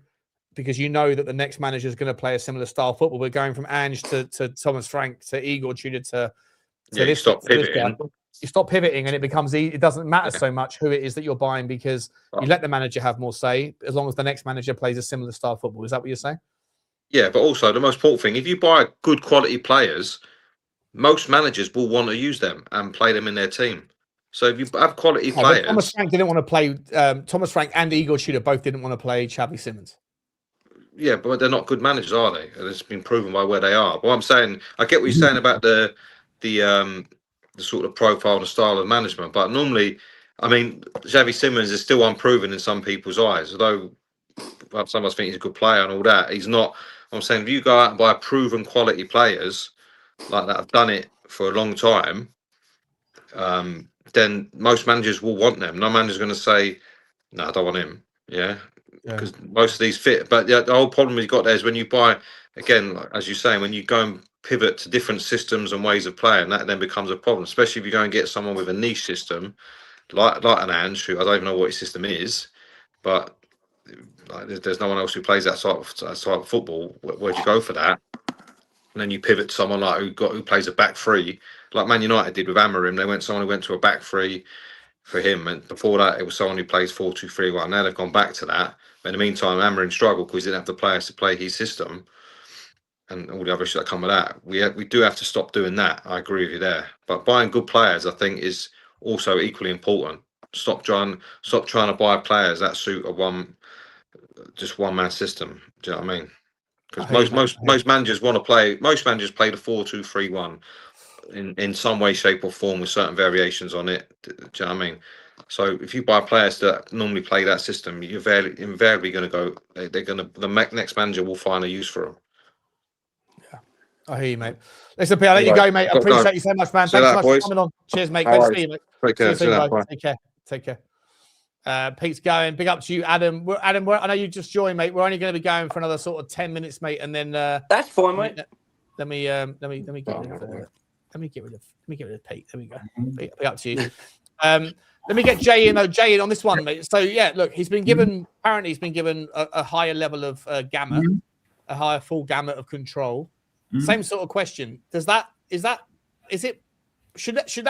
because you know that the next manager is going to play a similar style of football. We're going from Ange to Thomas Frank to Igor Tudor to you stop pivoting. You stop pivoting, and it becomes it doesn't matter so much who it is that you're buying, because you let the manager have more say as long as the next manager plays a similar style of football. Is that what you're saying? Yeah, but also the most important thing, if you buy good quality players, most managers will want to use them and play them in their team. So if you have quality players... Thomas Frank didn't want to play... Thomas Frank and Igor Tudor both didn't want to play Xavi Simons. Yeah, but they're not good managers, are they? And it's been proven by where they are. But what I'm saying, I get what you're saying about the sort of profile and style of management. But normally, I mean, Xavi Simons is still unproven in some people's eyes. Although some of us think he's a good player and all that, he's not. I'm saying if you go out and buy proven quality players like that have done it for a long time, then most managers will want them. No manager's going to say, no, I don't want him. Yeah. Because most of these fit. But the whole problem we've got there is when you buy, again, as you're saying, when you go and pivot to different systems and ways of playing, that then becomes a problem, especially if you go and get someone with a niche system like an Ange, who I don't even know what his system is, but there's no one else who plays that type of football. Where'd you go for that? And then you pivot to someone like who plays a back three, like Man United did with Amorim. They someone who went to a back three for him, and before that it was someone who plays 4-2-3-1. Now they've gone back to that. But in the meantime, Amorim struggled because he didn't have the players to play his system, and all the other issues that come with that. We do have to stop doing that. I agree with you there. But buying good players, I think, is also equally important. Stop trying to buy players that suit just one man system. Do you know what I mean? Because most managers want to play. Most managers play the 4-2-3-1 in some way, shape, or form with certain variations on it. Do you know what I mean? So if you buy players that normally play that system, you're invariably going to go. The next manager will find a use for them. Yeah, I hear you, mate. Listen, Pete, I'll let you go, mate. I appreciate you so much, man. Thanks so much for coming on. Cheers, mate. Good to see you, mate. Take care. Pete's going. Big up to you, Adam. Adam, I know you just joined, mate. We're only going to be going for another sort of 10 minutes, mate, and then that's fine, mate. Let me get rid of Pete. There we go. Big up to you. Let me get Jay in on this one, mate. So yeah, look, he's been given a higher level of gamut, a higher full gamut of control. Same sort of question. Should that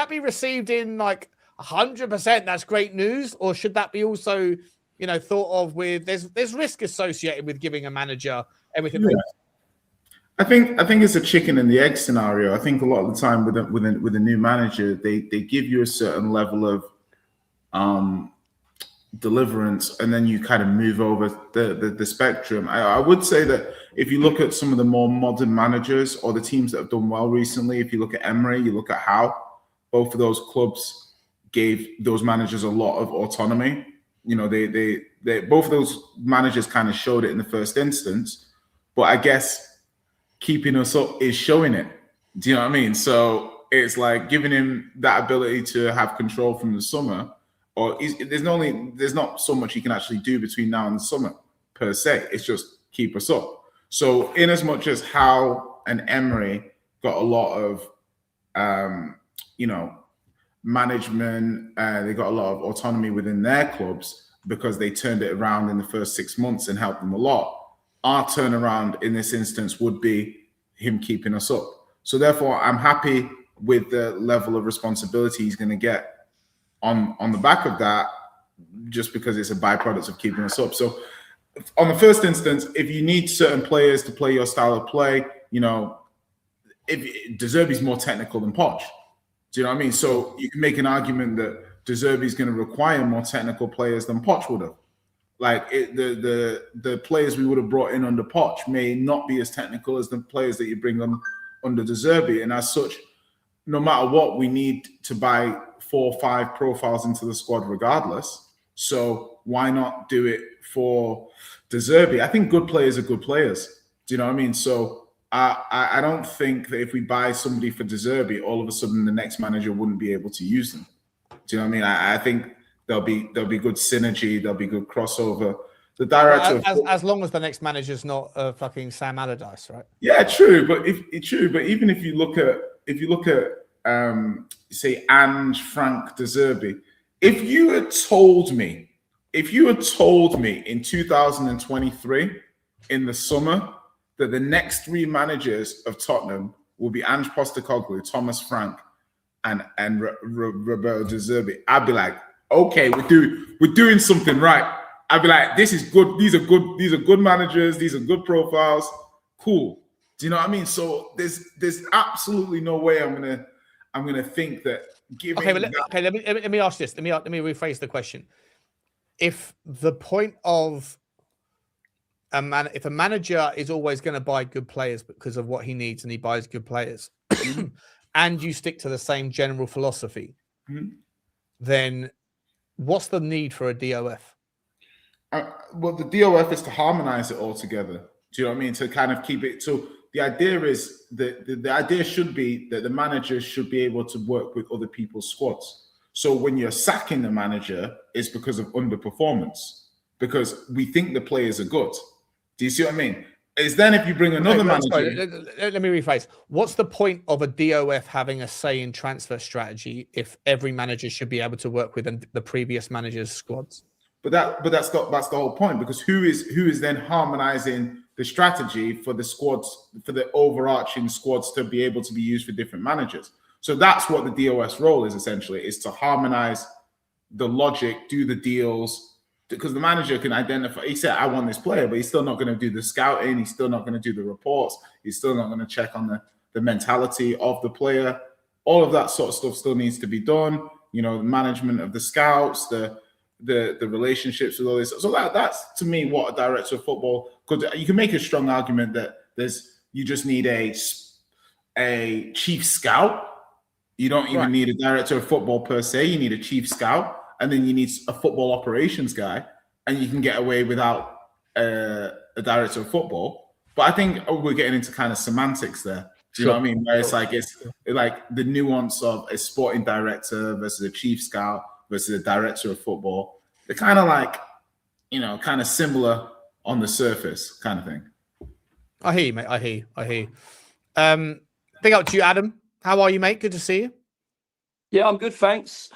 be received in 100%? That's great news, or should that be also, thought of with there's risk associated with giving a manager everything? Yeah. I think it's a chicken and the egg scenario. I think a lot of the time with a new manager, they give you a certain level of deliverance, and then you kind of move over the spectrum. I would say that if you look at some of the more modern managers or the teams that have done well recently, if you look at Emery, you look at Howe, both of those clubs gave those managers a lot of autonomy. They both of those managers kind of showed it in the first instance, but I guess keeping us up is showing it. Do you know what I mean? So it's like giving him that ability to have control from the summer, or there's not so much he can actually do between now and the summer per se. It's just keep us up. So in as much as Howe and Emery got a lot of, management, they got a lot of autonomy within their clubs because they turned it around in the first 6 months and helped them a lot. Our turnaround in this instance would be him keeping us up. So therefore, I'm happy with the level of responsibility he's going to get on the back of that, just because it's a byproduct of keeping us up. So on the first instance, if you need certain players to play your style of play, if De Zerbi's more technical than Poch. Do you know what I mean? So you can make an argument that De Zerbi's going to require more technical players than Poch would have. Like the players we would have brought in under Poch may not be as technical as the players that you bring on under De Zerbi. And as such, no matter what, we need to buy 4 or 5 profiles into the squad regardless. So why not do it for De Zerbi? I think good players are good players. Do you know what I mean? So I don't think that if we buy somebody for De Zerbi, all of a sudden the next manager wouldn't be able to use them. Do you know what I mean? I think there'll be good synergy, there'll be good crossover. The director, as long as the next manager's not fucking Sam Allardyce, right? Yeah, true. But even if you look at say Ange, Frank, De Zerbi, if you had told me in 2023 in the summer that the next 3 managers of Tottenham will be Ange Postecoglou, Thomas Frank, and Roberto De Zerbi, I'd be like, okay, we're doing something right. I'd be like, this is good. These are good managers. These are good profiles. Cool. Do you know what I mean? So there's absolutely no way I'm gonna think that giving. Okay, but let me ask this. Let me rephrase the question. If the point of if a manager is always going to buy good players because of what he needs and he buys good players, and you stick to the same general philosophy, then what's the need for a DOF? Well, the DOF is to harmonize it all together. Do you know what I mean? To kind of keep it. So the idea is that the idea should be that the manager should be able to work with other people's squads. So when you're sacking the manager, it's because of underperformance, because we think the players are good. Do you see what I mean? Is then if you bring another manager. Sorry, let me rephrase. What's the point of a DOF having a say in transfer strategy if every manager should be able to work with the previous manager's squads? But that's the whole point, because who is then harmonizing the strategy for the squads, for the overarching squads to be able to be used for different managers? So that's what the DOS role is essentially, is to harmonize the logic, do the deals, because the manager can identify. He said, I want this player, but he's still not going to do the scouting. He's still not going to do the reports. He's still not going to check on the mentality of the player. All of that sort of stuff still needs to be done. The management of the scouts, the relationships with all this. So that's to me what a director of football could. You can make a strong argument that you just need a chief scout. You don't even need a director of football per se. You need a chief scout, and then you need a football operations guy, and you can get away without a director of football. But I think we're getting into kind of semantics there. Do you know what I mean? Where it's like the nuance of a sporting director versus a chief scout versus a director of football. They're kind of like, kind of similar on the surface kind of thing. I hear you, mate. I hear you. Big up to you, Adam. How are you, mate? Good to see you. Yeah, I'm good, thanks.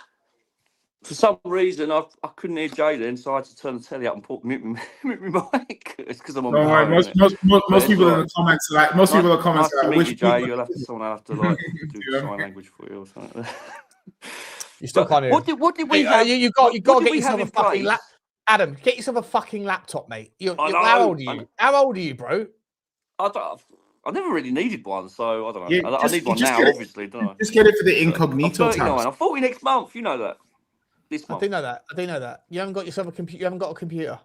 For some reason, I couldn't hear Jayden, so I had to turn the telly up and mute my mic. It's because I'm on. Don't worry, most people in the comments Micky, Jay, you'll have to do sign language for you or something. You still can't hear. What did we have? You got to get yourself a fucking Adam, get yourself a fucking laptop, mate. How old are you? How old are you, bro? I never really needed one, so I don't know. Yeah, I need one now, obviously, don't I? Just get it for the incognito tab. I'm 40 next month. You know that. This month. I do know that. You haven't got yourself a computer. You haven't got a computer.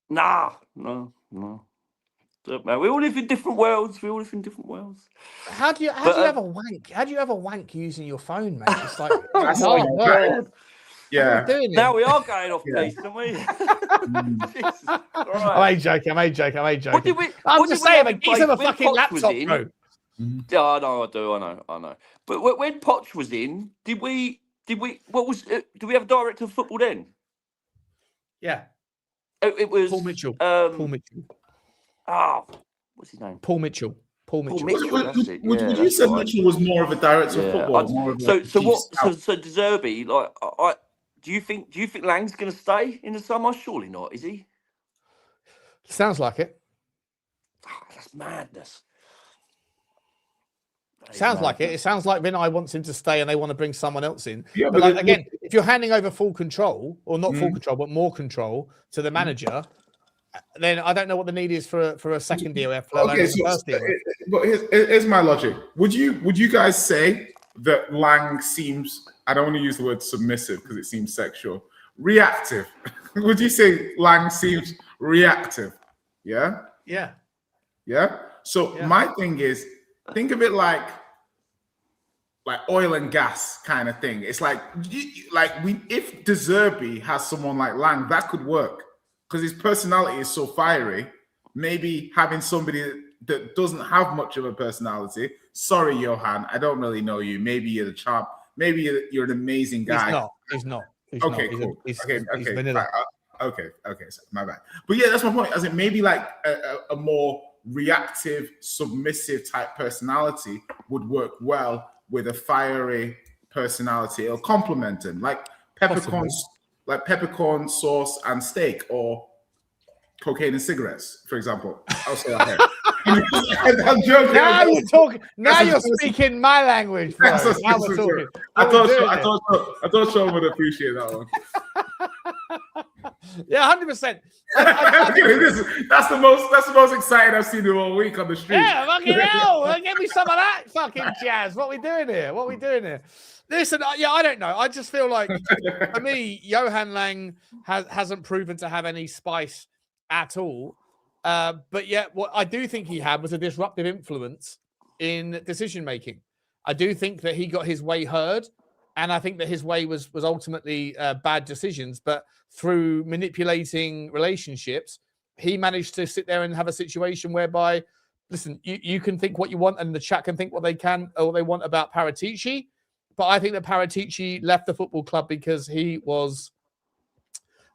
Nah, no. Man, we all live in different worlds. How do you have a wank? How do you have a wank using your phone, mate? It's like, oh, Yeah. Now we are going off Yeah. piece, aren't we? Jesus I'm Christ. only joking. I'm joking. I'm what just did we saying, have man, in give him a place when fucking Poch was laptop, in? bro. Yeah, I know. But when Poch was in, did we did we have a director of football then? Yeah. It was Paul Mitchell. What's his name? Paul Mitchell. That's it. Would Yeah, you that's say right. Mitchell was more of a director of football? More of a So chief what? scout? So Zerbi, like, do you think Lang's going to stay in the summer? Surely not, is he? Sounds like it. That's madness. Sounds like it. It sounds like Vinay wants him to stay and they want to bring someone else in. Yeah, but like, again, if you're handing over full control, or not full control, but more control to the manager, then I don't know what the need is for a second DOF. Okay, but here's my logic. Would you guys say that Lang seems, I don't want to use the word submissive because it seems sexual, reactive? Would you say Lang seems reactive? Yeah? Yeah. Yeah? So my thing is, think of it like oil and gas kind of thing. It's like if De Zerbi has someone like Lang, that could work because his personality is so fiery. Maybe having somebody that doesn't have much of a personality. Sorry, Johan, I don't really know you. Maybe you're the champ. Maybe you're an amazing guy. He's not. Okay, cool. He's vanilla. Okay, so my bad. But yeah, that's my point. As in maybe like a more reactive, submissive type personality would work well with a fiery personality. It'll complement him, like peppercorn sauce and steak, or cocaine and cigarettes, for example. I'll say that. I'm joking. Now you're talking. Now you're speaking my language. Bro. Now we're talking. I thought Sean would appreciate that one. Yeah, 100%. That's the most excited I've seen you all week on the street. Yeah, fucking hell. Give me some of that fucking jazz. What we doing here? Listen, I don't know. I just feel like, for me, Johan Lang hasn't proven to have any spice at all. But yet, what I do think he had was a disruptive influence in decision making. I do think that he got his way heard, and I think that his way was ultimately bad decisions. But through manipulating relationships, he managed to sit there and have a situation whereby, listen, you can think what you want, and the chat can think what they can or they want about Paratici. But I think that Paratici left the football club because he was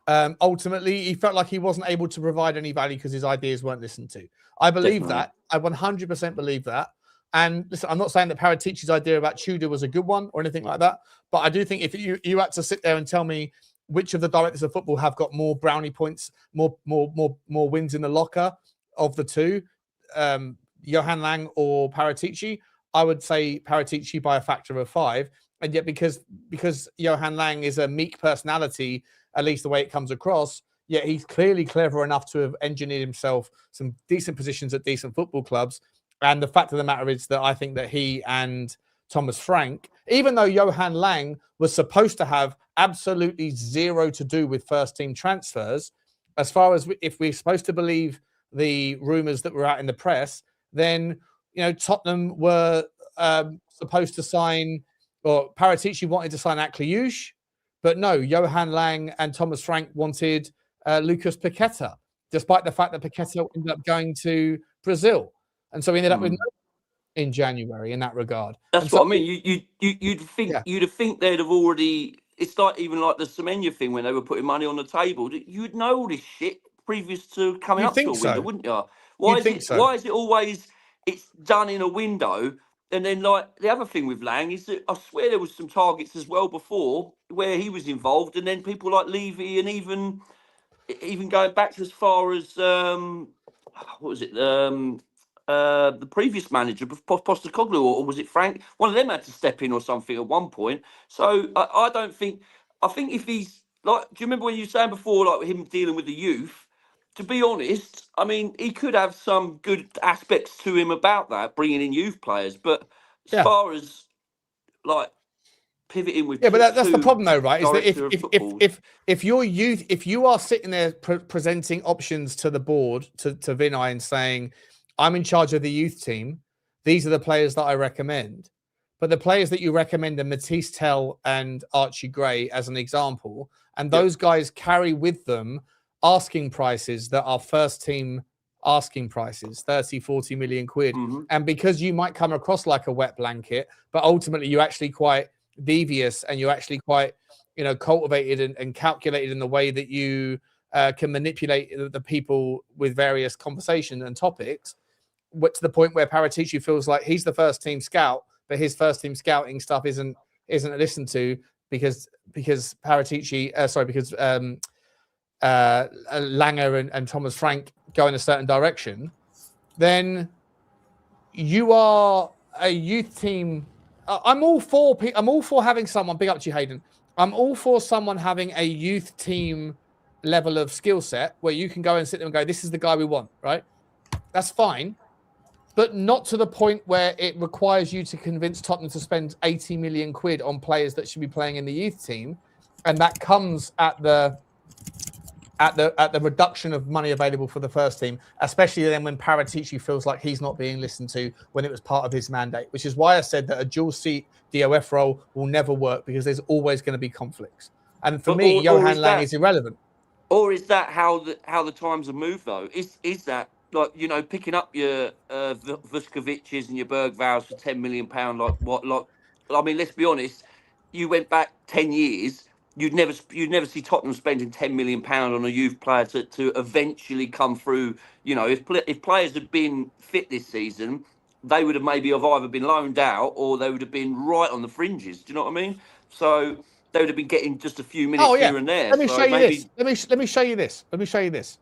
ultimately, he felt like he wasn't able to provide any value because his ideas weren't listened to. I believe that. I 100% believe that. And listen, I'm not saying that Paratici's idea about Tudor was a good one or anything like that, but I do think if you had to sit there and tell me which of the directors of football have got more brownie points, more wins in the locker of the two, Johan Lang or Paratici, I would say Paratici by a factor of 5. And yet because Johan Lang is a meek personality, at least the way it comes across, yet he's clearly clever enough to have engineered himself some decent positions at decent football clubs. And the fact of the matter is that I think that he and Thomas Frank, even though Johan Lang was supposed to have absolutely zero to do with first team transfers, as far as if we're supposed to believe the rumours that were out in the press, then, Tottenham were supposed to sign, or Paratici wanted to sign Akliouche, but no, Johan Lang and Thomas Frank wanted Lucas Paqueta, despite the fact that Paqueta ended up going to Brazil. And so we ended up with in January in that regard. That's what I mean. You'd think they'd have already. It's like even like the Semenya thing when they were putting money on the table. You'd know all this shit previous to coming up to a window, wouldn't you? Why is it always it's done in a window? And then like the other thing with Lang is that I swear there was some targets as well before where he was involved, and then people like Levy and even going back to as far as what was it? The previous manager, Postecoglou, or was it Frank? One of them had to step in or something at one point. So I don't think. I think if he's like, do you remember when you were saying before, like him dealing with the youth? To be honest, I mean, he could have some good aspects to him about that, bringing in youth players. But as far as like pivoting with, but that's the problem, though, right? Is that if your youth, if you are sitting there presenting options to the board to Vinay and saying, I'm in charge of the youth team, these are the players that I recommend, but the players that you recommend are Mathys Tel and Archie Gray as an example. And those guys carry with them asking prices that are first team asking prices, 30, 40 million quid. And because you might come across like a wet blanket, but ultimately you're actually quite devious and you're actually quite, cultivated and calculated in the way that you can manipulate the people with various conversations and topics, to the point where Paratici feels like he's the first team scout, but his first team scouting stuff isn't listened to because Paratici, because Langer and Thomas Frank go in a certain direction, then you are a youth team. I'm all for having someone, big up to you, Hayden. I'm all for someone having a youth team level of skill set where you can go and sit there and go, this is the guy we want, right? That's fine. But not to the point where it requires you to convince Tottenham to spend 80 million quid on players that should be playing in the youth team. And that comes at the reduction of money available for the first team, especially then when Paratici feels like he's not being listened to when it was part of his mandate, which is why I said that a dual seat DOF role will never work because there's always going to be conflicts. And for me, Johan Lang is irrelevant. Or is that how the times have moved though? Is that like, picking up your Vuskovićs and your Berghvalls for £10 million, let's be honest, you went back 10 years, you'd never see Tottenham spending £10 million on a youth player to eventually come through. If players had been fit this season, they would have either been loaned out or they would have been right on the fringes. Do you know what I mean? So they would have been getting just a few minutes here and there. Let me show you this. Let me show you this.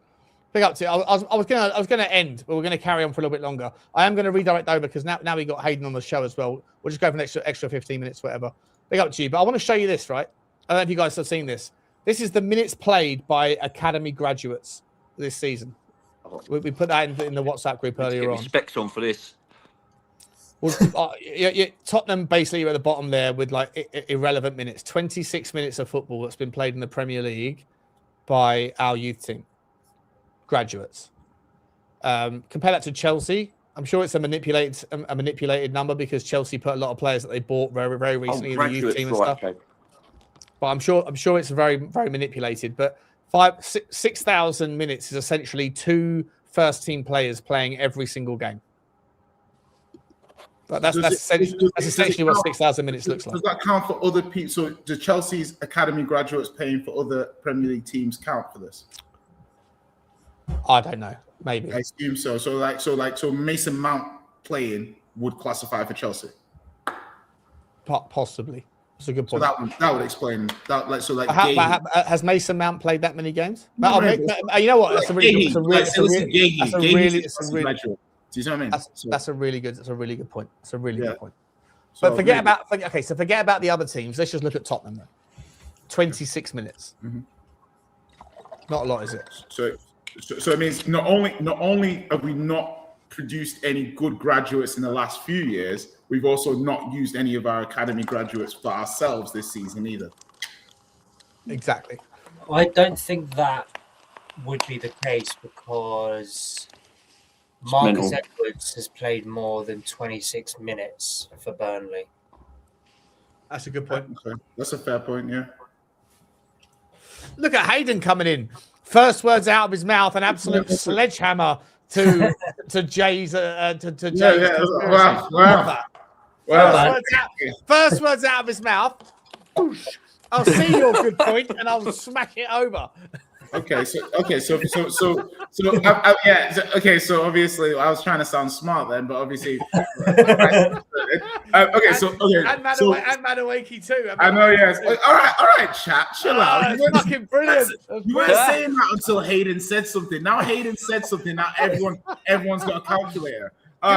Big up to you. I was gonna end, but we're gonna carry on for a little bit longer. I am gonna redirect over because now we got Hayden on the show as well. We'll just go for an extra 15 minutes, whatever. Big up to you. But I want to show you this, right? I don't know if you guys have seen this. This is the minutes played by academy graduates this season. We put that in the WhatsApp group earlier on. Specs on for this. Well, Tottenham basically are at the bottom there with like irrelevant minutes. 26 minutes of football that's been played in the Premier League by our youth team graduates. Compare that to Chelsea. I'm sure it's a manipulated number because Chelsea put a lot of players that they bought very, very recently in the youth team and stuff. Okay. But I'm sure it's very, very manipulated. But 6,000 minutes is essentially 2 first team players playing every single game. That's essentially what 6,000 minutes looks like. Does that count for other people? So do Chelsea's academy graduates paying for other Premier League teams count for this? I don't know. Maybe. I assume so. So Mason Mount playing would classify for Chelsea. Possibly. That's a good point. So that would explain that. Has Mason Mount played that many games? No, you know what? That's a really good point. It's a really good point. But forget about the other teams. Let's just look at Tottenham then. 26 minutes. Mm-hmm. Not a lot, is it? So it means not only have we not produced any good graduates in the last few years, we've also not used any of our academy graduates for ourselves this season either. Exactly. I don't think that would be the case because Marcus Edwards has played more than 26 minutes for Burnley. That's a good point. Okay. That's a fair point, yeah. Look at Hayden coming in. First words out of his mouth, an absolute sledgehammer to Jay's. First words out of his mouth. I'll see your good point, and I'll smack it over. So obviously I was trying to sound smart then, but obviously and Madueke too. I know, yes. All right, chat, chill out. It's fucking brilliant. You weren't saying that until Hayden said something. Now Hayden said something. Now everyone's got a calculator. Do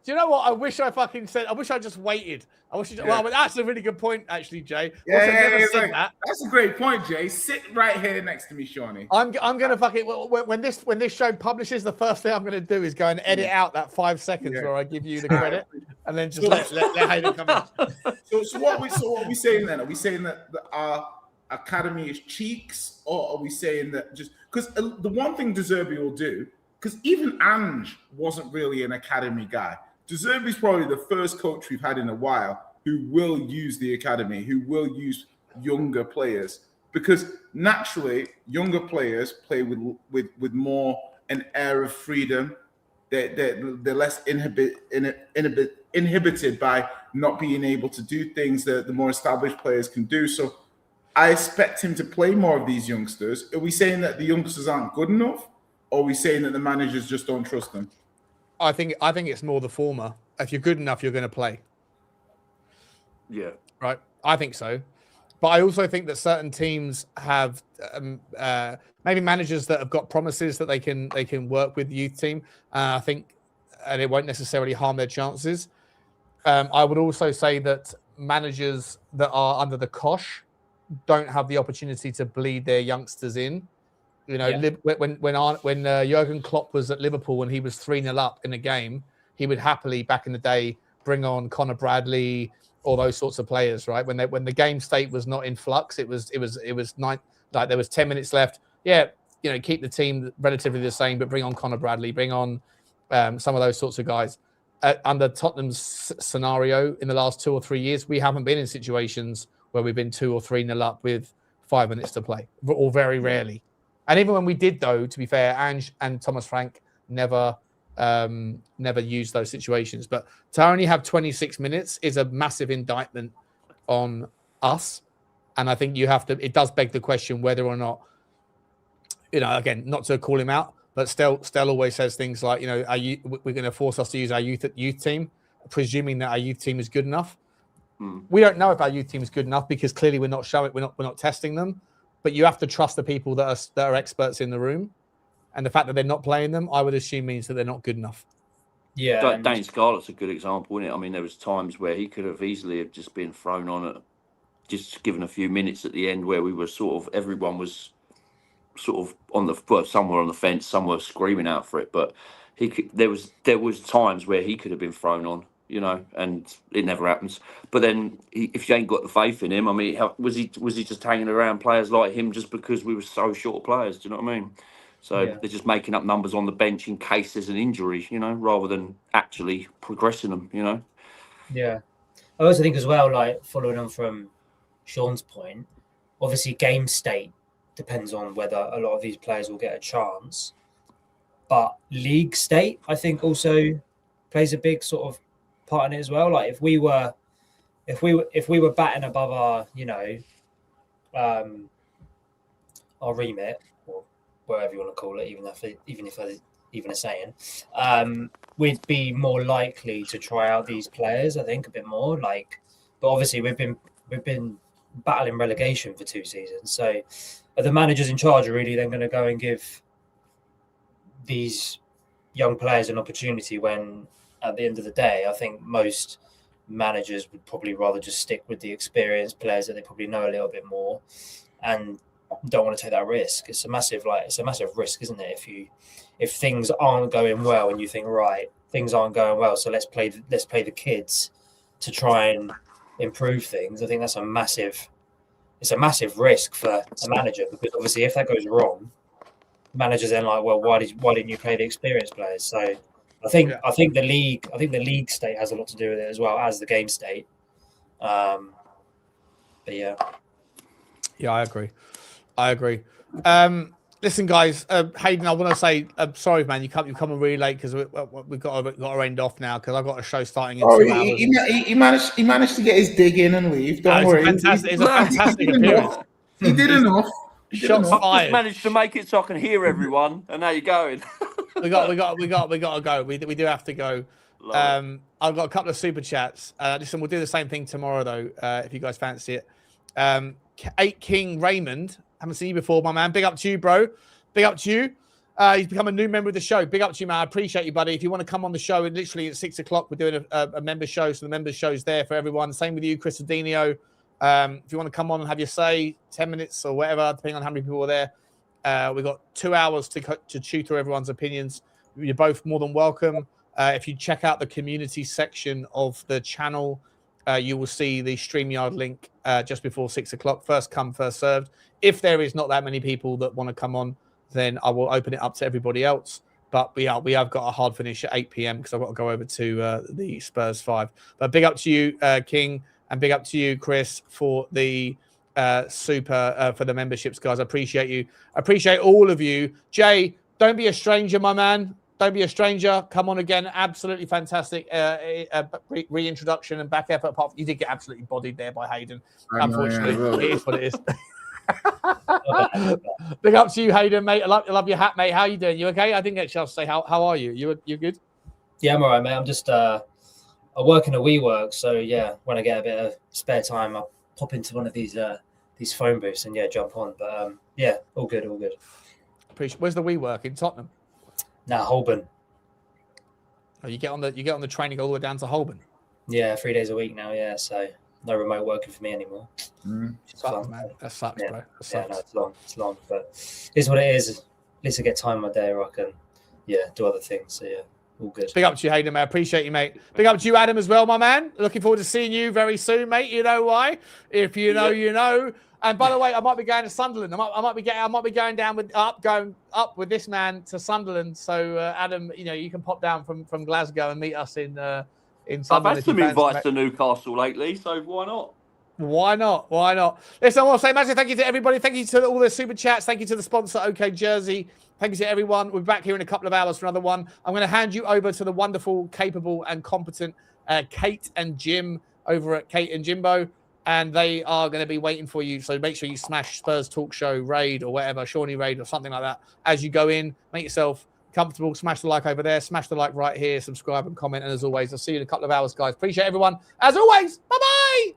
you know what? I wish I fucking said. I wish I just waited. Well, that's a really good point, actually, Jay. That's a great point, Jay. Sit right here next to me, Shawnee. I'm gonna fucking when this show publishes, the first thing I'm gonna do is go and edit out that 5 seconds where I give you the credit, and then just let Hayden come in. So what are we saying then? Are we saying that our academy is cheeks, or are we saying that just because the one thing De Zerbi will do? Because even Ange wasn't really an academy guy. Zerbi's probably the first coach we've had in a while who will use the academy, who will use younger players, because naturally younger players play with more an air of freedom. They're less inhibited by not being able to do things that the more established players can do. So I expect him to play more of these youngsters. Are we saying that the youngsters aren't good enough, or are we saying that the managers just don't trust them? I think it's more the former. If you're good enough, you're going to play. Yeah. Right. I think so. But I also think that certain teams have maybe managers that have got promises that they can work with the youth team. I think, and it won't necessarily harm their chances. I would also say that managers that are under the cosh don't have the opportunity to bleed their youngsters in. You know, when Jurgen Klopp was at Liverpool and he was 3-0 up in a game, he would happily, back in the day, bring on Conor Bradley, all those sorts of players, right? When the game state was not in flux, it was like there was 10 minutes left. Yeah, you know, keep the team relatively the same, but bring on Conor Bradley, bring on some of those sorts of guys. Under Tottenham's scenario in the last 2 or 3 years, we haven't been in situations where we've been 2 or 3-0 up with 5 minutes to play, or very rarely. And even when we did, though, to be fair, Ange and Thomas Frank never used those situations. But to only have 26 minutes is a massive indictment on us. And I think it does beg the question whether or not, you know, again, not to call him out, but Stel always says things like, you know, we're going to force us to use our youth team, presuming that our youth team is good enough. We don't know if our youth team is good enough because clearly we're not testing them. But you have to trust the people that are experts in the room. And the fact that they're not playing them, I would assume means that they're not good enough. Yeah. Dane Scarlett's a good example, isn't it? I mean, there was times where he could have easily just been thrown on at just given a few minutes at the end where we were everyone was sort of somewhere on the fence, some were screaming out for it. But there was times where he could have been thrown on, you know, and it never happens. But then if you ain't got the faith in him, I mean, was he just hanging around players like him just because we were so short players? Do you know what I mean? So they're just making up numbers on the bench in case there's an injury, you know, rather than actually progressing them, you know? Yeah. I also think as well, like following on from Sean's point, obviously game state depends on whether a lot of these players will get a chance. But league state, I think, also plays a big sort of part in it as well. Like if we were batting above our, you know, our remit, or whatever you want to call it, even a saying, we'd be more likely to try out these players. I think a bit more. Like, but obviously we've been battling relegation for 2 seasons. So are the managers in charge are really then going to go and give these young players an opportunity when, at the end of the day, I think most managers would probably rather just stick with the experienced players that they probably know a little bit more and don't want to take that risk. It's a massive risk, isn't it? If things aren't going well and you think, right, things aren't going well, so let's play the kids to try and improve things. I think that's a massive risk for a manager, because obviously if that goes wrong, managers then like, well, why didn't you play the experienced players? So I think the league state has a lot to do with it as well as the game state. But yeah, I agree. Listen, guys, Hayden, I want to say, sorry, man, you're coming really late because we've got to end off now because I've got a show starting in 2 hours. He managed to get his dig in and leave. Don't worry. It's a fantastic appearance. He did enough. Shots fired. I've just managed to make it so I can hear everyone, and now you're going. we got to go. We do have to go. I've got a couple of super chats. Listen, we'll do the same thing tomorrow though, if you guys fancy it. 8 King Raymond, haven't seen you before, my man. Big up to you, bro. Big up to you. He's become a new member of the show. Big up to you, man. I appreciate you, buddy. If you want to come on the show, and literally at 6 o'clock, we're doing a member show, so the member show's there for everyone. Same with you, Chris Adinio. If you want to come on and have your say, 10 minutes or whatever, depending on how many people are there. We've got 2 hours to chew through everyone's opinions. You're both more than welcome. If you check out the community section of the channel, you will see the StreamYard link just before 6 o'clock. First come, first served. If there is not that many people that want to come on, then I will open it up to everybody else. But we have got a hard finish at 8 p.m. because I've got to go over to the Spurs 5. But big up to you, King, and big up to you, Chris, for the super for the memberships, guys. I appreciate you. I appreciate all of you. Jay, don't be a stranger, my man. Don't be a stranger. Come on again. Absolutely fantastic reintroduction and back effort. Apart from, you did get absolutely bodied there by Hayden. Unfortunately, it is what it is. Big up to you, Hayden, mate. I love your hat, mate. How are you doing? You okay? I didn't get a chance to say how are you? You good? Yeah, I'm all right, mate. I'm just I work in a WeWork, so yeah, when I get a bit of spare time, I'll pop into one of these phone booths and jump on. But yeah, all good. Appreciate. Where's the WeWork in Tottenham? Nah, Holborn. Oh, you get on the training all the way down to Holborn. Yeah, 3 days a week now. Yeah, so no remote working for me anymore. Sucks, man. That sucks, bro. That sucks. Yeah, no, it's long, but it's what it is. At least I get time in my day where I can, do other things. So yeah, all good. Big up to you, Hayden, man. Appreciate you, mate. Big up to you, Adam, as well, my man. Looking forward to seeing you very soon, mate. You know why? If you know, you know. And by the way, I might be going to Sunderland. I might be going up with this man to Sunderland. So Adam, you can pop down from Glasgow and meet us in Sunderland. I've had some invites to Newcastle lately, so why not? Why not? Listen, I want to say massive thank you to everybody. Thank you to all the super chats. Thank you to the sponsor, OK Jersey. Thank you to everyone. We'll be back here in a couple of hours for another one. I'm going to hand you over to the wonderful, capable, and competent Kate and Jim over at Kate and Jimbo. And they are going to be waiting for you. So make sure you smash Spurs Talk Show Raid or whatever, Shawnee Raid or something like that. As you go in, make yourself comfortable. Smash the like over there. Smash the like right here. Subscribe and comment. And as always, I'll see you in a couple of hours, guys. Appreciate everyone. As always, bye-bye.